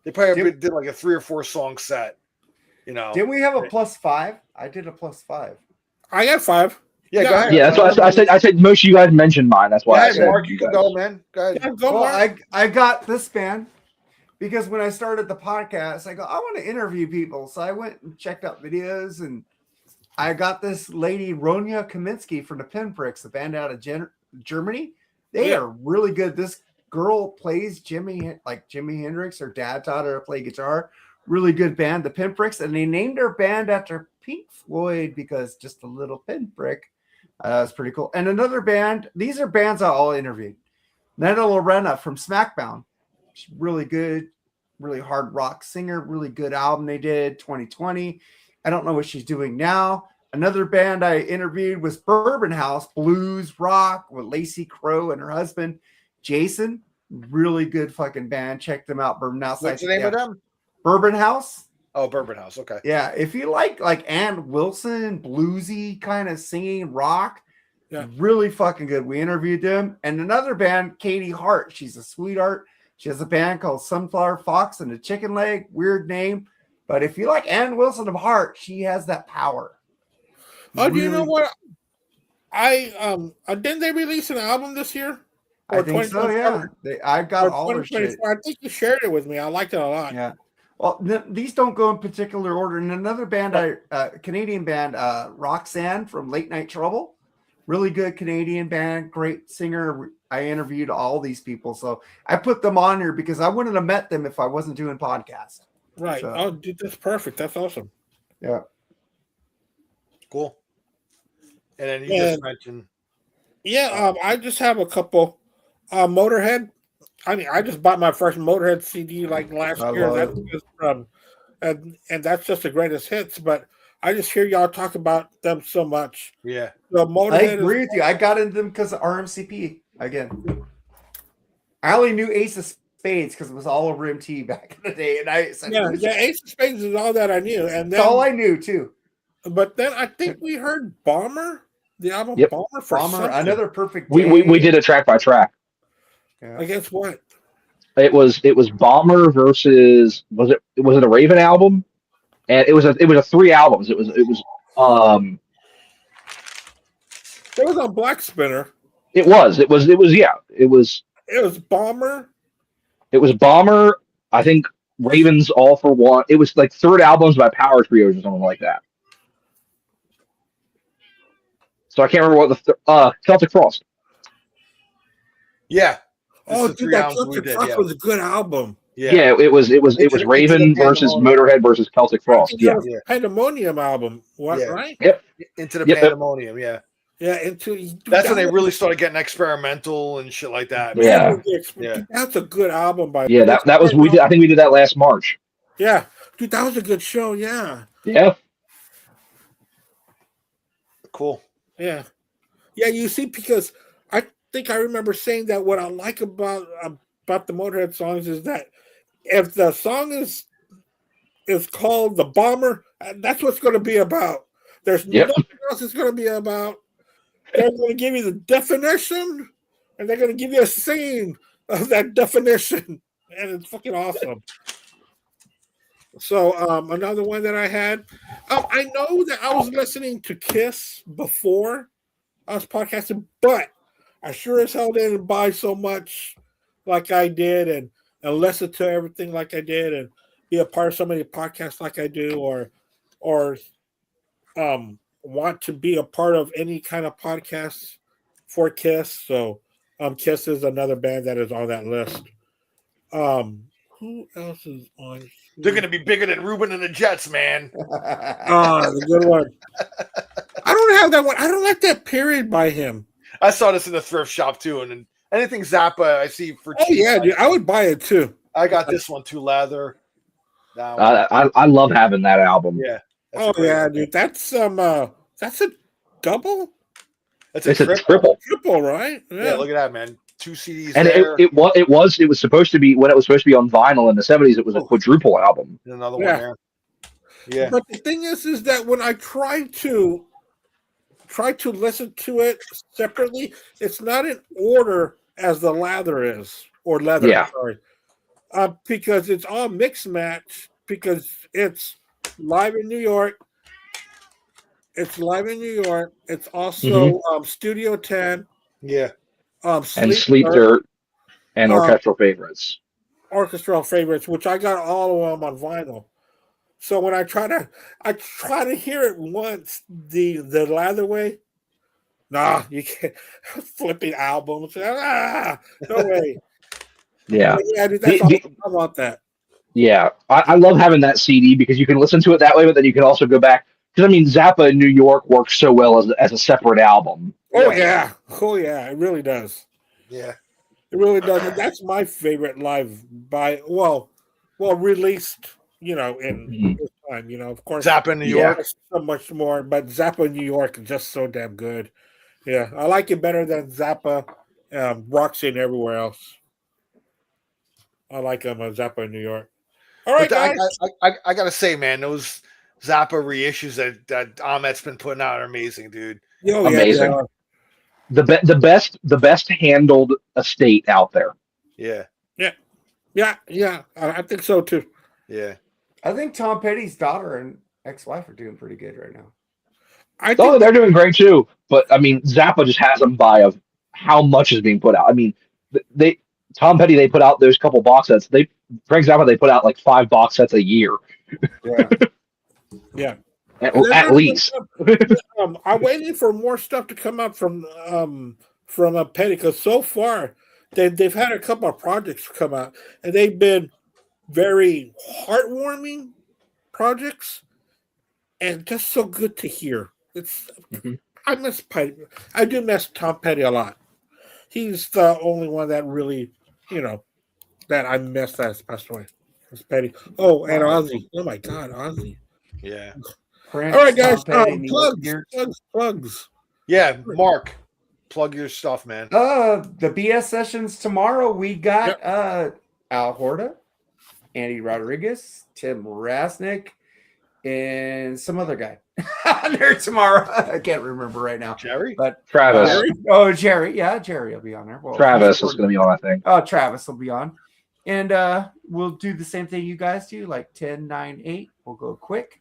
they probably did like a 3 or 4 song set. Didn't we have a +5? I did a +5. I got 5. Yeah, go ahead. Yeah, that's why I said most of you guys mentioned mine. That's why Go I ahead, said Mark. You can guys. go, man. Go ahead. Yeah, go Well, Mark. I got this band because when I started the podcast, I go, I want to interview people. So I went and checked out videos, and I got this lady, Ronya Kaminsky from the Pinpricks, the band out of Germany. They Yeah. are really good. This girl plays Jimi Hendrix. Her dad taught her to play guitar. Really good band, the Pinpricks, and they named their band after Pink Floyd because just a little pinprick. That's pretty cool. And another band, these are bands I all interviewed. Nena Lorena from Smackbound. She's really good, really hard rock singer, really good album they did 2020. I don't know what she's doing now. Another band I interviewed was Bourbon House, blues rock with Lacey Crow and her husband, Jason. Really good fucking band. Check them out. Bourbon House. What's the name of them? Bourbon House. Oh, Bourbon House. Okay. Yeah, if you like Ann Wilson, bluesy kind of singing rock, Yeah. really fucking good. We interviewed them. And another band, Katie Hart. She's a sweetheart. She has a band called Sunflower Fox and the Chicken Leg. Weird name. But if you like Ann Wilson of Heart, she has that power. Oh, do you know Really- what? Didn't they release an album this year? I think so, yeah. I got all their shit. I think you shared it with me. I liked it a lot. Yeah. Well, these don't go in particular order. And another band, Canadian band, Roxanne from Late Night Trouble. Really good Canadian band, great singer. I interviewed all these people. So I put them on here because I wouldn't have met them if I wasn't doing podcast. Right. So- Oh, dude, that's perfect. That's awesome. Yeah. Cool. And then you Yeah. just mentioned. Yeah, I just have a couple. Motorhead. I mean, I just bought my first Motorhead CD like last I year. love That's just from, and that's just the greatest hits. But I just hear y'all talk about them so much. Yeah. The I Motorhead. agree with you. I got into them because of RMCP again. I only knew Ace of Spades because it was all over MT back in the day, and I said, Yeah, Ace of Spades is all that I knew, and that's then, all I knew too. but then I think we heard Bomber, the album Yep. Bomber for Bomber, something. another perfect. We did a track by track. I guess what? It was Bomber versus was it a Raven album, and it was a 3 albums. It was It was on Black Spinner. yeah it was Bomber. Bomber. I think Ravens All for One. It was like 3rd albums by Power Trios or something like that. So I can't remember what the Celtic Frost. Yeah. This Oh, is the dude, 3 that albums we Celtic did. Frost Yeah. was a good album. Yeah, it was Into Raven the versus Pandemonium. Motorhead versus Celtic Frost. Yeah. Yeah. Pandemonium album. What? Yeah. Right? Into the Yep. Pandemonium. Yeah. Yeah. Into dude, That's when that they was- really started getting experimental and shit like that. that Yeah. was the exp- Yeah. dude, that's a good album by. Yeah, that was I think we did that last March. Yeah, dude, that was a good show. Yeah. Yeah. Cool. Yeah. Yeah, you see, because I think I remember saying that what I like about the Motorhead songs is that if the song is called The Bomber, that's what it's going to be about. There's Yep. nothing else it's going to be about. They're going to give you the definition, and they're going to give you a scene of that definition, and it's fucking awesome. So another one that I had, I know that I was listening to Kiss before I was podcasting, but I sure as hell didn't buy so much like I did and listen to everything like I did and be a part of so many podcasts like I do or want to be a part of any kind of podcast for Kiss. So Kiss is another band that is on that list. Who else is on? They're going to be bigger than Ruben and the Jets, man. The good one. I don't have that one. I don't like that period by him. I saw this in the thrift shop too. And then anything Zappa I see for Oh cheap. yeah, dude, I would buy it too. I got this one too, leather. That one. I love having that album. Yeah. that's a Oh great yeah, one. dude, that's a double, That's It's a triple. triple, right? Yeah, look at that, man. 2 CDs And there. it was supposed to be when it was supposed to be on vinyl in the 70s. It was a quadruple album. and another Yeah. one there. Yeah. But the thing is that when I try to listen to it separately, it's not in order as the leather is or leather. Yeah. Sorry, because it's all mix match because it's live in New York. It's live in New York. It's also Studio 10. Yeah. And Sleep Dirt and Orchestral Favorites. Orchestral Favorites, which I got all of them on vinyl. So when I try to hear it once the lather way. Nah, you can't. Flipping albums. No way. Yeah. Yeah, dude, that's awesome. How about that? Yeah. I love having that CD because you can listen to it that way, but then you can also go back because I mean Zappa in New York works so well as a separate album. Oh yeah, it really does. Yeah. It really does. And that's my favorite live released. In Mhm. this time. Of course, Zappa in New Yeah. York. there's so much more, but Zappa in New York is just so damn good. Yeah, I like it better than Zappa, Roxy, and everywhere else. I like Zappa in New York. All right, But guys. I gotta say, man, those Zappa reissues that Ahmet's been putting out are amazing, dude. Oh, yeah, Amazing. they are. The best handled estate out there. Yeah. Yeah. I think so too. Yeah. I think Tom Petty's daughter and ex-wife are doing pretty good right now. I Oh, think they're doing great too. But I mean, Zappa just has them by of how much is being put out. I mean, they Tom Petty they put out those couple box sets. Frank Zappa they put out like 5 box sets a year Yeah. yeah. at least. I'm waiting for more stuff to come out from Petty because so far they've had a couple of projects come out and they've been very heartwarming projects and just so good to hear. Mhm. I miss Petty. I do miss Tom Petty a lot. He's the only one that really, that I miss that has passed away. It's Petty. Oh, and Ozzy. Oh my God, Ozzy. Yeah. Prince, All right, guys. Tom Petty, Plugs. Yeah. Mark, plug your stuff, man. The BS sessions tomorrow. We got Al Horta, Andy Rodriguez, Tim Rasnick, and some other guy there tomorrow. I can't remember right now. Jerry? But Travis. Jerry. Yeah, Jerry will be on there. Well, Travis is going to be on, I think. Oh, Travis will be on. And we'll do the same thing you guys do, like 10, 9, 8. We'll go quick.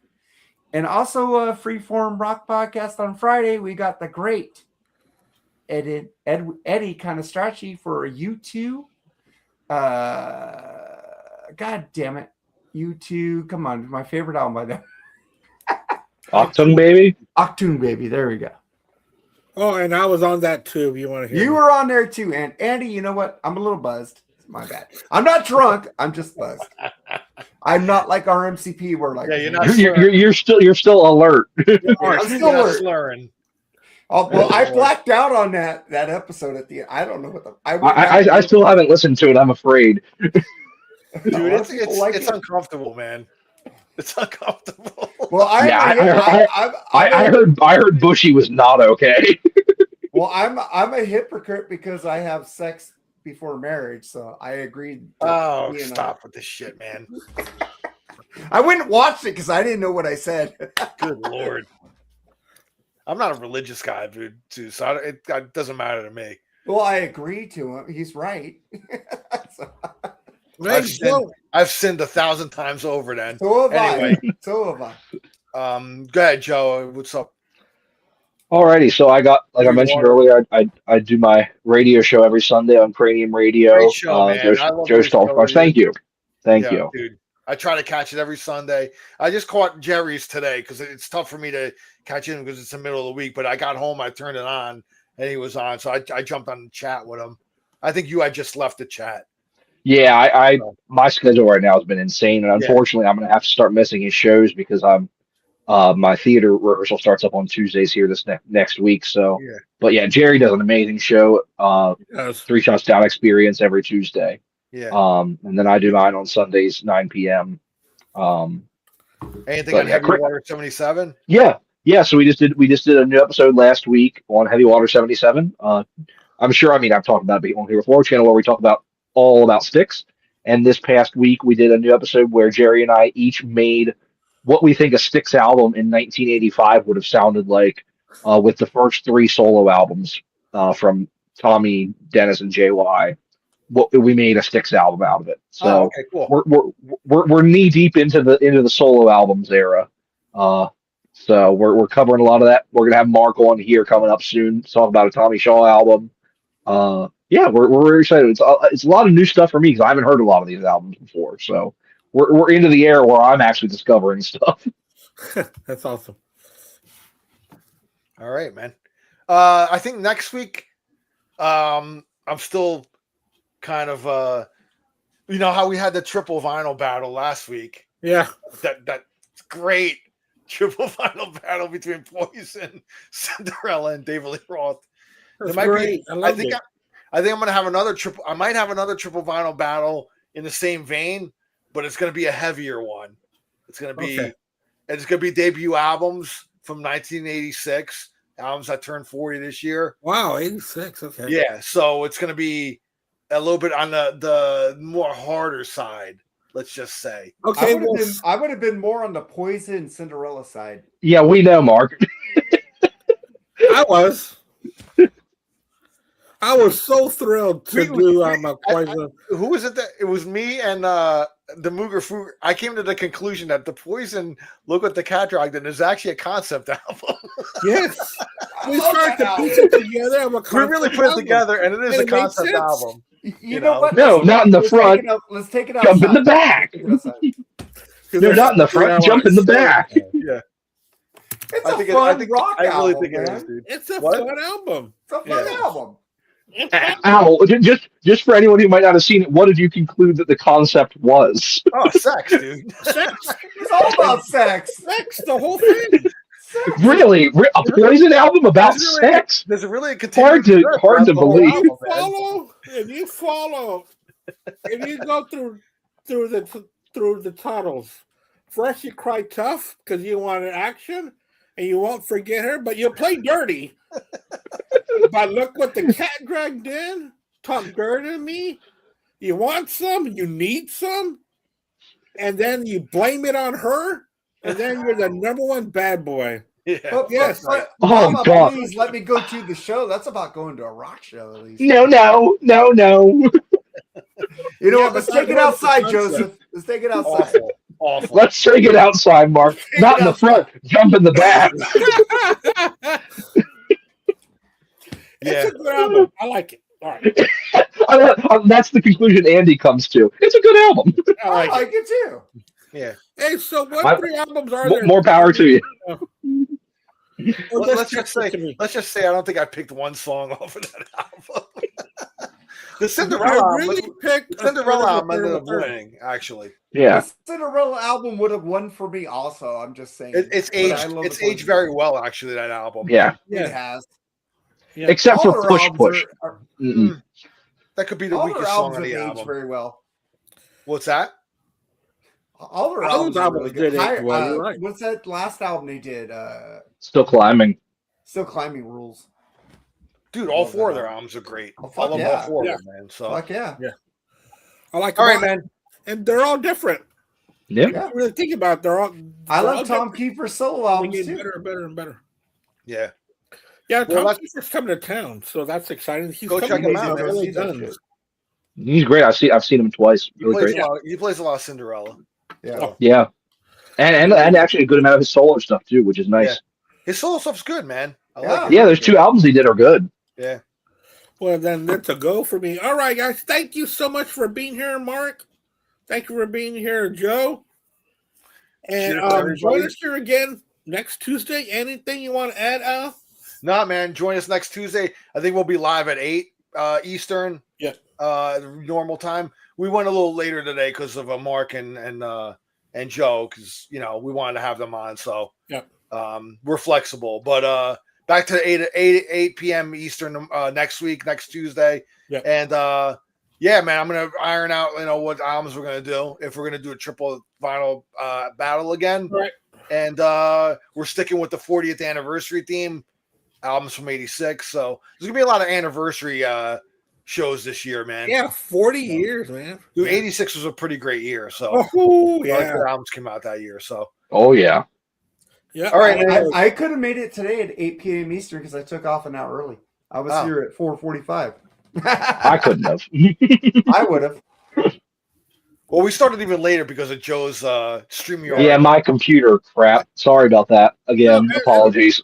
And also a Freeform Rock podcast on Friday. We got the great Eddie kind of Strachey for U2. God damn it. U2. Come on. My favorite album by them. Achtung Baby? Achtung Baby. There we go. Oh, and I was on that too. If you want to hear, You were on there too. And Andy, you know what? I'm a little buzzed. My bad. I'm not drunk. I'm just buzzed. I'm not like our MCP. We're like, Yeah, you're not You're still alert. I'm still alert. slurring. Oh, well, I blacked out on that episode at the end. I don't know what the I still haven't listened to it. I'm afraid. Dude, it's like it's uncomfortable, man. It's uncomfortable. Well, I heard Bushy was not okay. Well, I'm a hypocrite because I have sex before marriage, so I agreed. Oh, stop with this shit, man. I wouldn't watch it because I didn't know what I said. Good Lord. I'm not a religious guy, dude, too, so it doesn't matter to me. Well, I agree to him. He's right. So I've sinned 1,000 times over then. have Anyway. I. So have I. Go ahead, Joe. What's up? Alrighty, so I mentioned earlier, I do my radio show every Sunday on Cranium Radio. Great show, man. I love Joe your show. Stahl. Thank you. Thank you. Dude. I try to catch it every Sunday. I just caught Jerry's today because it's tough for me to catch him because it's the middle of the week. But I got home, I turned it on, and he was on. So I jumped on the chat with him. I think you had just left the chat. Yeah, my schedule right now has been insane, and unfortunately, I'm going to have to start missing his shows because my theater rehearsal starts up on Tuesdays here this next week. So, but yeah, Jerry does an amazing show. 3 Shots Down Experience every Tuesday. Yeah. And then I do mine on Sundays, 9 p.m. Anything on Heavy Water 77? Yeah. So we just did a new episode last week on Heavy Water 77. I'm sure. I mean, I've talked about it on Hero 4 channel where we talk about all about sticks. And this past week we did a new episode where Jerry and I each made what we think a Styx album in 1985 would have sounded like with the first 3 solo albums from Tommy, Dennis, and JY. We made a Styx album out of it. So okay, cool. We're knee deep into the solo albums era. So we're covering a lot of that. We're gonna have Mark on here coming up soon to talk about a Tommy Shaw album. Yeah, we're very excited. It's a lot of new stuff for me because I haven't heard a lot of these albums before. So we're into the era where I'm actually discovering stuff. That's awesome. All right, man. I think next week, I'm still kind of, you know how we had the triple vinyl battle last week. Yeah, That's great. triple final battle between Poison, Cinderella, and David Lee Roth. That's might be- great. I love it. I think I'm gonna have another triple. I might have another triple vinyl battle in the same vein, but it's gonna be a heavier one. It's gonna be, Okay. and it's gonna be debut albums from 1986, albums that turned 40 this year. Wow, 86. Okay. Yeah, so it's gonna be a little bit on the more harder side. Let's just say. Okay. Well, I would have been more on the Poison Cinderella side. Yeah, we know, Mark. I was. I was so thrilled to do a Poison. Who was it that it was me and the Mooger Fruit? I came to the conclusion that the Poison Look What the Cat Dragged In is actually a concept album. Yes. We love started that to album. piece it together. I'm a We really concept put it album. together, and it is And a it makes concept sense. album. You know what? No, not in the Let's front. Let's take it out. Jump in the back. No, not in the front. Jump in the back. Yeah, It's I a think fun rock I really album, think it man. is, dude. It's a What? fun album. It's a fun Yeah. album. Ow! Just for anyone who might not have seen it, what did you conclude that the concept was? Oh, sex, dude. Sex. It's all about sex. Sex, the whole thing. Really, a Poison album about There's really- sex? There's a really Hard continuous to thread hard to throughout the whole believe. album, man. If you go through the titles, first you cry tough because you want action and you won't forget her, but you'll play dirty. But look what the cat dragged in. Talk dirty to me. You want some, you need some, and then you blame it on her, and then you're the number one bad boy. Yeah. Yes. Oh, Mama, God. please let me go to the show. That's about going to a rock show at least. No. You know Yeah, what? Let's but take it that's outside, the Joseph. Let's take it outside. Awful. Awful. Let's take it outside, Mark. Not in the front. Jump in the back. It's a good album. I like it. All right. That's the conclusion Andy comes to. It's a good album. I I like it. like it too. Yeah. Hey, so what My- 3 albums are there? More power to you. Or Let's just text it to me. say I don't think I picked one song off of that album. The I Cinderella really album, picked the Cinderella album a ended third up of a third. winning, actually. Yeah. The Cinderella album would have won for me also. I'm just saying. It's But aged I love it's the aged Poison. very well, actually, that album. Yeah. It Yeah. has. Yeah. Except All for their Push albums Push. are- Mm-mm. That could be the all their weakest song albums on have the aged album. very well. What's that? All their All albums, those are albums really good. did age well, you're right. What's that last album they did? Still climbing. Still Climbing Rules. Dude, all Love 4 of that their album. albums are great. Oh, I fuck love yeah. all 4 Yeah. of them, man. So Fuck yeah. I like all them right, all. man. And they're all different. Yeah. Yeah. You really think about it, they're all. I they're love all Tom different. Kiefer's solo They albums get too. better and better and better. Yeah. Yeah, Well, Tom Kiefer's coming to town, so that's exciting. He's Go coming check him to out, man. LA See that Guns. shit. He's great. I've seen him twice. Really great. He plays a lot of Cinderella. Yeah. Oh. Yeah. And actually a good amount of his solo stuff too, which is nice. Yeah. His solo stuff's good, man. I Yeah. like it. Yeah, there's 2 albums he did are good. Yeah. Well, then that's a go for me. All right, guys. Thank you so much for being here, Mark. Thank you for being here, Joe. And Cheers, everybody. join us here again next Tuesday. Anything you want to add, Al? Nah, man. Join us next Tuesday. I think we'll be live at 8 Eastern. Yeah. Normal time. We went a little later today because of Mark and Joe, because we wanted to have them on. So Yeah. We're flexible. But back to 8 p.m. Eastern next Tuesday. Yeah. And yeah, man, I'm gonna iron out what albums we're gonna do, if we're gonna do a triple vinyl battle again. Right. And we're sticking with the 40th anniversary theme, albums from '86. So there's gonna be a lot of anniversary shows this year, man. Yeah, 40 years, man. Dude, '86 was a pretty great year. So Oh, a lot of yeah. good albums came out that year. So Oh yeah. Yeah. All right, man. I could have made it today at 8 p.m. Eastern because I took off an hour early. I was Oh. here at 4:45. I couldn't have. I would have. well, we started even later because of Joe's StreamYard. Yeah, my computer crap. Sorry about that. Again, No, apologies.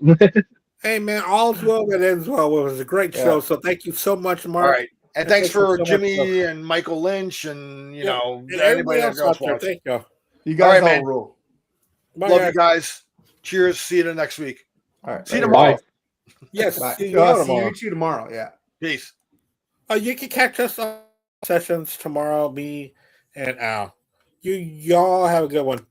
Hey, man, all's well that ends well. It was a great Yeah. show. So thank you so much, All Mark. right. And And thanks thank you for so much, Jimmy and Michael Lynch and And anybody everybody that else goes out there, watching. thank you. You guys right, all man. rule. Bye, Love guys. you guys. Cheers. See you the next week. All right. See you later. tomorrow. Bye. Yes, Bye. see you I'll see tomorrow. you two tomorrow. Yeah. Peace. You can catch us on sessions tomorrow, me and Al. Y'all have a good one.